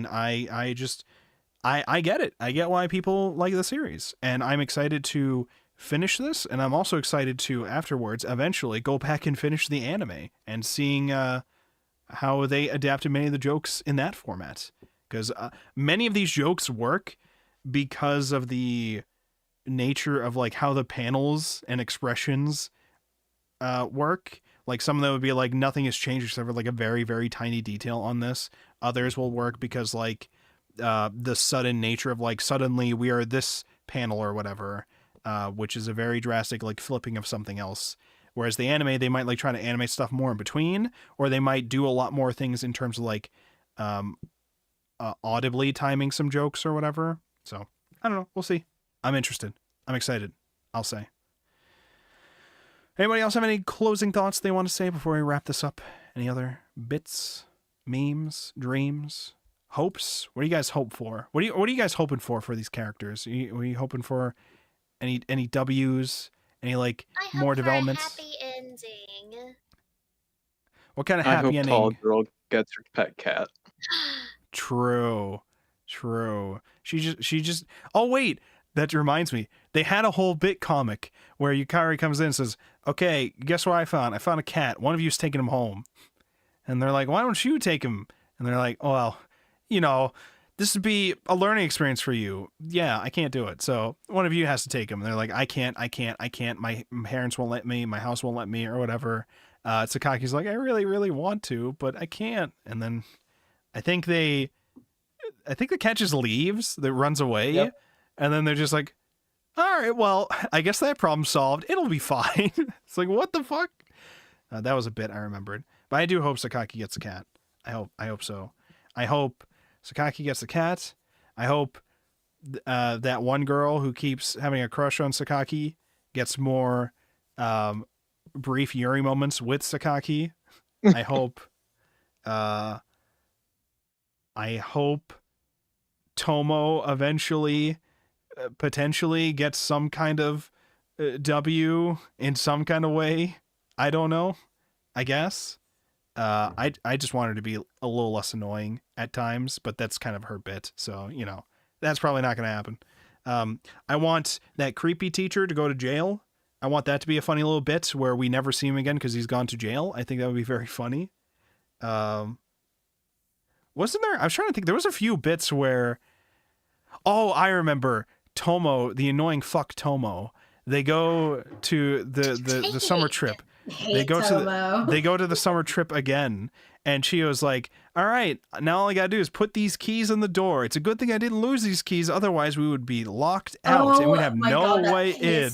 I get it. I get why people like the series, and I'm excited to finish this, and I'm also excited to afterwards eventually go back and finish the anime and seeing how they adapted many of the jokes in that format, because many of these jokes work because of the nature of like how the panels and expressions work. Like some of them would be like nothing has changed except for like a very, very tiny detail on this. Others will work because like the sudden nature of like suddenly we are this panel or whatever, which is a very drastic like flipping of something else. Whereas the anime, they might like try to animate stuff more in between, or they might do a lot more things in terms of like audibly timing some jokes or whatever. So I don't know. We'll see. I'm interested. I'm excited. I'll say. Anybody else have any closing thoughts they want to say before we wrap this up? Any other bits, memes, dreams, hopes? What do you guys hope for? What are you guys hoping for these characters? Are you hoping for any W's? Any like I more hope developments? For a happy ending. What kind of I happy hope ending? Tall Girl gets her pet cat. True. She just. Oh wait, that reminds me. They had a whole bit comic where Yukari comes in and says, "Okay, guess what I found? I found a cat. One of you's taking him home." And they're like, "Why don't you take him?" And they're like, "Well, you know, this would be a learning experience for you. Yeah, I can't do it. So one of you has to take him." And they're like, I can't. My parents won't let me. My house won't let me or whatever. Sakaki's like, I really, really want to, but I can't. And then I think the cat just leaves. That runs away. Yep. And then they're just like, all right, well, I guess that problem's solved. It'll be fine. It's like, what the fuck? That was a bit I remembered. But I do hope Sakaki gets a cat. I hope so. I hope Sakaki gets a cat. I hope that one girl who keeps having a crush on Sakaki gets more brief Yuri moments with Sakaki. I hope Tomo eventually potentially gets some kind of W in some kind of way. I don't know. I guess. I just want her to be a little less annoying at times, but that's kind of her bit. So, you know, that's probably not going to happen. I want that creepy teacher to go to jail. I want that to be a funny little bit where we never see him again because he's gone to jail. I think that would be very funny. Wasn't there? I was trying to think. There was a few bits where, oh, I remember Tomo, the annoying fuck Tomo. They go to the summer trip. Hate Tomo. They go to the summer trip again, and Chiyo's like, all right, now all I gotta do is put these keys in the door. It's a good thing I didn't lose these keys, otherwise we would be locked out and we'd have no way in.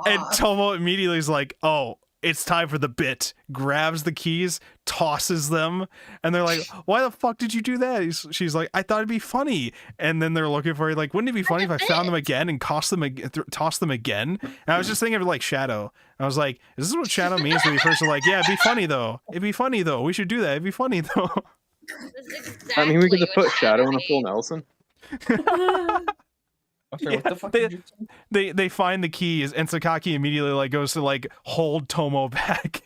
And Tomo immediately is like, oh, it's time for the bit. Grabs the keys, tosses them, and they're like, why the fuck did you do that? She's like, I thought it'd be funny. And then they're looking for it, like, wouldn't it be funny if I found them again and toss them again? And I was just thinking of like Shadow. I was like, is this what Shadow means when he first are like, yeah, it'd be funny though. It'd be funny though. We should do that. It'd be funny though. Exactly, I mean, we could have put Shadow in a full Nelson. Sorry, what the fuck did you say? They find the keys, and Sakaki immediately like goes to like hold Tomo back.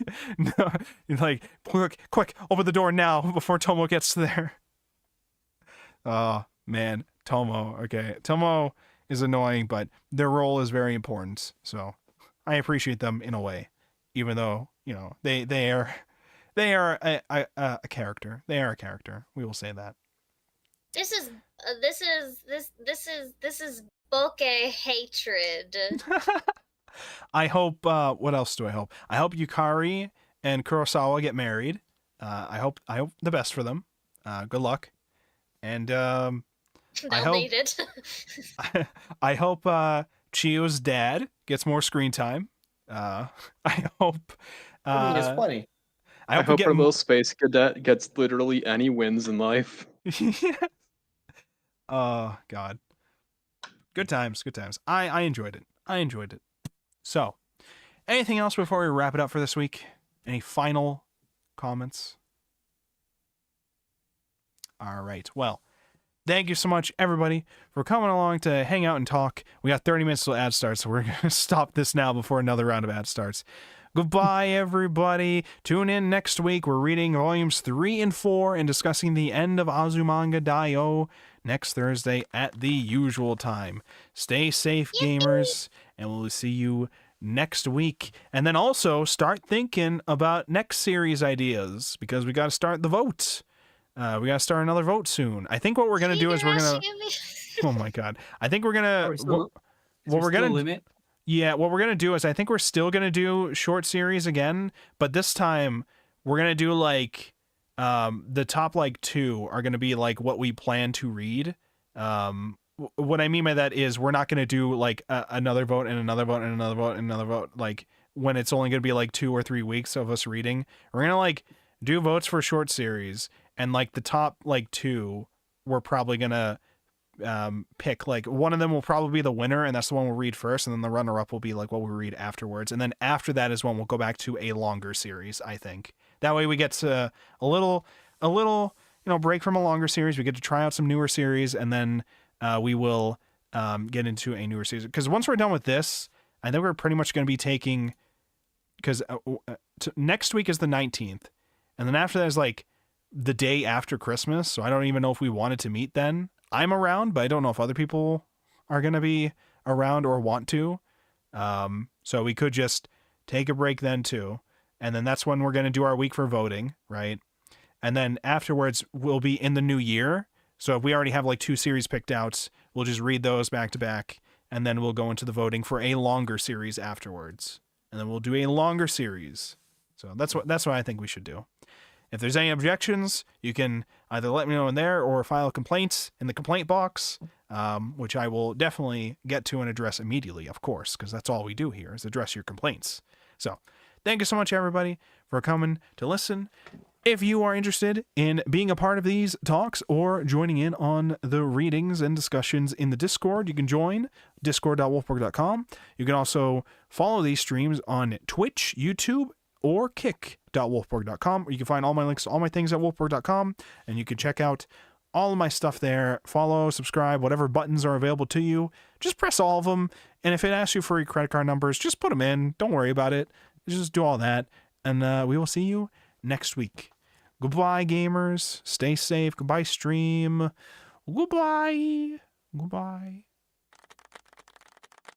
He's like, quick, open the door now before Tomo gets there. Oh man, Tomo. Okay, Tomo is annoying, but their role is very important. So I appreciate them in a way, even though they are a character. They are a character. We will say that. This is bokeh hatred. I hope. What else do I hope? I hope Yukari and Kurosawa get married. I hope the best for them. Good luck. And They'll need it. I hope Chiyo's dad gets more screen time. I hope. It's funny. I hope our little space cadet gets literally any wins in life. Oh God. Good times. I enjoyed it. So, anything else before we wrap it up for this week? Any final comments? All right. Well, thank you so much, everybody, for coming along to hang out and talk. We got 30 minutes till ad starts, so we're going to stop this now before another round of ad starts. Goodbye, everybody. Tune in next week. We're reading volumes 3 and 4 and discussing the end of Azumanga Daioh next Thursday at the usual time. Stay safe, gamers, and we'll see you next week. And then also start thinking about next series ideas, because we got to start the vote. We got to start another vote soon. I think what we're going to do is we're going to... Oh my God. I think we're going to... What we're going to... limit? Yeah, what we're going to do is I think we're still going to do short series again, but this time we're going to do like the top like 2 are going to be like what we plan to read. What I mean by that is we're not going to do like another vote and another vote and another vote and another vote, like when it's only going to be like 2 or 3 weeks of us reading. We're going to like do votes for short series, and like the top like 2 we're probably going to pick. Like one of them will probably be the winner, and that's the one we'll read first, and then the runner-up will be like what we read afterwards, and then after that is when we'll go back to a longer series. I think that way we get to a little break from a longer series. We get to try out some newer series, and then we will get into a newer series, because once we're done with this, I think we're pretty much going to be taking, because next week is the 19th, and then after that is like the day after Christmas, so I don't even know if we wanted to meet then. I'm around, but I don't know if other people are going to be around or want to. So we could just take a break then too. And then that's when we're going to do our week for voting, right? And then afterwards we'll be in the new year. So if we already have like 2 series picked out, we'll just read those back to back. And then we'll go into the voting for a longer series afterwards. And then we'll do a longer series. So that's what I think we should do. If there's any objections, you can either let me know in there or file complaints in the complaint box, which I will definitely get to and address immediately, of course, because that's all we do here is address your complaints. So thank you so much, everybody, for coming to listen. If you are interested in being a part of these talks or joining in on the readings and discussions in the Discord, you can join discord.wolfborg.com. You can also follow these streams on Twitch, YouTube, or kick.wolfborg.com, where you can find all my links to all my things at wolfborg.com, and you can check out all of my stuff there. Follow, subscribe, whatever buttons are available to you. Just press all of them, and if it asks you for your credit card numbers, just put them in. Don't worry about it. Just do all that, and we will see you next week. Goodbye, gamers. Stay safe. Goodbye, stream. Goodbye.